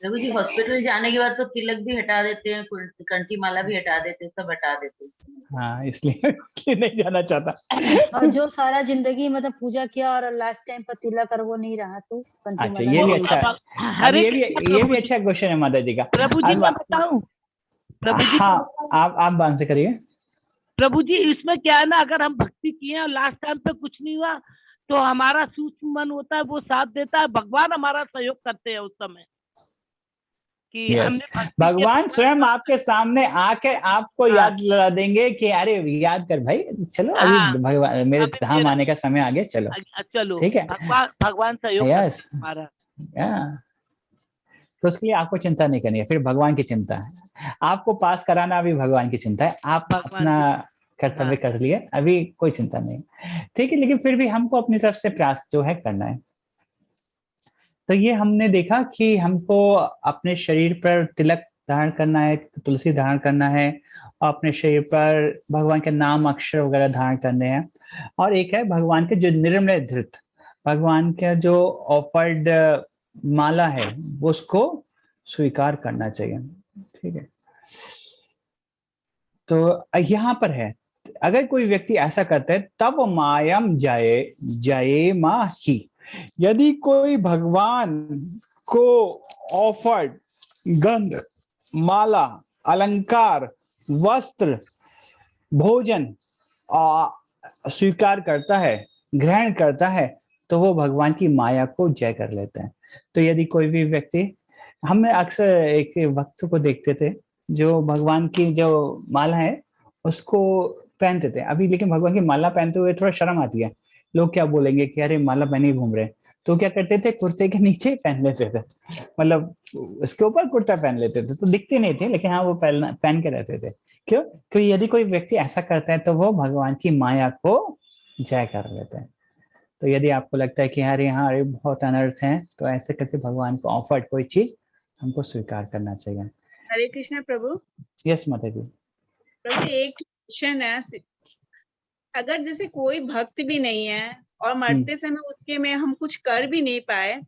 प्रभु जी, हॉस्पिटल जाने के बाद तो तिलक भी हटा देते हैं, कंठी माला भी हटा देते हैं, सब हटा देते हैं। हाँ, इसलिए नहीं जाना चाहता। और जो सारा जिंदगी मतलब पूजा किया और लास्ट टाइम पर तिलक और वो नहीं रहा तो अच्छा, ये भी अच्छा है, ये भी अच्छा क्वेश्चन है माता जी का। प्रभु जी मैं बताऊं, प्रभु जी हाँ, आप आंसर करिए। प्रभु जी, इसमें क्या है ना, अगर हम भक्ति किए और लास्ट टाइम पे कुछ नहीं हुआ तो हमारा सूक्ष्म मन होता है, वो साथ देता है, भगवान हमारा सहयोग करते हैं उस समय कि हमने भगवान स्वयं आपके सामने आके आपको याद दिला देंगे कि अरे याद कर भाई, चलो अभी भगवान मेरे धाम आने का समय आ गया, चलो ठीक है, भगवान सहयोग हमारा। तो उसके लिए आपको चिंता नहीं करनी है, फिर भगवान की चिंता है, आपको पास कराना भी भगवान की चिंता है, आप अपना कर्तव्य कर लिए, अभी कोई चिंता नहीं, ठीक है। लेकिन फिर भी हमको अपनी तरफ से प्रयास जो है करना है। तो ये हमने देखा कि हमको अपने शरीर पर तिलक धारण करना है, तुलसी धारण करना है, और अपने शरीर पर भगवान के नाम अक्षर वगैरह धारण करने हैं, और एक है भगवान के जो निर्मल धृत, भगवान का जो ऑफर्ड माला है वो उसको स्वीकार करना चाहिए। ठीक है, तो यहाँ पर है, अगर कोई व्यक्ति ऐसा करता है तब मायम जये मा ही, यदि कोई भगवान को ऑफर्ड गंध, माला, अलंकार, वस्त्र, भोजन स्वीकार करता है, ग्रहण करता है, तो वो भगवान की माया को जय कर लेते हैं। तो यदि कोई भी व्यक्ति, हमने अक्सर एक भक्त को देखते थे जो भगवान की जो माला है उसको पहनते थे, अभी लेकिन भगवान की माला पहनते हुए थोड़ा शर्म आती है, लोग क्या बोलेंगे कि अरे माला पहने घूम रहे, तो क्या करते थे, कुर्ते के नीचे पहन लेते थे, मतलब उसके ऊपर कुर्ता पहन लेते थे, तो दिखते नहीं थे, लेकिन हाँ वो पहन के रहते थे। क्यों? क्योंकि यदि कोई व्यक्ति ऐसा करता है तो वो भगवान की माया को जय कर लेते हैं। तो यदि आपको लगता है कि यार यहाँ अरे बहुत अनर्थ है, तो ऐसे करके भगवान को ऑफर्ड कोई चीज हमको स्वीकार करना चाहिए। हरे कृष्णा प्रभु। यस माता जी। प्रभु एक क्वेश्चन है, अगर जैसे कोई भक्त भी नहीं है और मरते समय उसके में हम कुछ कर भी नहीं पाए,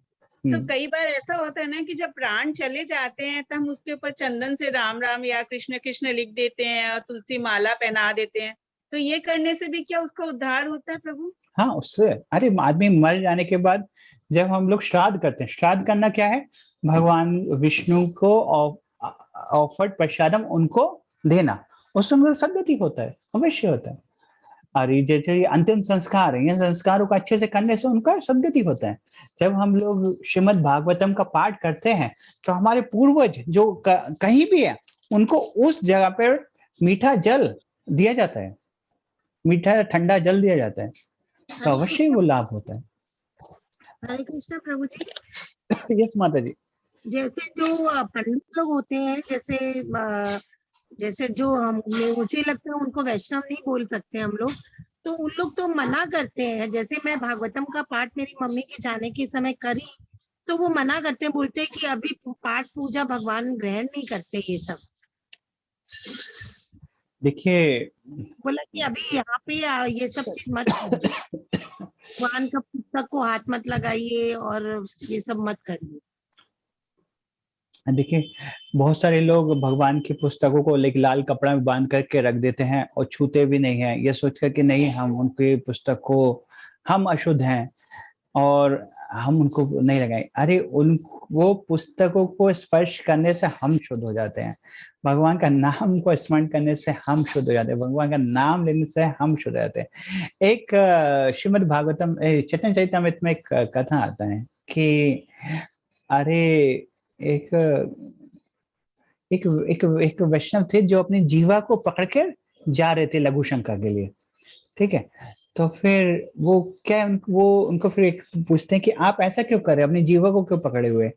तो कई बार ऐसा होता है ना कि जब प्राण चले जाते हैं तो हम उसके ऊपर चंदन से राम राम या कृष्ण कृष्ण लिख देते हैं और तुलसी माला पहना देते हैं, तो ये करने से भी क्या उसका उद्धार होता है प्रभु? हाँ, उससे अरे आदमी मर जाने के बाद जब हम लोग श्राद्ध करते हैं, श्राद्ध करना क्या है, भगवान विष्णु को ऑफर्ड प्रसादम उनको देना, उसमें सदगति होता है, अवश्य होता है। और ये जैसे अंतिम संस्कार है, ये संस्कारों को अच्छे से करने से उनका सदगति होता है। जब हम लोग श्रीमद् भागवतम का पाठ करते हैं तो हमारे पूर्वज जो कहीं भी है उनको उस जगह पर मीठा जल दिया जाता है, मीठा ठंडा जल दिया जाता है, तो अवश्य वो लाभ होता है। हरे कृष्णा प्रभु जी। यस माता जी। जैसे जो पंडित लोग होते हैं, जैसे जो मुझे लगता है उनको वैष्णव नहीं बोल सकते हम लोग, तो उन लोग तो मना करते हैं। जैसे मैं भागवतम का पाठ मेरी मम्मी के जाने के समय करी, तो वो मना करते हैं, बोलते हैं कि अभी पाठ पूजा भगवान ग्रहण नहीं करते ये सब। देखिए, बोला कि अभी यहाँ पे ये सब चीज मत भगवान का पुस्तक को हाथ मत लगाइए और ये सब मत करिए। देखिए, बहुत सारे लोग भगवान की पुस्तकों को एक लाल कपड़ा में बांध करके रख देते हैं और छूते भी नहीं है, ये सोचकर कि नहीं हम उनकी पुस्तक को, हम अशुद्ध हैं और हम उनको नहीं लगाए। अरे वो पुस्तकों को स्पर्श करने से हम शुद्ध हो जाते हैं, भगवान का नाम को स्मरण करने से हम शुद्ध हो जाते हैं, भगवान का नाम लेने से हम शुद्ध हो जाते हैं। एक श्रीमद् भागवतम चैतन्य चरितामृत में एक कथा आता है कि अरे एक एक एक एक वैष्णव थे जो अपनी जीवा को पकड़ कर जा रहे थे लघु शंका के लिए, ठीक है। तो फिर वो उनको फिर एक पूछते हैं कि आप ऐसा क्यों कर रहे हैं, अपनी जीवा को क्यों पकड़े हुए?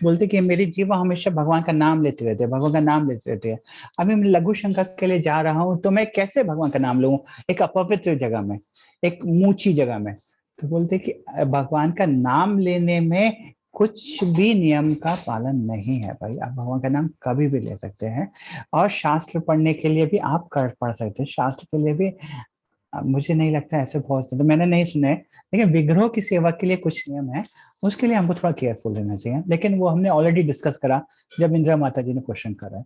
बोलते कि मेरी जीवा हमेशा भगवान का नाम लेते रहते हैं, भगवान का नाम लेते रहते हैं। अभी मैं लघु शंका के लिए जा रहा हूँ तो मैं कैसे भगवान का नाम लूँ एक अपवित्र जगह में, एक मूची जगह में? तो बोलते कि भगवान का नाम लेने में कुछ भी नियम का पालन नहीं है भाई, आप भगवान का नाम कभी भी ले सकते हैं। और शास्त्र पढ़ने के लिए भी आप पढ़ सकते हैं, शास्त्र के लिए भी मुझे नहीं लगता ऐसे बहुत, तो मैंने नहीं सुने, लेकिन विग्रह की सेवा के लिए कुछ नियम है, उसके लिए हमको थोड़ा केयरफुल रहना चाहिए। लेकिन वो हमने ऑलरेडी डिस्कस करा जब इंदिरा माता जी ने क्वेश्चन करा।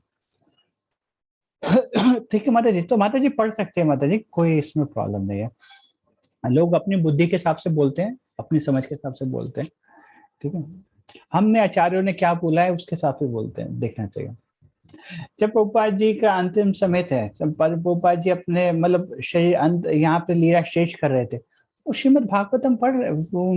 ठीक है माता जी, तो माता जी पढ़ सकते हैं माता जी, कोई इसमें प्रॉब्लम नहीं है। लोग अपनी बुद्धि के हिसाब से बोलते हैं, अपनी समझ के हिसाब से बोलते हैं, ठीक है। हमने आचार्यों ने क्या बोला है उसके हिसाब से बोलते हैं, देखना चाहिए। जब प्रभुपाद जी का अंतिम समय थे, जब प्रभुपाद जी अपने मतलब शरीर यहाँ पे लीला शेष कर रहे थे, वो श्रीमद् भागवतम पढ़ रहे,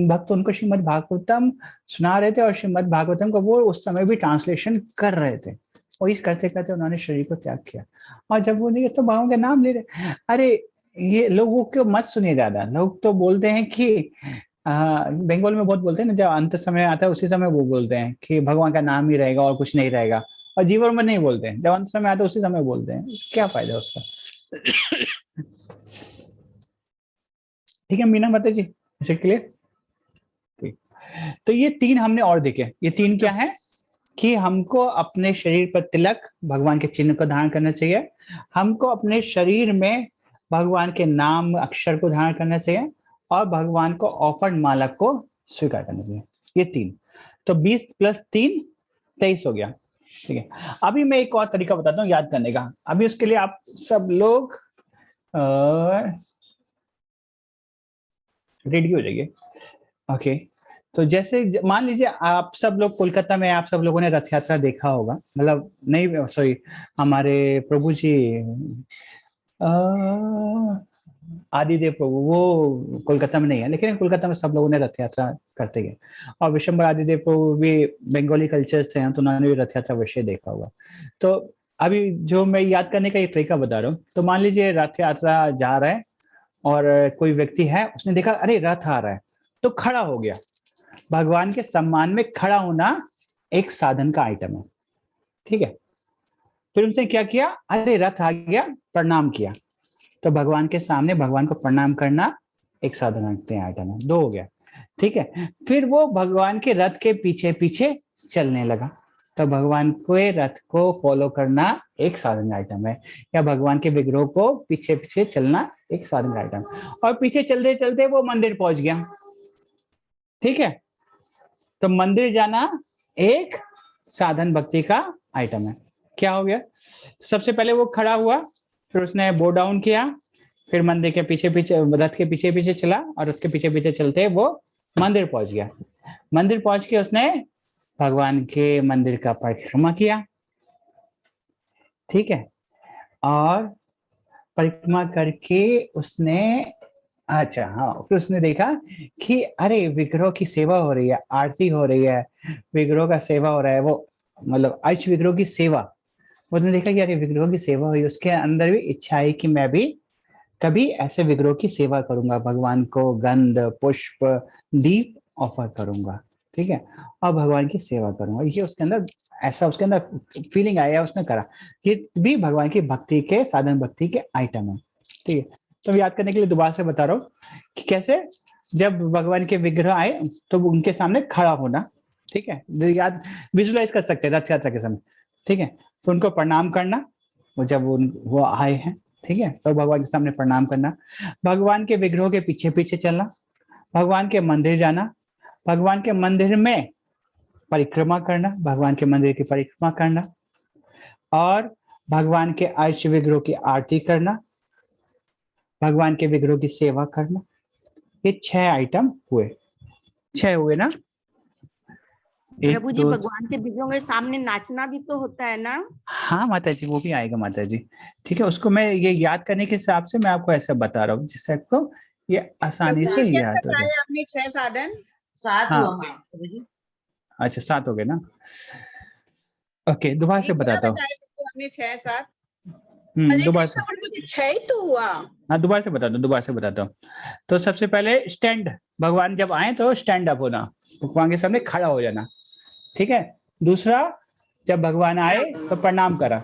भक्त उनको श्रीमद् भागवतम सुना रहे थे और श्रीमद् भागवतम को वो उस समय भी ट्रांसलेशन कर रहे थे, और इस करते करते उन्होंने शरीर को त्याग किया। और जब वो नहीं तो भगवान का नाम ले रहे, अरे ये लोगों को मत सुनिए ज्यादा। लोग तो बोलते हैं कि बंगाल में बहुत बोलते हैं ना, जब अंत समय आता है उसी समय वो बोलते हैं कि भगवान का नाम ही रहेगा और कुछ नहीं रहेगा, और जीवन में नहीं बोलते हैं, जब अंत समय आता है उसी समय बोलते हैं, क्या फायदा उसका? ठीक है मीना माता जी, इसे क्लियर? ठीक, तो ये तीन हमने और देखे। ये तीन क्या है कि हमको अपने शरीर पर तिलक, भगवान के चिन्ह को धारण करना चाहिए, हमको अपने शरीर में भगवान के नाम अक्षर को धारण करना चाहिए, और भगवान को ऑफर्ड माला को स्वीकार करना चाहिए। ये तीन, तो 20 + 3 23 हो गया, ठीक है। अभी मैं एक और तरीका बताता हूँ याद करने का। अभी उसके लिए आप सब लोग रेडी हो जाइए, ओके। तो जैसे मान लीजिए आप सब लोग कोलकाता में, आप सब लोगों ने रथ यात्रा देखा होगा, मतलब नहीं सॉरी, हमारे प्रभु जी आदिदेव प्रभु वो कोलकाता में नहीं है, लेकिन कोलकाता में सब लोगों ने रथ यात्रा करते हैं। और विशंबर आदिदेव प्रभु भी बंगाली कल्चर से हैं, तो उन्होंने भी रथ यात्रा अवश्य देखा होगा। तो अभी जो मैं याद करने का एक तरीका बता रहा हूँ, तो मान लीजिए रथ यात्रा जा रहा है और कोई व्यक्ति है, उसने देखा अरे रथ आ रहा है, तो खड़ा हो गया। भगवान के सम्मान में खड़ा होना एक साधन का आइटम है, ठीक है। फिर उनसे क्या किया, अरे रथ आ गया, प्रणाम किया, तो भगवान के सामने भगवान को प्रणाम करना एक साधन आइटम है, 2 हो गया, ठीक है। फिर वो भगवान के रथ के पीछे पीछे चलने लगा, तो भगवान के रथ को फॉलो करना एक साधन आइटम है, या भगवान के विग्रह को पीछे पीछे चलना एक साधन आइटम। और पीछे चलते चलते वो मंदिर पहुंच गया, ठीक है। तो मंदिर जाना एक साधन भक्ति का आइटम है। क्या हो गया, सबसे पहले वो खड़ा हुआ, फिर उसने बो डाउन किया, फिर मंदिर के पीछे पीछे, रथ के पीछे पीछे चला, और रथ के पीछे पीछे चलते वो मंदिर पहुंच गया। मंदिर पहुंच के उसने भगवान के मंदिर का परिक्रमा किया, ठीक है। और परिक्रमा करके उसने, अच्छा हाँ, फिर उसने देखा कि अरे विग्रह की सेवा हो रही है, आरती हो रही है, विग्रह का सेवा हो रहा है, वो मतलब अर्च विग्रह की सेवा। उसने देखा कि अरे विग्रह की सेवा हुई, उसके अंदर भी इच्छा है कि मैं भी कभी ऐसे विग्रह की सेवा करूंगा, भगवान को गंध पुष्प दीप ऑफर करूंगा, ठीक है, और भगवान की सेवा करूंगा। ये उसके अंदर ऐसा, उसके अंदर फीलिंग आया, उसने करा। ये भी भगवान की भक्ति के साधन भक्ति के आइटम है, ठीक है। तो याद करने के लिए दोबारा से बता रहा हूँ कि कैसे जब भगवान के विग्रह आए तो उनके सामने खड़ा होना, ठीक है, याद विजुलाइज कर सकते हैं रथ यात्रा के समय, ठीक है। तो उनको प्रणाम करना, वो जब वो आए हैं, ठीक है, तो भगवान के सामने प्रणाम करना, भगवान के विग्रहों के पीछे पीछे चलना, भगवान के मंदिर जाना, भगवान के मंदिर में परिक्रमा करना, भगवान के मंदिर की परिक्रमा करना, और भगवान के अर्च विग्रह की आरती करना, भगवान के विग्रह की सेवा करना। ये 6 आइटम हुए, 6 हुए ना। प्रभु जी, भगवान के विग्रहों के सामने नाचना भी तो होता है ना? हाँ माता जी, वो भी आएगा माता जी, ठीक है। उसको मैं ये याद करने के हिसाब से मैं आपको ऐसा बता रहा हूँ जिससे आपको ये आसानी से याद हो जाए। आपने 6 साधन, 7 हाँ। हुआ प्रभु जी। अच्छा 7 हो गए ना, ओके, दोबारा से बताता हूँ। आपने 6 7, दोबारा से 6 तो हुआ। हाँ, दोबारा से बताता हूँ। तो सबसे पहले स्टैंड, भगवान जब आए तो स्टैंड अप होना, भगवान के सामने खड़ा हो जाना, ठीक है। दूसरा, जब भगवान आए तो प्रणाम करा,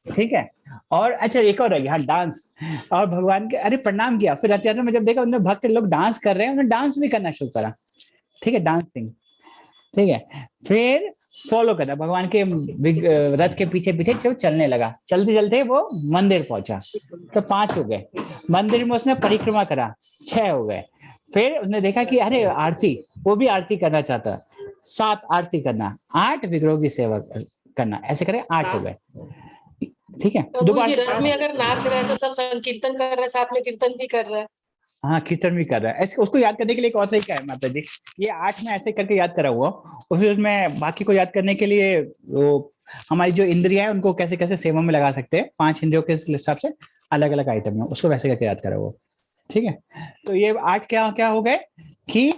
ठीक है। और अच्छा एक और है, हाँ, डांस, और भगवान के अरे प्रणाम किया, फिर रथ यात्रा में जब देखा उन्होंने भक्त लोग डांस कर रहे हैं, उन्होंने डांस भी करना शुरू करा, ठीक है, डांसिंग, ठीक है। फिर फॉलो करना, भगवान के रथ के पीछे पीछे जब चलने लगा, चलते चलते वो मंदिर पहुंचा, तो 5 हो गए। मंदिर में उसने परिक्रमा करा, 6 हो गए। फिर उसने देखा कि अरे आरती, वो भी आरती करना चाहता, 7 आरती करना, 8 विग्रहों की सेवा करना, ऐसे करे 8 हो गए, ठीक है। दोबारा रथ में अगर नाच रहे हैं तो सब संकीर्तन कर रहे हैं, साथ में कीर्तन भी कर रहे हैं। हाँ, कीर्तन भी कर रहा है। ऐसे उसको याद करने के लिए एक और तरीका है माता जी, ये 8 में ऐसे करके याद करा हुआ, और फिर उसमें बाकी को याद करने के लिए वो हमारी जो इंद्रिया है उनको कैसे कैसे सेवा में लगा सकते हैं, 5 इंद्रियों के हिसाब से अलग अलग आइटम है, उसको वैसे करके याद करा हुआ, ठीक है। तो ये 8 क्या क्या हो गए कि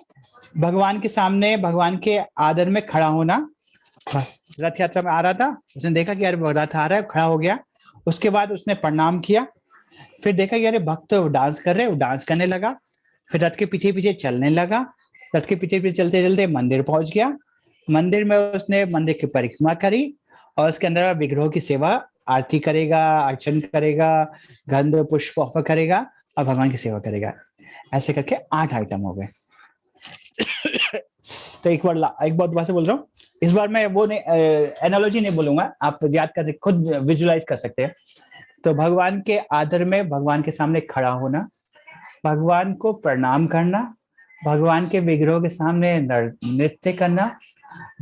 भगवान के सामने भगवान के आदर में खड़ा होना, रथ यात्रा में आ रहा था, उसने देखा कि यार रथ आ रहा है, खड़ा हो गया। उसके बाद उसने प्रणाम किया, फिर देखा कि अरे भक्त तो डांस कर रहे हैं, वो डांस करने लगा, फिर रथ के पीछे पीछे चलने लगा, रथ के पीछे पीछे चलते चलते मंदिर पहुंच गया। मंदिर में उसने मंदिर की परिक्रमा करी, और उसके अंदर विग्रहों की सेवा, आरती करेगा, अर्चन करेगा, गंध पुष्प ऑफर करेगा, और भगवान की सेवा करेगा। ऐसे करके 8 आइटम हो गए। तो एक बार दोबारा से बोल रहा हूँ, इस बार मैं वो नहीं एनालॉजी नहीं बोलूंगा, आप याद कर खुद विजुलाइज कर सकते हैं। तो भगवान के आदर में भगवान के सामने खड़ा होना, भगवान को प्रणाम करना, भगवान के विग्रहों के सामने नृत्य करना,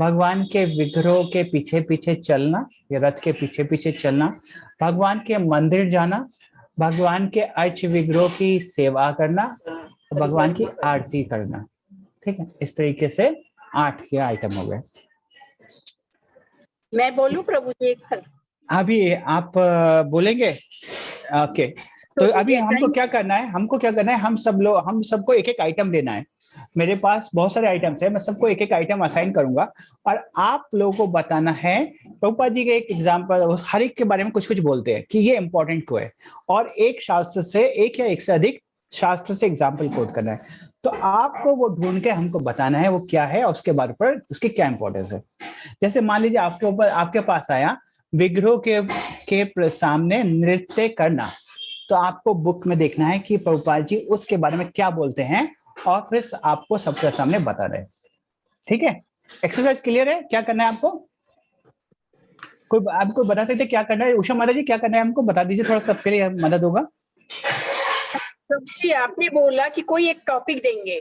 भगवान के विग्रहों के पीछे पीछे चलना या रथ के पीछे पीछे चलना, भगवान के मंदिर जाना, भगवान के अर्च विग्रहों की सेवा करना, भगवान की आरती करना, ठीक है। इस तरीके से 8 के आइटम हो गए। मैं बोलूं प्रभु जी? अभी आप बोलेंगे? ओके, तो अभी हमको क्या करना है, हम सबको एक एक आइटम लेना है। मेरे पास बहुत सारे आइटम्स है, मैं सबको एक एक आइटम असाइन करूंगा, और आप लोगों को बताना है। प्रभुपाद जी के एक एग्जांपल, हर एक के बारे में कुछ कुछ बोलते हैं कि ये इंपॉर्टेंट क्यों है, और एक शास्त्र से एक या एक से अधिक शास्त्र से एग्जाम्पल कोट करना है। तो आपको वो ढूंढ के हमको बताना है वो क्या है और उसके बारे पर उसकी क्या इंपॉर्टेंस है। जैसे मान लीजिए आपके ऊपर आपके पास आया विग्रह के सामने नृत्य करना, तो आपको बुक में देखना है कि प्रभुपाद जी उसके बारे में क्या बोलते हैं और फिर आपको सबके सामने बता रहे। ठीक है, एक्सरसाइज क्लियर है? क्या करना है आपको? कोई आपको बता सकते क्या करना है? उषा माता जी क्या करना है हमको बता दीजिए, थोड़ा सबके लिए मदद होगा। जी आपने बोला कि कोई एक टॉपिक देंगे,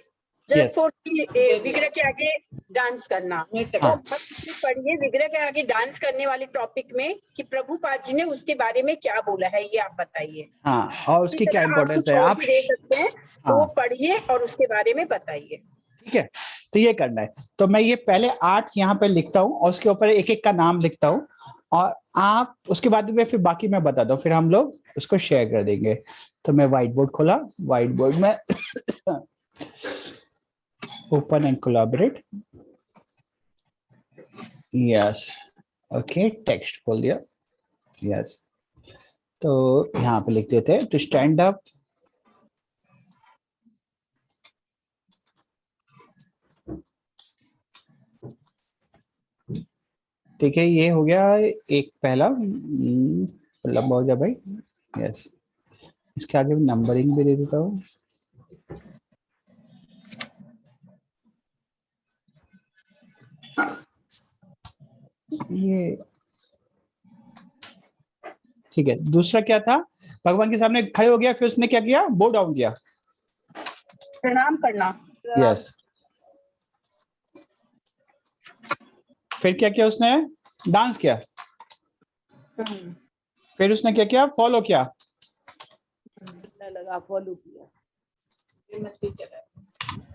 जस्ट फॉर विग्रह के आगे डांस करना। तो पढ़िए विग्रह के आगे डांस करने वाले टॉपिक में कि प्रभुपाद जी ने उसके बारे में क्या बोला है, ये आप बताइए। हाँ, और उसकी क्या इंपॉर्टेंस है आप दे सकते हैं। तो वो पढ़िए और उसके बारे में बताइए। ठीक है, तो ये करना है। तो मैं ये पहले 8 यहाँ पे लिखता हूँ और उसके ऊपर एक एक का नाम लिखता हूँ और आप उसके बाद में फिर बाकी मैं बताता हूँ, फिर हम लोग उसको शेयर कर देंगे। तो मैं व्हाइट बोर्ड खोला, व्हाइट बोर्ड में open and collaborate, yes okay, text खोल दिया, यस। तो यहाँ पे लिख देते हैं टू स्टैंड अप, ठीक है, ये हो गया एक पहला, लंबा हो गया भाई, यस। इसके आगे नंबरिंग भी दे देता हूँ, ये ठीक है। दूसरा क्या था? भगवान के सामने खड़े हो गया, फिर उसने क्या किया? बो डाउन किया, प्रणाम करना, यस। फिर क्या किया उसने? डांस किया। फिर उसने क्या किया? फॉलो किया, लगा फॉलो किया।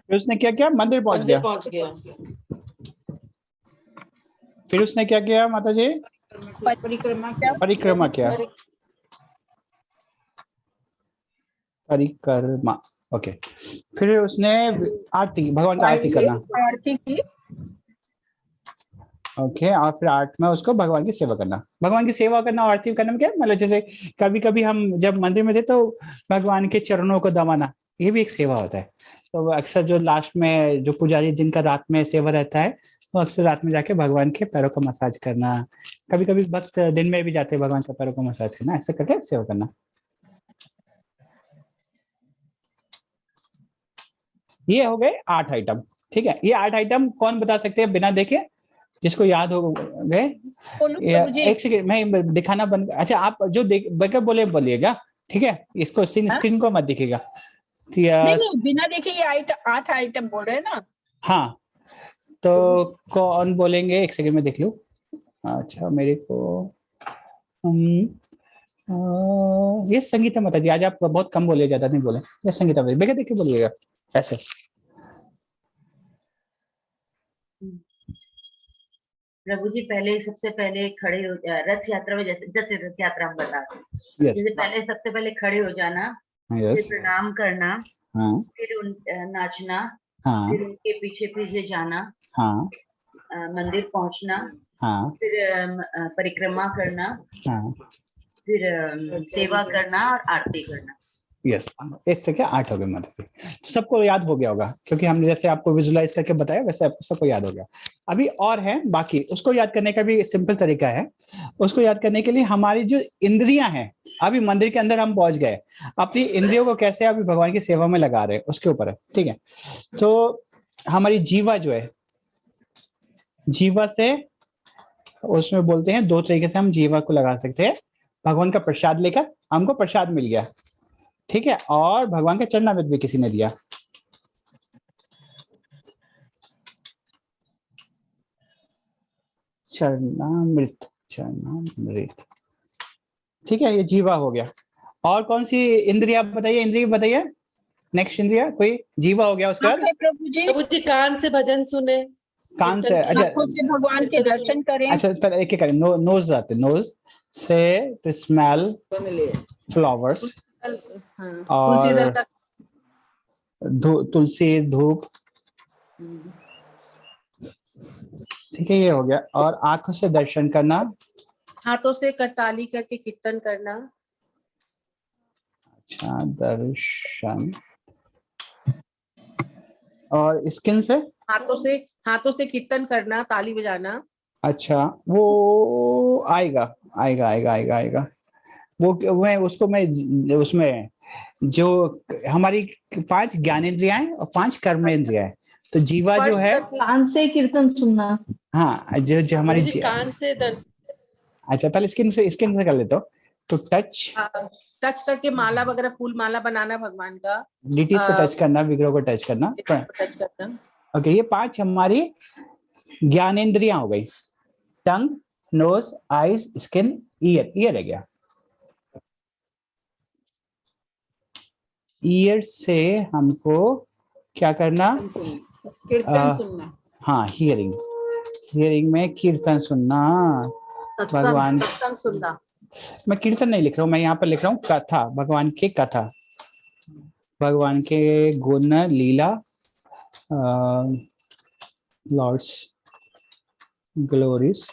फिर उसने क्या किया? मंदिर पहुंच गया। फिर उसने क्या किया माता जी? परिक्रमा किया, परिक्रमा, ओके। फिर उसने आरती, भगवान का आरती करना, आरती की, ओके। और फिर 8 में उसको भगवान की सेवा करना। भगवान की सेवा करना और आरती करना में क्या मतलब, जैसे कभी कभी हम जब मंदिर में थे तो भगवान के चरणों को दबाना, ये भी एक सेवा होता है। तो अक्सर जो लास्ट में जो पुजारी जिनका रात में सेवा रहता है, तो अक्सर रात में जाके भगवान के पैरों का मसाज करना, कभी कभी भक्त दिन में भी जाते हैं भगवान के पैरों का मसाज करना, ऐसे करके सेवा करना। ये हो गए 8 आइटम, ठीक है। ये 8 आइटम कौन बता सकते हैं बिना देखे, जिसको याद हो गए? एक सेकंड मैं दिखाना बंद, अच्छा आप जो देख बोलिएगा, ठीक है। इसको स्क्रीन को मत दिखेगा, नहीं, बिना देखे ये 8 आइटम बोल रहे हैं ना। हाँ, तो कौन बोलेंगे? एक सेकंड में देख लूं। अच्छा मेरे को ये संगीता माता जी, आज आप बहुत कम बोले, ज्यादा नहीं बोले। ये संगीता माता जी बेगे देख के बोलिएगा ऐसे। प्रभु जी पहले सबसे पहले खड़े हो, रथ यात्रा में जैसे रथ यात्रा हम बताते हैं, जैसे पहले सबसे पहले खड़े हो जाना, फिर प्रणाम करना, फिर नाचना, फिर उनके पीछे पीछे जाना, मंदिर पहुंचना, फिर परिक्रमा करना, फिर सेवा करना और आरती करना। यस, इससे क्या 8 हो गए माता जी। सबको याद हो गया होगा क्योंकि हमने जैसे आपको विजुलाइज करके बताया वैसे आपको सबको याद हो गया। अभी और है बाकी, उसको याद करने का भी सिंपल तरीका है। उसको याद करने के लिए हमारी जो इंद्रियां हैं, अभी मंदिर के अंदर हम पहुंच गए, अपनी इंद्रियों को कैसे अभी भगवान की सेवा में लगा रहे हैं उसके ऊपर है, ठीक है। तो हमारी जीवा जो है, जीवा से उसमें बोलते हैं 2 तरीके से हम जीवा को लगा सकते हैं। भगवान का प्रसाद लेकर, हमको प्रसाद मिल गया, ठीक है, और भगवान का चरणामृत भी किसी ने दिया, चरणामृत, चरणामृत, ठीक है। ये जीवा हो गया। और कौन सी इंद्रिया बताइए? इंद्रिय बताइए, नेक्स्ट इंद्रिया कोई? जीवा हो गया, उसके बाद प्रभु जी कान से भजन सुने, कान से, अच्छा से भगवान के दर्शन करें। अच्छा पहले एक एक करें। नोज आते, नोज से टू स्मेल फ्लावर्स, और तुलसी धूप, ठीक है, ये हो गया। और आंखों से दर्शन करना, हाथों से करताली करके कीर्तन करना, अच्छा दर्शन, और स्किन से हाथों से कीर्तन करना, ताली बजाना। अच्छा, वो आएगा आएगा आएगा आएगा आएगा। वो मैं उसको मैं उसमें जो हमारी 5 ज्ञानेंद्रियां हैं और 5 कर्मेंद्रियां हैं, तो जीवा जो है कान से कीर्तन सुनना। हाँ, जो हमारी कान से अच्छा, पहले स्किन से कर लेता हूँ। तो टच करके माला वगैरह, फूल माला बनाना भगवान का, डिटीज को टच करना, विग्रह को टच करना। ओके, ये 5 हमारी ज्ञानेंद्रियां हो गई। टंग, नोज, आईज, स्किन, ईयर है गया। ईयर से हमको क्या करना? कीर्तन सुनना। हाँ, हियरिंग में कीर्तन सुनना, भगवान सत्संग सुनना। मैं कीर्तन नहीं लिख रहा हूँ, मैं यहाँ पर लिख रहा हूँ कथा, भगवान की कथा, भगवान के गुण लीला, lord's glories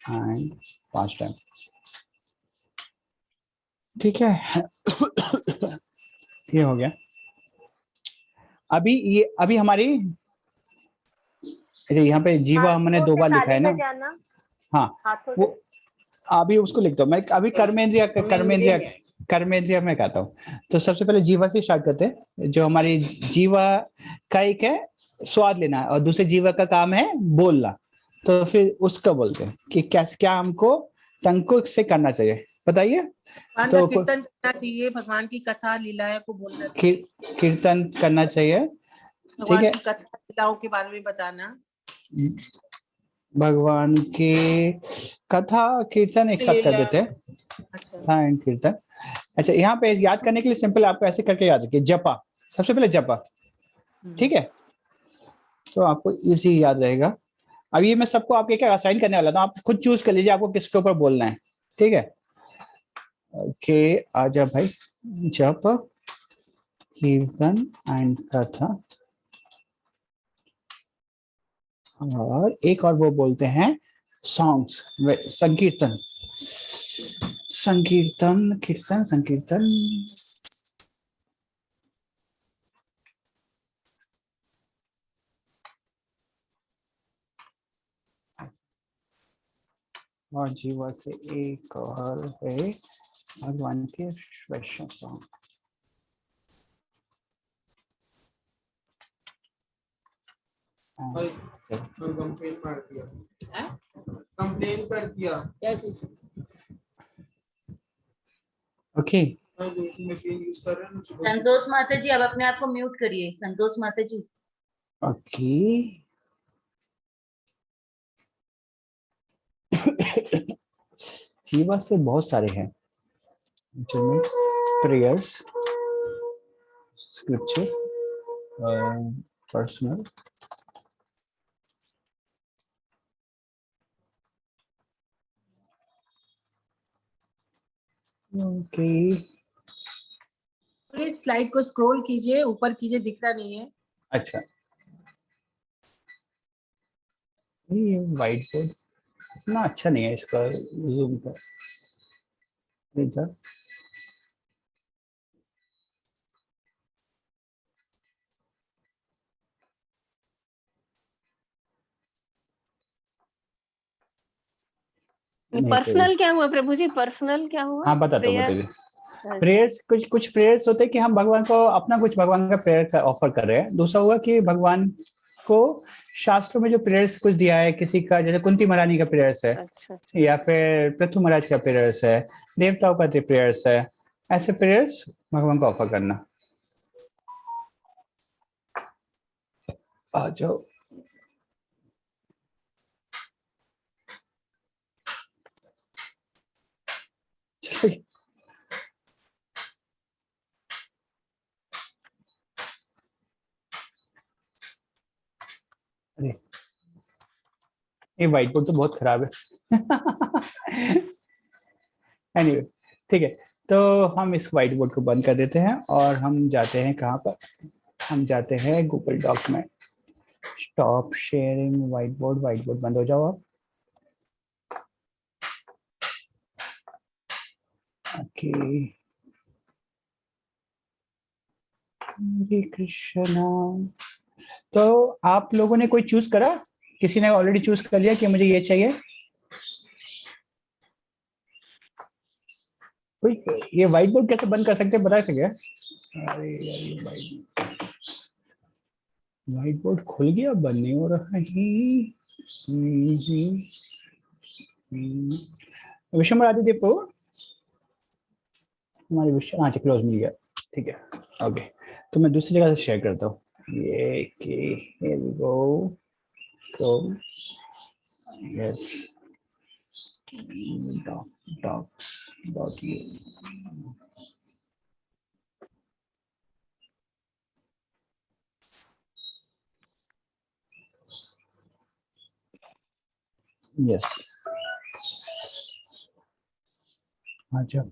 and pastime. ठीक है, ये हो गया। अभी हमारी यहाँ पे जीवा हमने 2 बार लिखा है ना। हाँ, वो अभी उसको लिख दो। मैं अभी कर्मेंद्रिया में कहता हूँ। तो सबसे पहले जीवा से स्टार्ट करते हैं। जो हमारी जीवा का एक है स्वाद लेना और दूसरे जीवा का काम है बोलना, तो फिर उसका बोलते हैं कि क्या हमको टंग से करना चाहिए, बताइए। तो कीर्तन करना चाहिए, भगवान की कथा लीलाओं को बोलना चाहिए, कीर्तन करना चाहिए, ठीक है। कथा लीलाओं के बारे में बताना, भगवान की कथा कीर्तन एक साथ कर देते हैं। हाँ, कीर्तन। अच्छा, यहाँ पे याद करने के लिए सिंपल आपको ऐसे करके याद रखिए, जपा, सबसे पहले जपा, ठीक है, तो आपको इजी याद रहेगा। अब ये मैं सबको आपके क्या असाइन करने वाला था, आप खुद चूज कर लीजिए आपको किसके ऊपर बोलना है, ठीक है। ओके, आजा भाई, जप, कीर्तन एंड कथा, और एक और वो बोलते हैं सॉन्ग्स, संकीर्तन, कीर्तन संकीर्तन। और जीवा से एक और है भगवान के वैष्णव सॉन्ग। कंप्लेन कर दिया क्या चीज? ओके, संतोष माता जी, अब अपने आप को म्यूट करिए, संतोष माता जी। ओके, जीवा से बहुत सारे हैं, जिनमें प्रेयर्स, स्क्रिप्चर, पर्सनल, ओके। इस स्लाइड को स्क्रॉल कीजिए, ऊपर कीजिए, दिख रहा नहीं है। अच्छा, ये व्हाइट बोर्ड इतना अच्छा नहीं है, इसका जूम कर पर्सनल क्या हुआ प्रभु जी? पर्सनल क्या हुआ? हाँ, बताता हूँ। प्रेयर्स, कुछ प्रेयर्स होते हैं कि हम भगवान को अपना कुछ भगवान का प्रेयर का ऑफर कर रहे हैं। दूसरा हुआ कि भगवान को शास्त्रों में जो प्रेयर्स कुछ दिया है, किसी का जैसे कुंती महारानी का प्रेयर्स है, या फिर पृथु महाराज का प्रेयर्स है, देवताओं का प्रेयर्स है, ऐसे प्रेयर्स भगवान को ऑफर करना। आ जाओ, अरे ये व्हाइट बोर्ड तो बहुत खराब है। एनीवे, ठीक है, तो हम इस व्हाइट बोर्ड को बंद कर देते हैं और हम जाते हैं कहाँ पर? हम जाते हैं गूगल डॉक में। स्टॉप शेयरिंग व्हाइट बोर्ड बंद हो जाओ आप। ओके, हरे कृष्णा। तो आप लोगों ने कोई चूज करा? किसी ने ऑलरेडी चूज कर लिया कि मुझे ये चाहिए? कोई ये व्हाइट बोर्ड कैसे बंद कर सकते हैं बता सके? अरे यार ये व्हाइट बोर्ड खुल गया, बंद नहीं हो रहा है। विषम आदित्य को हमारे विषय, हाँ क्लोज मिल गया, ठीक है ओके। तो मैं दूसरी जगह से शेयर करता हूँ ये कि here we go, so yes docs.u yes अच्छा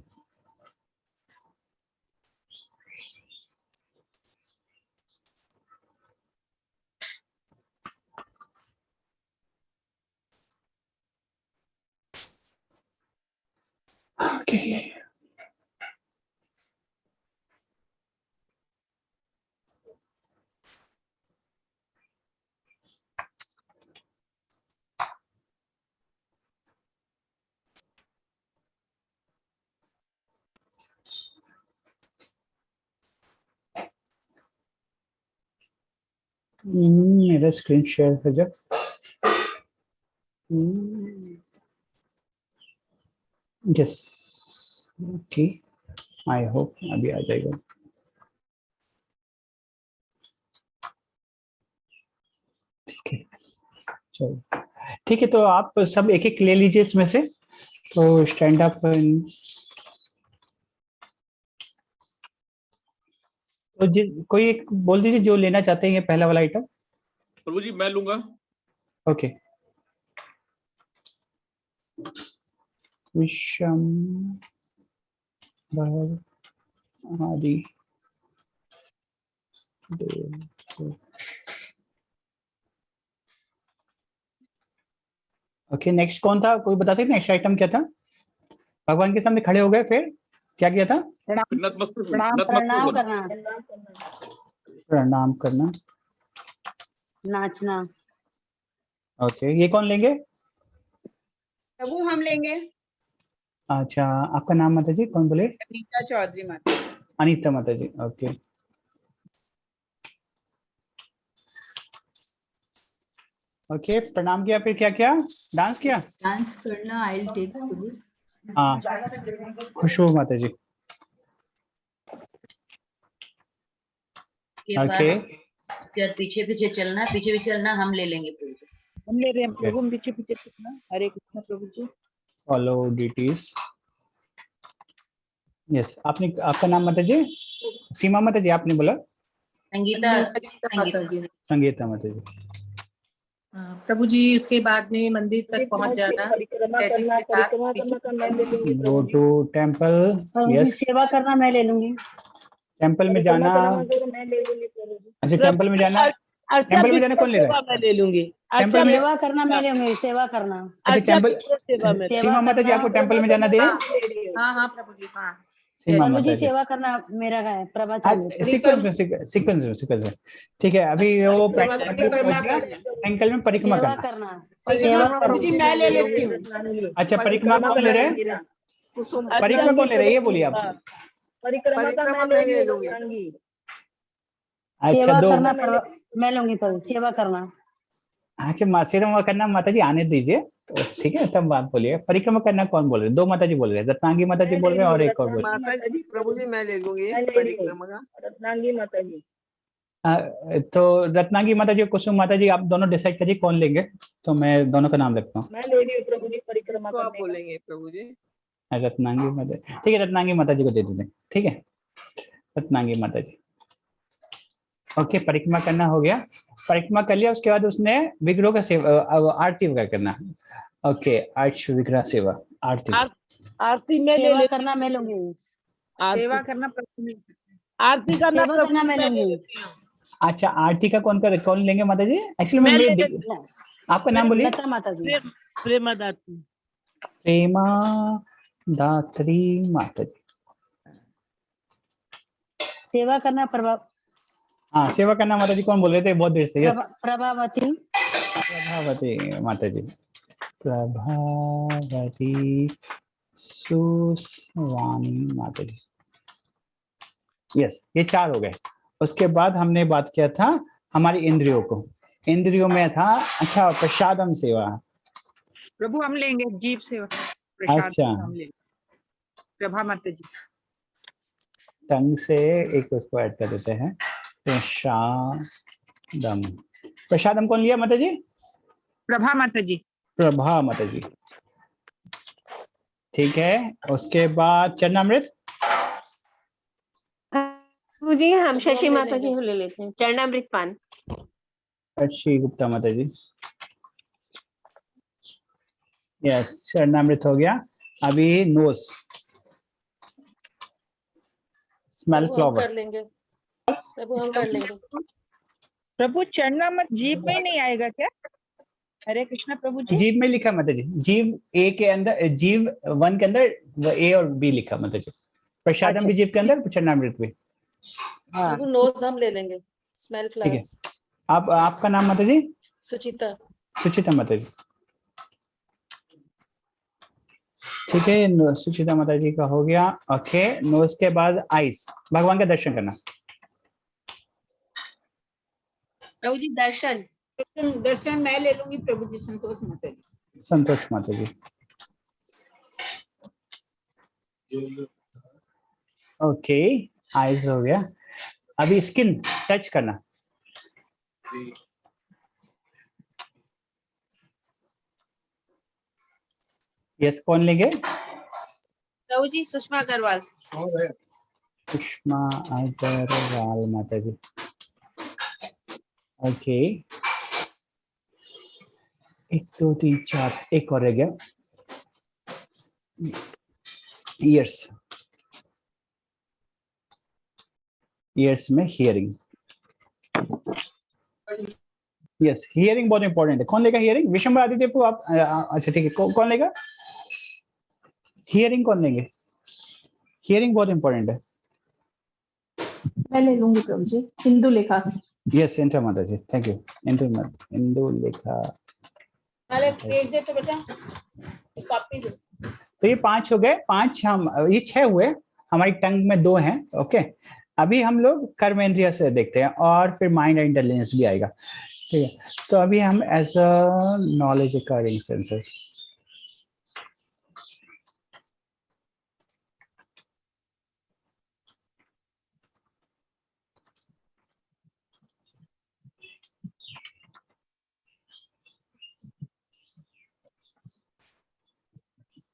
okay मेरा स्क्रीन शेयर कर जा। यस ओके आई होप अभी आ जाएगा। ठीक है चलो ठीक है, तो आप सब एक एक ले लीजिए इसमें से। तो स्टैंड अप, तो कोई एक बोल दीजिए जो लेना चाहते हैं ये पहला वाला आइटम। प्रभु जी मैं लूंगा। ओके विषम आदि ओके नेक्स्ट कौन था, कोई बता सकते नेक्स्ट आइटम क्या था? भगवान के सामने खड़े हो गए, फिर क्या किया था? प्रणाम करना, नाचना। ओके ये कौन लेंगे? प्रभु हम लेंगे। अच्छा आपका नाम माता जी कौन बोले? अनीता चौधरी माता। अनीता माता जी ओके। ओके प्रणाम किया, फिर क्या किया? डांस किया? डांस करना। आई विल टेक प्रभु। हाँ खुशबू माता जी ओके पीछे पीछे चलना, पीछे पीछे चलना, हम ले लेंगे प्रभु जी। हम ले रहे हैं प्रभु, हम पीछे पीछे चलना। हरे कृष्ण प्रभु जी। Follow deities. यस आपने, आपका नाम माता जी? सीमा माता जी आपने बोला? संगीता माता जी। संगीता माता जी। प्रभु जी उसके बाद में मंदिर तक पहुंच जाना, गो टू टेम्पल। यस सेवा करना मैं ले लूंगी। टेम्पल में जाना, अच्छा टेम्पल में जाना, टेम्पल में जाना कौन ले रहा है? मैं ले लूंगी। टेम्पल में सेवा करना मैं ले लूंगी, सेवा करना। अच्छा टेम्पल, सीमा माता जी आपको टेम्पल में जाना दे? हाँ हाँ प्रभु जी हाँ। प्रभु जी सेवा करना मेरा है प्रवचन। सीक्वेंस में ठीक है। अभी वो टेम्पल में परिक्रमा करना। प्रभु जी मैं ले लेती हूँ। अच्छा परिक्रमा कौन ले रहे हैं? परिक्रमा कौन ले रहे हैं ये बोलिए आप। परिक्रमा मैं ले लूंगी। अच्छा दो मैं लूंगी प्रभु, सेवा करना। अच्छा सेवा करना माता जी आने दीजिए, तो ठीक है तब बात बोलिए। परिक्रमा करना कौन बोल रहे हैं? दो माता जी बोल रहे हैं, रत्नांगी माता जी बोल रहे हैं और एक और बोल रहे हैं। माता जी प्रभु जी मैं ले लूंगी परिक्रमा का। रत्नांगी माता जी। तो रत्नांगी माता जी और कुसुम माता जी आप दोनों डिसाइड करिए कौन लेंगे, तो मैं दोनों का नाम रखता हूँ। मैं ले रही हूँ प्रभु जी परिक्रमा तो आप बोलेंगे प्रभु जी। रत्नांगी माता, ठीक है रत्नांगी माता जी को दे दीजिए। ठीक है रत्नांगी माता जी ओके। परिक्रमा करना हो गया, परिक्रमा कर लिया, उसके बाद उसने विग्रह का सेवा आरती वगैरह करना। ओके आर्च विग्रह सेवा आरती। आरती में सेवा करना मैं लूंगी। सेवा करना आरती करना मैं लूंगी। अच्छा आरती का कौन लेंगे माता जी? एक्चुअली आपका नाम बोलिए। लता माता जी। प्रेमा दात्री। प्रेमा दात्री माता जी। सेवा करना हाँ, सेवा करना माता जी कौन बोल रहे थे बहुत देर से? यस, प्रभावती। प्रभावती माता जी, प्रभावती सुस्वानी माता जी। यस, ये 4 हो गए। उसके बाद हमने बात किया था हमारी इंद्रियों को। इंद्रियों में था अच्छा प्रसादम सेवा। प्रभु हम लेंगे जीव सेवा, प्रसाद अच्छा, हम लेंगे। प्रभा माता जी टंग से एक उसको ऐड कर देते हैं, प्रसादम। प्रसादम कौन लिया माता जी? प्रभा माता जी। प्रभा माता जी, ठीक है। उसके बाद चरणामृत जी, हम शशि माता जी ले लेते हैं चरणामृत पान। शशि गुप्ता माता जी, यस, चरणामृत हो गया। अभी नोस, स्मेल फ्लावर कर लेंगे प्रभु, हम कर लेंगे। प्रभु चरणामृत जीव में नहीं आएगा क्या? हरे कृष्णा प्रभु जी। जीव में लिखा माता जी, जीव ए के अंदर, जीव 1 के अंदर ए और बी लिखा माता जी। प्रसादम भी जीव के अंदर, चरणामृत भी। प्रभु नोज हम ले लेंगे, स्मेल ठीक है। फ्लावर्स। आपका नाम माता जी? सुचिता। सुचिता माता जी, ठीक है। सुचिता माता जी का हो गया। ओके, नोज के बाद आइस, भगवान का दर्शन करना। प्रभु जी दर्शन। दर्शन मैं ले लूंगी प्रभु जी। संतोष माता जी। संतोष माता जी, ओके, आइज हो गया। अभी स्किन टच करना। यस, कौन लेंगे? प्रभु जी सुषमा अग्रवाल। सुषमा अग्रवाल माता जी, ओके। 1 2 3 4, एक और रह गया। ईयर्स, ईयर्स में हियरिंग। यस, हियरिंग बहुत इंपॉर्टेंट है। कौन लेगा हियरिंग? विशंबर आदित्य को आप, अच्छा ठीक है, कौन लेगा हियरिंग? कौन लेंगे? हियरिंग बहुत इंपॉर्टेंट है। मैं ले लूंगी प्रभु जी। हिंदू लेखा। यस, इंद्र माता जी, थैंक यू। इंदु लेखा। पेज दे तो बेटा, कॉपी दे। तो ये 5 हो गए। 5 हम, ये 6 हुए। हमारी टंग में 2 हैं। ओके, अभी हम लोग कर्मेंद्रिय से देखते हैं और फिर माइंड एंड इंटेलिजेंस भी आएगा। ठीक है, तो अभी हम as a knowledge acquiring senses,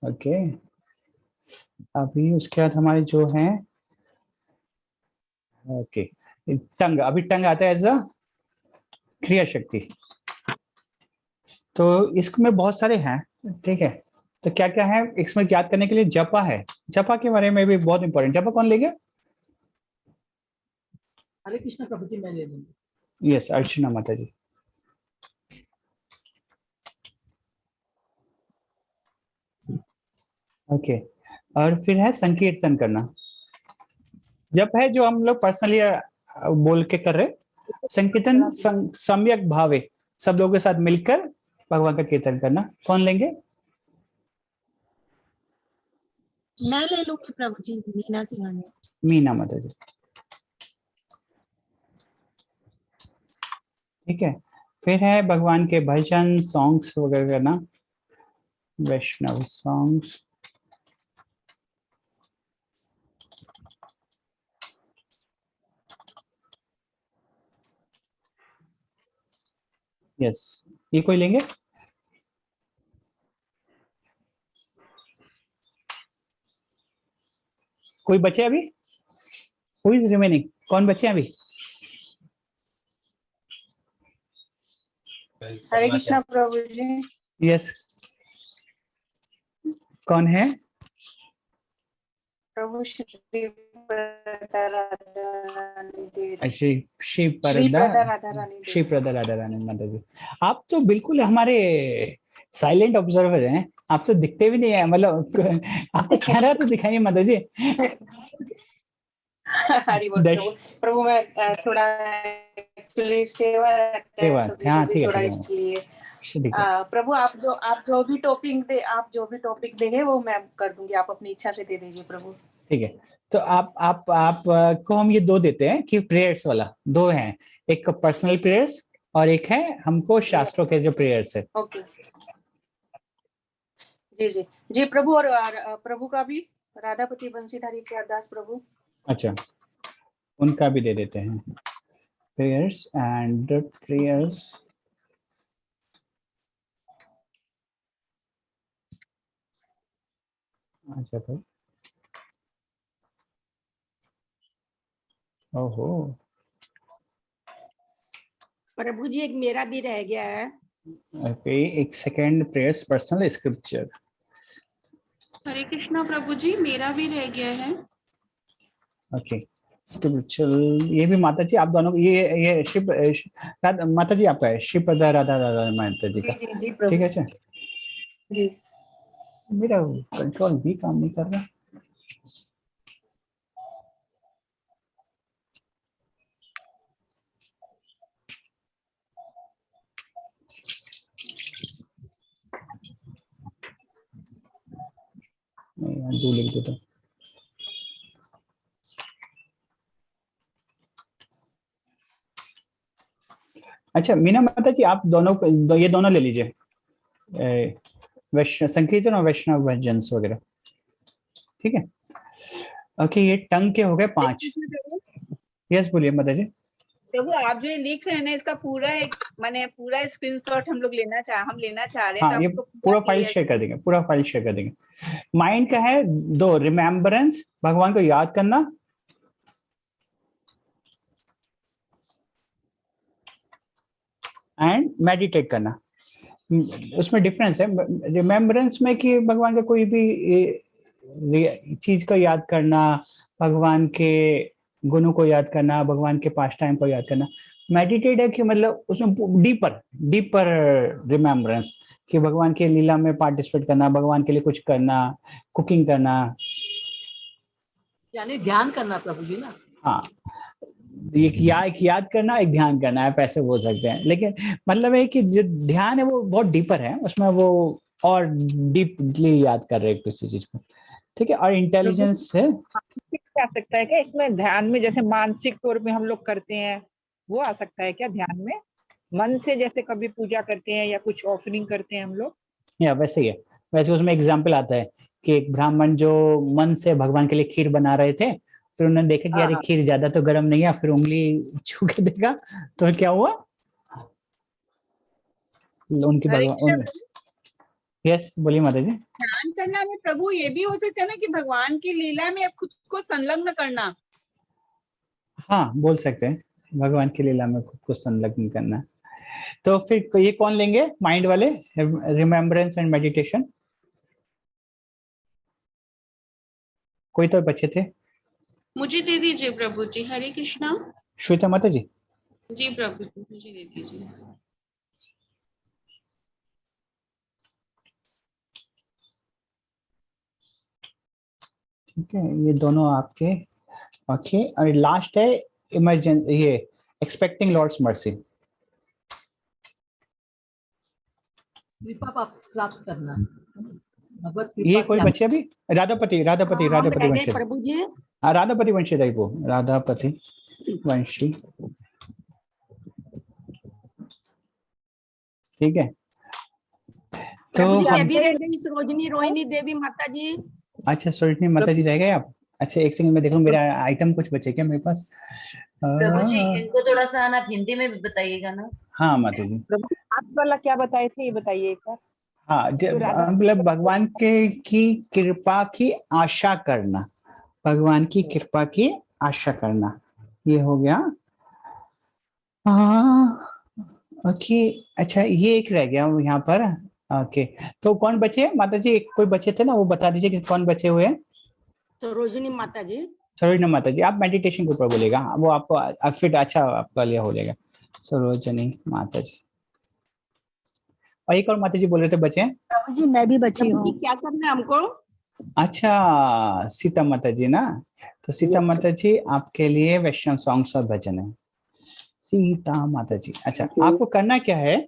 okay. अभी उसके बाद हमारे जो हैं, ओके, टंग। अभी टंग आता है एज अ क्रिया शक्ति। तो इसमें बहुत सारे हैं, ठीक है। तो क्या क्या है इसमें याद करने के लिए? जपा है, जपा के बारे में भी बहुत इंपॉर्टेंट। जपा कौन लेंगे? हरे कृष्ण प्रभु जी, मैं ले लूंगी। यस, अर्चना माता जी, ओके। और फिर है संकीर्तन करना। जप है जो हम लोग पर्सनली बोल के कर रहे। संकीर्तन सम्यक भावे, सब लोगों के साथ मिलकर भगवान का कीर्तन करना। कौन लेंगे? मैं ले लूंगी प्रभु जी। मीना सिंघानिया। मीना माता जी, ठीक है। फिर है भगवान के भजन सॉन्ग्स वगैरह करना, वैष्णव सॉन्ग्स। यस, ये कोई लेंगे? कोई बचे अभी? Who is remaining? कौन बचे अभी? हरे कृष्णा प्रभु जी। यस, कौन है? प्रभु श्री श्री प्रदा राधा रानी माता जी। आप तो बिल्कुल हमारे साइलेंट ऑब्जर्वर हैं। आप तो दिखते भी नहीं है, मतलब आपको चेहरा तो दिखाइए माता जी। हरी बोल प्रभु। प्रभु मैं थोड़ा एक्चुअली सेवा रहता है, तो हाँ मुझे ठीक थोड़ा है इसलिए ठीक है। प्रभु आप जो भी टॉपिक देंगे वो मैं कर दूंगी, आप अपनी इच्छा से दे दीजिए प्रभु। ठीक है, तो आप को हम ये 2 देते हैं कि प्रेयर्स वाला 2 हैं, एक पर्सनल प्रेयर्स और एक है हमको शास्त्रों के जो प्रेयर्स है। ओके जी जी जी प्रभु। और प्रभु का भी राधापति बंशीधारी के अरदास प्रभु। अच्छा, उनका भी दे देते हैं, प्रेयर्स एंड प्रेयर्स। अच्छा भाई, ओहो प्रभु जी एक मेरा भी रह गया है। ओके, एक सेकंड, प्रेयर्स पर्सनल स्क्रिप्चर। हरे कृष्णा प्रभु जी, मेरा भी रह गया है। ओके, स्पिरिचुअल, ये भी माता जी आप दोनों, ये शिव माता जी आपका है, शिव राधा राधा माता जी का। जी ठीक है, अच्छा जी। मेरा कंट्रोल भी काम नहीं कर रहा। नहीं, लिख देता हूँ। अच्छा मीना माता जी, आप दोनों ये दोनों ले लीजिए, वैष्णव संकीर्तन और वैष्णव भजन वगैरह। ठीक है, ओके, ये टंग के हो गए 5। यस बोलिए माता जी। प्रभु आप जो ये लिख रहे हैं ना, इसका पूरा एक माने पूरा स्क्रीनशॉट हम लेना चाह रहे हैं। हाँ, ये पूरा फाइल शेयर कर देंगे, पूरा फाइल शेयर कर देंगे। माइंड का है 2, रिमेम्बरेंस, भगवान को याद करना, एंड मेडिटेट करना। उसमें डिफरेंस है, रिमेम्बरेंस में कि भगवान का कोई भी चीज को याद करना, भगवान के गुणों को याद करना, भगवान के पास टाइम को याद करना। मेडिटेट है कि मतलब उसमें डीपर रिमेम्बरेंस, कि भगवान के लीला में पार्टिसिपेट करना, भगवान के लिए कुछ करना, कुकिंग करना, यानी ध्यान करना प्रभु जी ना। हाँ, एक याद करना, एक ध्यान करना, आप ऐसे बोल सकते हैं। लेकिन मतलब है कि जो ध्यान है वो बहुत डीपर है, उसमें वो और डीपली याद कर रहे हैं किसी चीज को। ठीक है, और इंटेलिजेंस है आ सकता है क्या इसमें ध्यान में, जैसे मानसिक तौर पे हम लोग करते हैं वो आ सकता है क्या ध्यान में, मन से जैसे कभी पूजा करते हैं या कुछ ऑफरिंग करते हैं हम लोग? या वैसे ही है, वैसे उसमें एग्जाम्पल आता है कि एक ब्राह्मण जो मन से भगवान के लिए खीर बना रहे थे, फिर उन्होंने देखा कि यार खीर ज्यादा तो गर्म नहीं है, फिर उंगली छू के देखा तो क्या हुआ, उनकी भगवान। यस बोलिए माता जी। ध्यान करना में प्रभु ये भी हो सकता है ना कि भगवान की लीला में खुद को संलग्न करना। हाँ बोल सकते हैं, भगवान की लीला में खुद को संलग्न करना। तो फिर ये कौन लेंगे माइंड वाले, रिमेम्बरेंस एंड मेडिटेशन? कोई तो बच्चे थे, मुझे दे दीजिए प्रभु जी। हरे कृष्णा। श्वेता माता जी। जी प्रभु जी, मुझे दे दीजिए। ठीक है, ये दोनों आपके। ओके, और लास्ट है इमरजेंसी, ये एक्सपेक्टिंग लॉर्ड्स मर्सी, कृपा प्राप्त करना। ये कोई बच्चे अभी राधापति वंशी प्रभु जी, राधापति वंशी दाई को, राधापति वंशी। ठीक है, तो अभी रह गई सरोजनी रोहिणी देवी माता जी। अच्छा सरोजनी माता जी रह गए आप। अच्छा एक सेकंड में देख लूं, मेरा आइटम कुछ बचे क्या मेरे पास? प्रभु जी इनको थोड़ा सा आप हिंदी में भी बताइएगा ना। हाँ माता जी। आप वाला क्या बताए थे ये बताइए एक बार। हाँ, मतलब भगवान के की कृपा की आशा करना, भगवान की कृपा की आशा करना, ये हो गया। ओके, अच्छा ये एक रह गया यहाँ पर। ओके, तो कौन बचे माता जी? एक कोई बचे थे ना, वो बता दीजिए कि कौन बचे हुए हैं। सरोजनी माता जी। सरोजनी माता जी, आप मेडिटेशन के ऊपर बोलेगा, वो आपको फिट अच्छा आपका लिया हो जाएगा। सरोजनी माता जी, और एक और माता जी बोल रहे थे बचे हैं। प्रभु जी मैं भी बची हूँ। क्या करना है हमको? अच्छा, सीता माता जी ना, तो सीता माता जी आपके लिए वैष्णव सॉन्ग्स और भजन है। सीता माता जी, अच्छा आपको करना क्या है,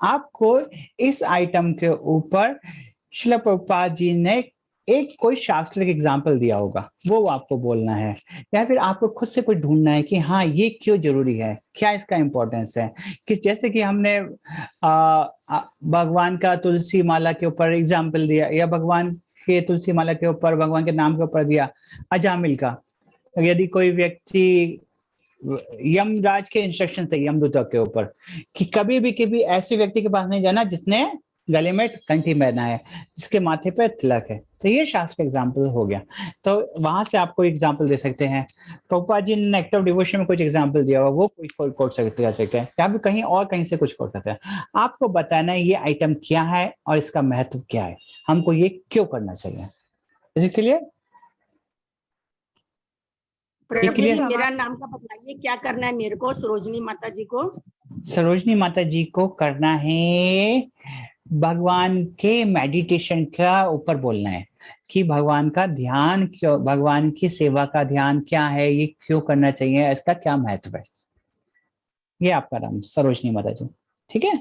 आपको इस आइटम के ऊपर श्रील प्रभुपाद जी ने एक कोई शास्त्रिक एग्जाम्पल दिया होगा, वो आपको बोलना है, या फिर आपको खुद से कुछ ढूंढना है कि हाँ ये क्यों जरूरी है, क्या इसका इम्पोर्टेंस है। कि जैसे कि हमने भगवान का तुलसी माला के ऊपर एग्जाम्पल दिया, या भगवान के तुलसी माला के ऊपर भगवान के नाम के ऊपर दिया अजामिल का। यदि कोई व्यक्ति यमराज के इंस्ट्रक्शन थे यमदूतों के ऊपर कि कभी भी किसी ऐसे व्यक्ति के पास नहीं जाना जिसने गले में कंठी पहना है, जिसके माथे पे तिलक है, तो ये शास्त्र एग्जाम्पल हो गया। तो वहां से आपको एग्जाम्पल दे सकते हैं। प्रभुपाद जी ने एक्ट ऑफ डिवोशन में कुछ एग्जाम्पल दिया हुआ, वो कोई कोट सकते हैं, या फिर कहीं और कहीं से कुछ कोट सकते हैं। आपको बताना है ये आइटम क्या है और इसका महत्व क्या है, हमको ये क्यों करना चाहिए। इसके लिए प्रभु जी मेरा नाम का बताइए, क्या करना है मेरे को, सरोजनी माता जी को? सरोजनी माता जी को करना है भगवान के मेडिटेशन का ऊपर बोलना है कि भगवान का ध्यान क्यों, भगवान की सेवा का ध्यान क्या है, ये क्यों करना चाहिए, इसका क्या महत्व है। ये आपका नाम सरोजनी माता जी, ठीक है।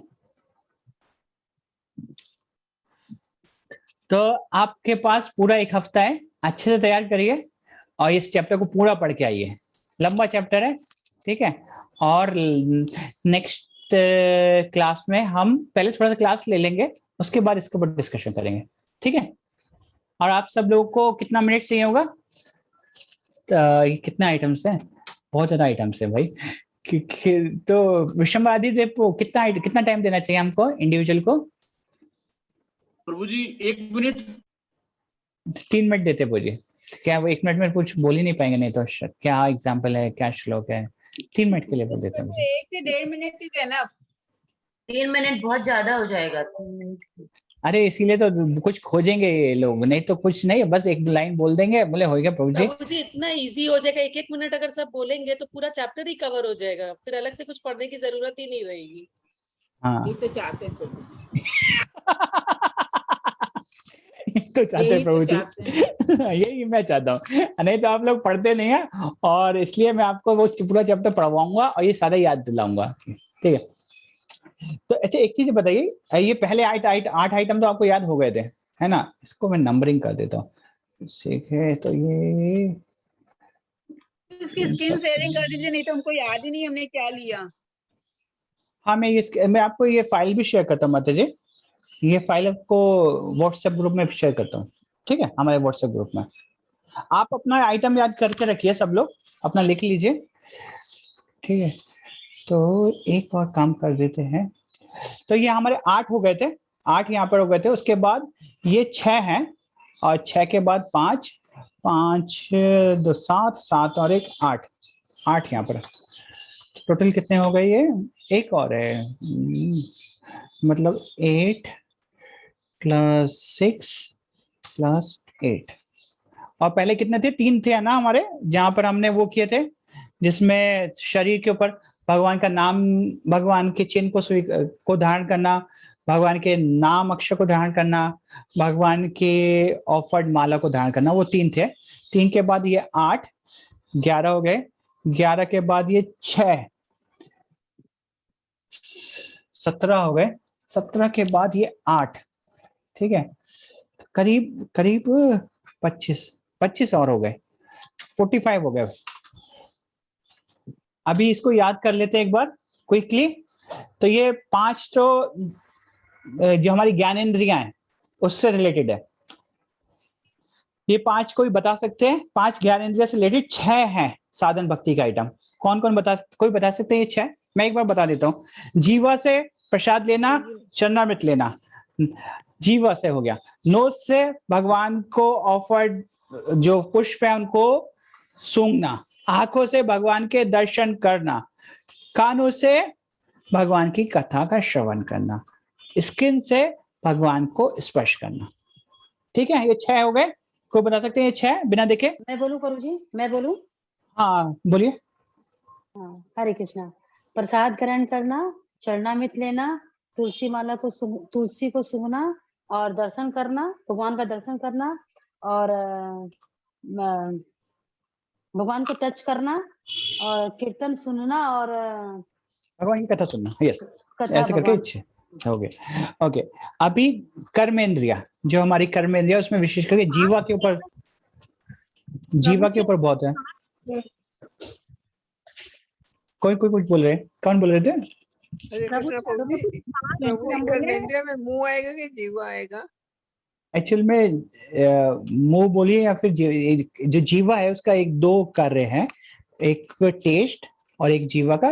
तो आपके पास पूरा एक हफ्ता है, अच्छे से तैयार करिए और इस चैप्टर को पूरा पढ़ के आइए। लंबा चैप्टर है, ठीक है। और नेक्स्ट क्लास में हम पहले थोड़ा सा क्लास ले लेंगे, उसके बाद इसके ऊपर डिस्कशन करेंगे, ठीक है। और आप सब लोगों को कितना मिनट चाहिए होगा? तो कितना आइटम्स है, बहुत ज्यादा आइटम्स है भाई। तो विषम आदित्य को कितना टाइम देना चाहिए हमको इंडिविजुअल को? प्रभु जी 1 मिनट, 3 मिनट देते प्रभु जी। क्या वो 1 मिनट में कुछ बोल ही नहीं पाएंगे? नहीं तो क्या एग्जाम्पल है, क्या श्लोक है, 3 मिनट के लिए बोल देते हैं। 1 से 1.5 मिनट इज एनफ। 3 मिनट बहुत ज्यादा हो जाएगा, 3 मिनट। अरे इसीलिए तो कुछ खोजेंगे ये लोग, नहीं तो कुछ नहीं, बस एक लाइन बोल देंगे, बोले हो गया प्रभु जी। प्रभु जी इतना इजी हो जाएगा, 1-1 मिनट अगर सब बोलेंगे तो पूरा चैप्टर ही कवर हो जाएगा, फिर अलग से कुछ पढ़ने की जरूरत ही नहीं रहेगी। हाँ इसे चाहते हैं तो चाहते हैं प्रभु जी यही मैं चाहता हूँ, नहीं तो आप लोग पढ़ते नहीं है, और इसलिए मैं आपको वो पूरा चैप्टर पढ़वाऊंगा और ये सारा याद दिलाऊंगा, ठीक है। तो अच्छा एक चीज बताइए, ये पहले 8 आइटम तो आपको याद हो गए थे, है ना। इसको मैं नंबरिंग कर देता हूँ, ठीक है। तो ये उसकी स्क्रीन शेयरिंग कर दीजिए, नहीं तो हमको याद ही नहीं हमने क्या लिया। हाँ मैं आपको ये फाइल भी शेयर करता हूँ माता जी, ये फाइल आपको व्हाट्सएप ग्रुप में शेयर करता हूँ, ठीक है, हमारे व्हाट्सएप ग्रुप में। आप अपना आइटम याद करके रखिए, सब लोग अपना लिख लीजिए, ठीक है। तो एक और काम कर देते हैं, तो ये हमारे 8 हो गए थे, 8 यहाँ पर हो गए थे, उसके बाद ये 6 हैं, और 6 के बाद 5, 5 2 7, 7 और 1 8 यहाँ पर टोटल कितने हो गए? ये एक और है, मतलब 8 + 6 + 8। और पहले कितने थे? 3 थे ना हमारे, जहां पर हमने वो किए थे, जिसमें शरीर के ऊपर भगवान का नाम, भगवान के चिन्ह को धारण करना, भगवान के नाम अक्षर को धारण करना, भगवान के ऑफर्ड माला को धारण करना, वो 3 थे। 3 के बाद ये 8, 11 हो गए, 11 के बाद ये 6, 17 हो गए, 17 के बाद ये 8, ठीक है। करीब 25 और हो गए, 45 हो गए। अभी इसको याद कर लेते हैं एक बार क्विकली। तो ये 5 तो जो हमारी ज्ञानेंद्रियां हैं उससे रिलेटेड है, ये 5 कोई बता सकते हैं? 5 ज्ञानेंद्रिय से रिलेटेड 6 हैं साधन भक्ति का आइटम। कौन कौन कोई बता सकते हैं ये 6? मैं एक बार बता देता हूँ। जीवा से प्रसाद लेना, चरणामृत लेना, जीवा से हो गया। नोज से भगवान को ऑफर्ड जो पुष्प है उनको सूंघना, आंखों से भगवान के दर्शन करना, कानों से भगवान की कथा का श्रवण करना, स्किन से भगवान को स्पर्श करना, ठीक है। ये 6 हो गए। कोई बता सकते हैं ये 6 बिना देखे? मैं बोलूं प्रभु जी, मैं बोलूं? हाँ बोलिए। हाँ, हरे कृष्णा। प्रसाद ग्रहण करना, चरणामृत लेना, तुलसी को सूंघना और दर्शन करना, भगवान का दर्शन करना, और भगवान को टच करना और कीर्तन सुनना और भगवान की कथा सुनना। यस, कथा ऐसे करके भगवान इच्छा हो गया। ओके, अभी कर्मेंद्रिया, जो हमारी कर्मेंद्रिया, उसमें विशेष करके जीवा के ऊपर बहुत है। कोई कुछ बोल रहे हैं, कौन बोल रहे थे? प्रभु कर्मेंद्रिय में मुंह आएगा कि जीवा आएगा? एक्चुअल में मुंह बोलिए या फिर जो जीवा है उसका एक दो कार्य है, एक टेस्ट और एक जीवा का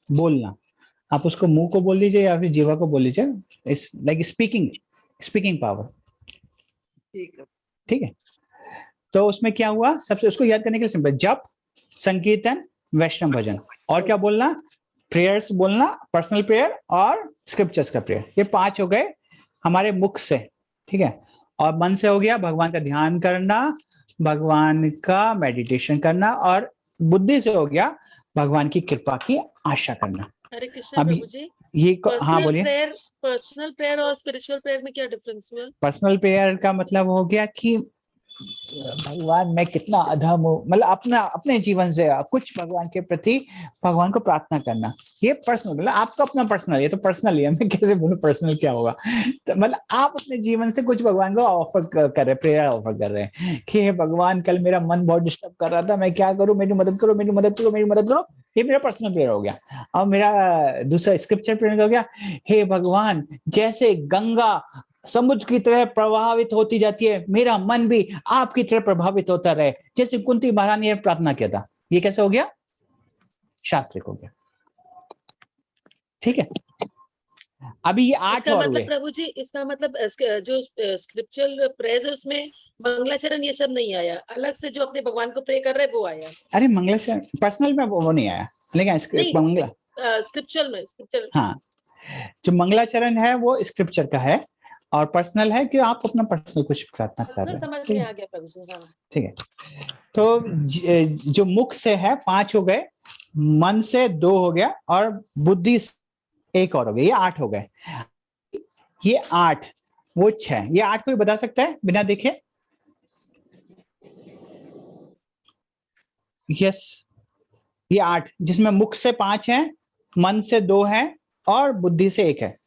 बोलना। आप उसको मुंह को बोल लीजिए या फिर जीवा को बोल लीजिए, इट्स लाइक स्पीकिंग पावर। ठीक है। तो उसमें क्या हुआ, सबसे उसको याद करने के लिए सिंपल, जप, संकीर्तन, वैष्णव भजन, और क्या बोलना, प्रेयर्स बोलना, पर्सनल प्रेयर और स्क्रिप्चर्स का प्रेयर। ये 5 हो गए हमारे मुख से। ठीक है। और मन से हो गया भगवान का ध्यान करना, भगवान का मेडिटेशन करना, और बुद्धि से हो गया भगवान की कृपा की आशा करना। हरे कृष्णा प्रभु जी, ये हाँ बोलिए। पर्सनल प्रेयर और स्पिरिचुअल प्रेयर में क्या डिफरेंस हुआ? पर्सनल प्रेयर का मतलब हो गया कि भगवान मैं कितना अधम हूँ, मतलब अपने जीवन से कुछ भगवान के प्रति भगवान को प्रार्थना करना। ये पर्सनल, मतलब आपका अपना पर्सनल, ये तो पर्सनल ही है, मैं कैसे बोलूं पर्सनल क्या होगा। तो मतलब आप अपने जीवन से कुछ भगवान को ऑफर कर रहे, प्रेयर ऑफर कर रहे हैं कि हे भगवान कल मेरा मन बहुत डिस्टर्ब कर रहा था, मैं क्या करूं, मेरी मदद करो, मेरी मदद करो, मेरी मदद करो। ये मेरा पर्सनल प्रेयर हो गया। और मेरा दूसरा स्क्रिप्चर प्रेयर हो गया, हे भगवान जैसे गंगा समुद्र की तरह प्रभावित होती जाती है, मेरा मन भी आपकी तरह प्रभावित होता रहे, जैसे कुंती महारानी ने प्रार्थना किया था। ये कैसे हो गया? शास्त्रिक हो गया। ठीक है। अभी ये 8 और हुए। प्रभु जी, इसका मतलब जो स्क्रिप्चुअल प्रेयर है उसमें मंगलाचरण ये सब नहीं आया, अलग से जो अपने भगवान को प्रे कर रहे हैं वो आया? अरे मंगलाचरण पर्सनल में वो नहीं आया, लेकिन स्क्रिप्चुअल में हाँ, जो मंगलाचरण है वो स्क्रिप्चर का है, और पर्सनल है कि आप अपना पर्सनल कुछ प्रार्थना कर रहे हैं। समझ में आ गया प्रभु जी। हाँ ठीक है। तो जो मुख से है 5 हो गए, मन से 2 हो गया, और बुद्धि 1 और हो गया, ये 8 हो गए। ये 8 वो 6, ये 8 कोई बता सकता है बिना देखे? यस, ये 8 जिसमें मुख से 5 है, मन से 2 है और बुद्धि से 1 है।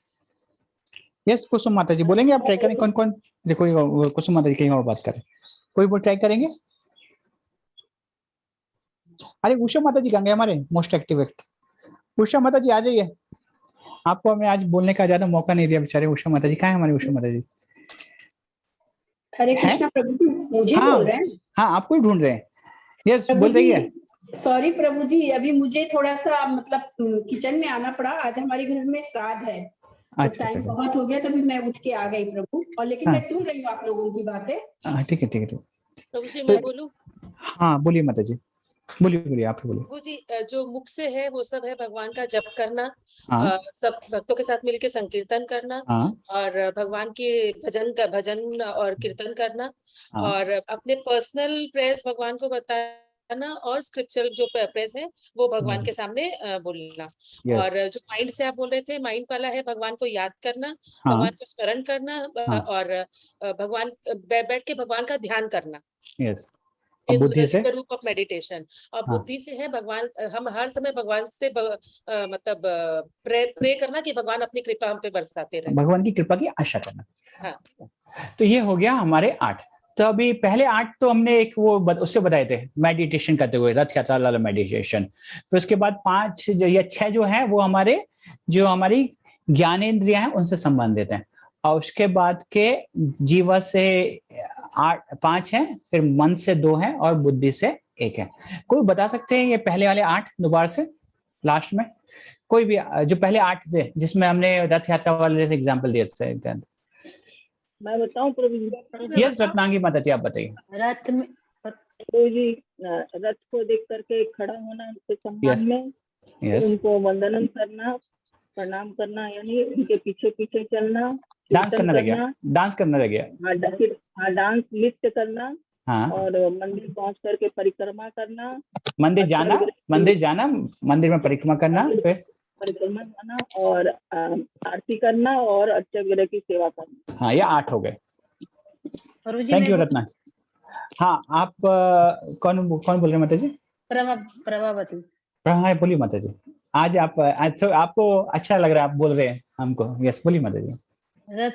यस, कुसुम माता जी बोलेंगे, आप ट्राई करें। कौन देखो, कुसुम माता जी कहीं और बात करें, कोई वो ट्राई करेंगे? अरे उषा माता जी कहेंगे, हमारे मोस्ट एक्टिव। उषा माता जी आ जाइए, आपको हमने आज बोलने का ज्यादा मौका नहीं दिया बेचारे। उषा माता जी कहाँ है हमारी? उषा माता जी हरे कृष्णा प्रभु जी, मुझे बोल रहे हैं? हाँ, आपको ही ढूंढ रहे हैं। यस, बोल रही है। सॉरी प्रभु जी, अभी मुझे थोड़ा सा मतलब किचन में आना पड़ा, आज हमारे घर में श्राद्ध है। अच्छा, टाइम बहुत हो गया, तभी मैं उठ के आ गई प्रभु, और लेकिन मैं सुन रही हूँ आप लोगों की बातें। ठीक है। प्रभु जी मैं बोलूं? हाँ बोलिए माता जी, बोलिए आप बोलिए। प्रभु जी, जो मुख से है वो सब है भगवान का जप करना, सब भक्तों के साथ मिलकर संकीर्तन करना, और भगवान के भजन और कीर्तन करना, और अपने पर्सनल प्रेयर्स भगवान को बताना, और स्क्रिप्चर जो प्रेयर्स है वो भगवान के सामने बोलना। और जो माइंड से आप बोल रहे थे, माइंड वाला है भगवान को याद करना, भगवान को स्मरण करना, और भगवान बैठ के भगवान का ध्यान करना। यस। बुद्धि से रूप ऑफ मेडिटेशन, और बुद्धि से है भगवान, हम हर समय भगवान से मतलब प्रे करना कि भगवान अपनी कृपा हम पे बरसाते रहे, भगवान की कृपा की आशा करना। हाँ। तो ये हो गया हमारे 8। तो अभी पहले 8 तो हमने एक वो उससे बताए थे, मेडिटेशन करते हुए, रथ यात्रा वाला मेडिटेशन। तो उसके बाद 5 या 6 जो है वो जो हमारी ज्ञानेंद्रियां हैं उनसे संबंधित हैं, और उसके बाद के जीवा से 5 है, फिर मन से 2 है, और बुद्धि से 1 है। कोई बता सकते हैं ये पहले वाले 8 दोबारा से लास्ट में? कोई भी जो पहले 8 थे जिसमें हमने रथ यात्रा वाले एग्जांपल दिए थे। मैं बताऊं प्रभु जी? यस, रत्नांगी माता जी आप बताइए। रथ में प्रभु जी, रथ को देख करके खड़ा होना उनके सम्मान में, उनको वंदनम करना, प्रणाम करना, यानी उनके पीछे पीछे चलना, डांस करना लग गया। हाँ, डांस नृत्य करना, और मंदिर पहुंच करके परिक्रमा करना, मंदिर जाना, मंदिर में परिक्रमा करना, फिर परिक्रमा करना, और आरती करना, और अर्चक वगैरह की सेवा करना। हाँ, ये 8 हो गए। Thank you Ratna. हाँ, आप कौन बोल रहे हैं माता जी? प्रभावती। हाँ, बोलिए माता जी। आज आपको अच्छा लग रहा है, आप बोल रहे हैं हमको। यस, बोलिए माता जी। रथ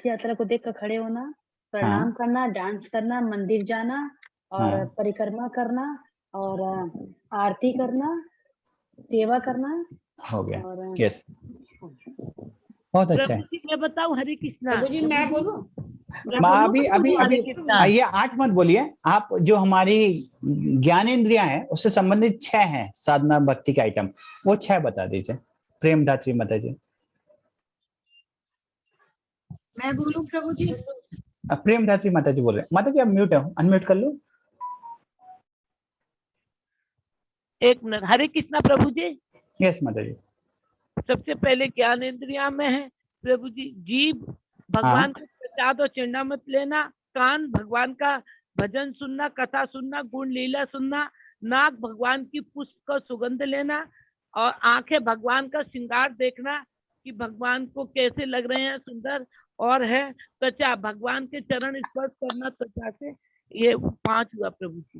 यात्रा को देख कर खड़े होना, प्रणाम करना, डांस करना, मंदिर जाना और परिक्रमा करना और आरती करना, सेवा करना। हो गया। और यस, बहुत अच्छा है। प्रभु जी मैं बताऊं, हरे कृष्णा। प्रभु जी मैं बोलूं? अभी ये 8 मत बोलिए आप। जो हमारी ज्ञानेंद्रियां हैं उससे संबंधित 6 हैं साधना भक्ति के आइटम, वो 6 बता दीजिए प्रेम धात्री माता जी। मैं बोलूं प्रभु जी? प्रेम धात्री माता जी बोल रहे हैं। माता जी आप म्यूट है, अनम्यूट कर लो। एक मिनट। हरे कृष्णा प्रभु जी। यस माता जी। सबसे पहले ज्ञानेंद्रिया में है प्रभु जी। जीभ भगवान का प्रसाद और चिन्हामृत लेना, कान भगवान का भजन सुनना, कथा सुनना, गुण लीला सुनना, नाक भगवान की पुष्प का सुगंध लेना और आंखें भगवान का श्रृंगार देखना कि भगवान को कैसे लग रहे हैं, सुंदर और है। त्वचा भगवान के चरण स्पर्श करना त्वचा से। ये 5 हुआ प्रभु जी।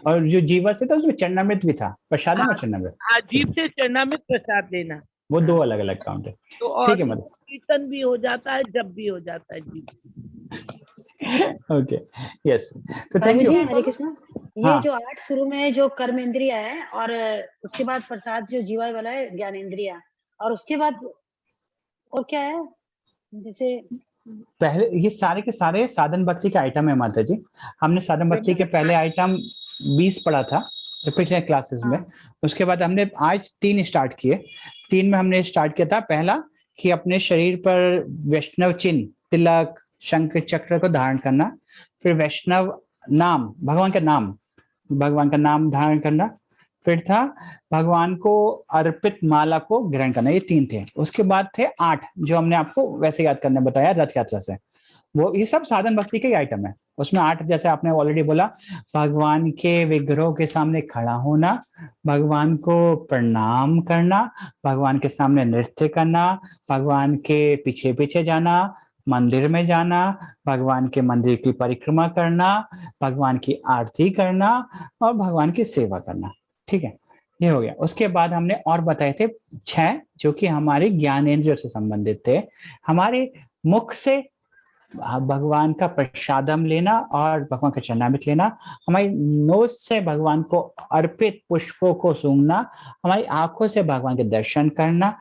और जो जीवा से था उसमें चरणामृत भी था, प्रसाद और चरणामृत। जीभ से चरणामृत प्रसाद लेना, वो 2 अलग अलग काउंट है। तो और ठीक है मतलब कीर्तन भी हो जाता है, जब भी हो जाता है जी। ओके, यस, तो थैंक यू। हरे कृष्णा। ये जो 8 शुरू में जो कर्म इंद्रिया है और उसके बाद प्रसाद जो जीवा वाला है ज्ञानेंद्रिया, और उसके बाद और क्या है? जैसे पहले ये सारे के सारे साधन भक्ति के आइटम है माता जी। हमने साधन भक्ति के पहले आइटम 20 पढ़ा था जो पिछले क्लासेस में। उसके बाद हमने आज 3 स्टार्ट किए। 3 में हमने स्टार्ट किया था पहला कि अपने शरीर पर वैष्णव चिन्ह, तिलक, शंख चक्र को धारण करना। फिर वैष्णव नाम, भगवान का नाम धारण करना। फिर था भगवान को अर्पित माला को ग्रहण करना। ये 3 थे। उसके बाद थे 8 जो हमने आपको वैसे याद करने बताया रथ यात्रा से। वो ये सब साधन भक्ति के आइटम है। उसमें 8 जैसे आपने ऑलरेडी बोला, भगवान के विग्रहों के सामने खड़ा होना, भगवान को प्रणाम करना, भगवान के सामने नृत्य करना, भगवान के पीछे पीछे जाना, मंदिर में जाना, भगवान के मंदिर की परिक्रमा करना, भगवान की आरती करना और भगवान की सेवा करना। ठीक है, ये हो गया। उसके बाद हमने और बताए थे 6 जो कि हमारे ज्ञानेंद्रियों से संबंधित थे। हमारे मुख से भगवान का प्रसादम लेना और भगवान का चरणामृत लेना, हमारी नोज से भगवान को अर्पित पुष्पों को सूंघना, हमारी आंखों से भगवान के दर्शन करना,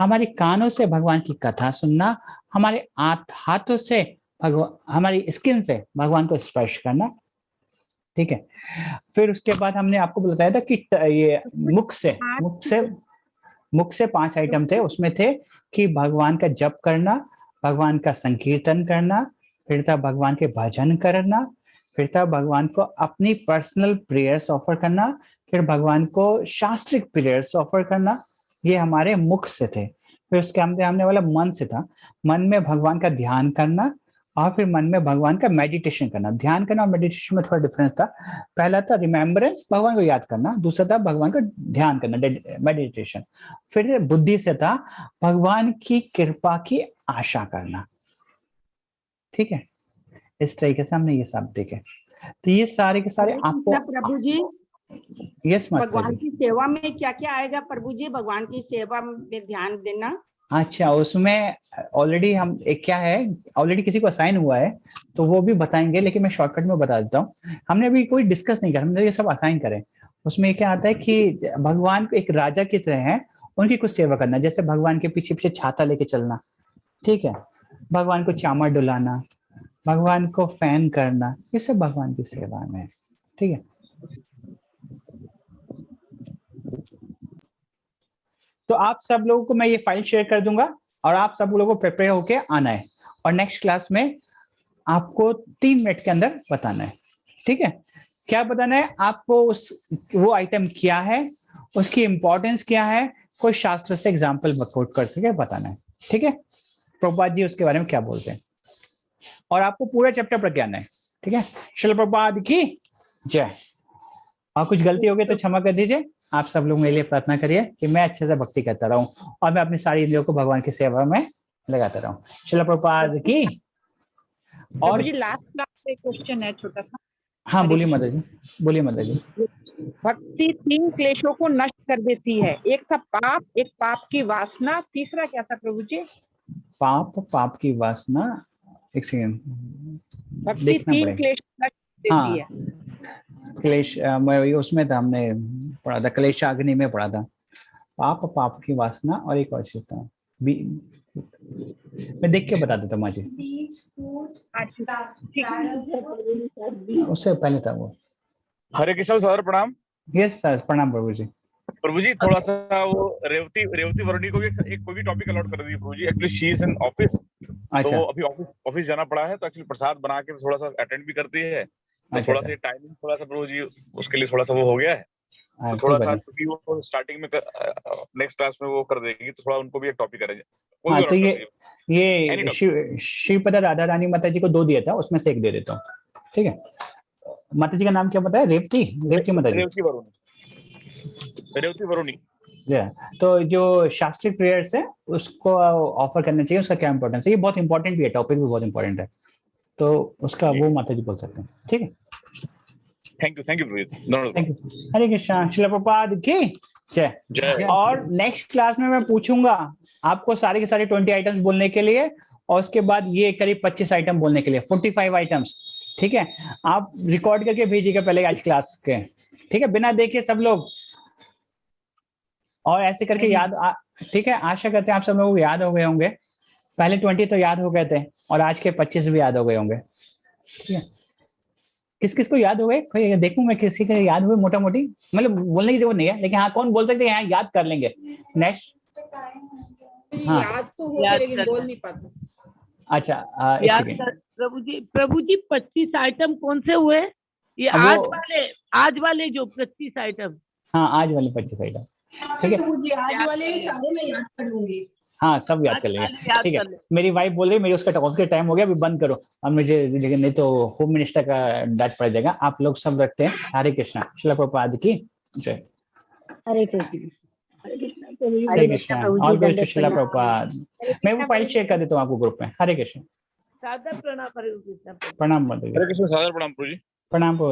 हमारे कानों से भगवान की कथा सुनना, हमारे हाथों से हमारी स्किन से भगवान को स्पर्श करना। ठीक है, फिर उसके बाद हमने आपको बताया था कि ये मुख से 5 आइटम थे। उसमें थे कि भगवान का जप करना, भगवान का संकीर्तन करना, फिर था भगवान के भजन करना, फिर था भगवान को अपनी पर्सनल प्रेयर्स ऑफर करना, फिर भगवान को शास्त्रिक प्रेयर्स ऑफर करना। ये हमारे मुख से थे। फिर उसके हमने वाला मन से था, मन में भगवान का ध्यान करना और फिर मन में भगवान का मेडिटेशन करना। ध्यान करना और मेडिटेशन में थोड़ा डिफरेंस था। पहला था रिमेम्बरेंस, भगवान को याद करना। दूसरा था भगवान का ध्यान करना, मेडिटेशन। फिर बुद्धि से था भगवान की कृपा की आशा करना। ठीक है, इस तरीके से हमने ये सब देखे। तो ये सारे के सारे आपको प्रभु जी, यस भगवान की सेवा में क्या क्या आएगा प्रभु जी? भगवान की सेवा में ध्यान देना। अच्छा, उसमें ऑलरेडी हम एक क्या है, ऑलरेडी किसी को असाइन हुआ है तो वो भी बताएंगे, लेकिन मैं शॉर्टकट में बता देता हूँ। हमने अभी कोई डिस्कस नहीं करा, हमने ये सब असाइन करें। उसमें क्या आता है कि भगवान को एक राजा की तरह है, उनकी कुछ सेवा करना। जैसे भगवान के पीछे पीछे छाता लेके चलना, ठीक है, भगवान को चामर डुलाना, भगवान को फैन करना, ये सब भगवान की सेवा में है। ठीक है, तो आप सब लोगों को मैं ये फाइल शेयर कर दूंगा और आप सब लोगों को प्रिपेयर होके आना है और नेक्स्ट क्लास में आपको 3 मिनट के अंदर बताना है। ठीक है, क्या बताना है आपको? वो आइटम क्या है, उसकी इंपॉर्टेंस क्या है, कोई शास्त्र से एग्जाम्पल कोट करके बताना है। ठीक है, प्रभुपाद जी उसके बारे में क्या बोलते हैं और आपको पूरा चैप्टर पर ज्ञान है। ठीक है, श्रील प्रभुपाद की जय। और कुछ गलती हो गई तो क्षमा कर दीजिए। आप सब लोग मेरे लिए प्रार्थना करिए कि मैं अच्छे से भक्ति करता रहूं और मैं अपनी सारी इंद्रियों को भगवान की सेवा में लगाता रहूं। श्रील प्रभुपाद की और जी लास्ट क्लास एक क्वेश्चन है छोटा सा। हाँ बोलिए माता जी, बोलिए माता जी। भक्ति 3 क्लेशों को नष्ट कर देती है, एक था पाप, एक पाप की वासना, तीसरा क्या था प्रभु जी? पाप की वासना, एक सेकंड भक्ति देखना 3 पड़ेगा। क्लेश नष्ट देती हाँ है। क्लेश उसमें था, हमने पढ़ा था, क्लेशाग्नि में पढ़ा था। पाप की वासना और एक और चीज था, मैं देख के बता देता हूँ माँ जी। उससे पहले था वो। हरे कृष्ण सर प्रणाम। यस सर प्रणाम प्रभु जी। प्रभु जी थोड़ा सा वो रेवती वर्णी को भी एक कोई भी टॉपिक अलॉट कर दीजिए प्रभु जी। Actually she is in office, तो वो अभी ऑफिस जाना पड़ा है, तो एक्चुअली प्रसाद बना के थोड़ा सा अटेंड भी करती है, तो थोड़ा सा टाइमिंग थोड़ा सा प्रभु जी उसके लिए थोड़ा सा वो हो गया है, तो थोड़ा सा क्योंकि वो स्टार्टिंग में नेक्स्ट क्लास में वो कर देगी, तो थोड़ा उनको भी एक टॉपिक करेंगे। हाँ तो ये शिवपद राधा रानी माता जी को 2 दिया था, उसमें से एक दे देता हूँ, ठीक है। माता जी का नाम क्या बताया? रेवती माता जी। रेवती वरुणी। तो जो शास्त्रीय प्रेयर्स है उसको ऑफर करना चाहिए, उसका क्या इंपॉर्टेंस है, ये बहुत इंपॉर्टेंट भी है, टॉपिक भी बहुत इंपॉर्टेंट है, तो उसका वो माता जी बोल सकते हैं, ठीक है। Thank you thank you. Hare Krishna, Srila Prabhupada की जय। और नेक्स्ट क्लास में मैं पूछूंगा आपको सारे के सारे 20 आइटम्स बोलने के लिए, और उसके बाद ये करीब 25 आइटम बोलने के लिए, 45 आइटम्स, ठीक है। आप रिकॉर्ड करके भेजिएगा पहले आज क्लास के, ठीक है, बिना देखे सब लोग, और ऐसे करके याद ठीक है। आशा करते हैं आप सब लोगों को याद हो गए होंगे, पहले 20 तो याद हो गए थे, और आज के 25 भी याद हो गए होंगे, ठीक है। किस किस को याद हो गए? कोई देखूं मैं किसी के याद हुए मोटा मोटी, मतलब बोलने की जरूरत नहीं है, लेकिन हाँ कौन बोल सकते हैं यहाँ याद कर लेंगे नेक्स्ट। हाँ याद तो हो गया लेकिन बोल नहीं पाता। अच्छा प्रभु जी 25 आइटम कौन से हुए? ये आज वाले जो 25 आइटम। हाँ आज वाले 25 आइटम, ठीक है। आज वाले सारे मैं याद कर लूंगी। हाँ सब याद कर लेंगे, ठीक है। मेरी वाइफ बोल रही मेरी उसका ऑफ के टाइम हो गया, अभी बंद करो, और मुझे नहीं तो होम मिनिस्टर का डांट पड़ जाएगा। आप लोग सब रखते हैं। हरे कृष्णा, श्रील प्रभुपाद की जय। Hare Krishna. Hare Krishna, all glory to Srila Prabhupada. मैं वो फाइल शेयर कर देता हूँ आपको ग्रुप में। हरे कृष्ण, सादर प्रणाम। प्रणाम माता जी। हरे कृष्ण, सादर प्रणाम प्रभु जी। प्रणाम प्रभु जी।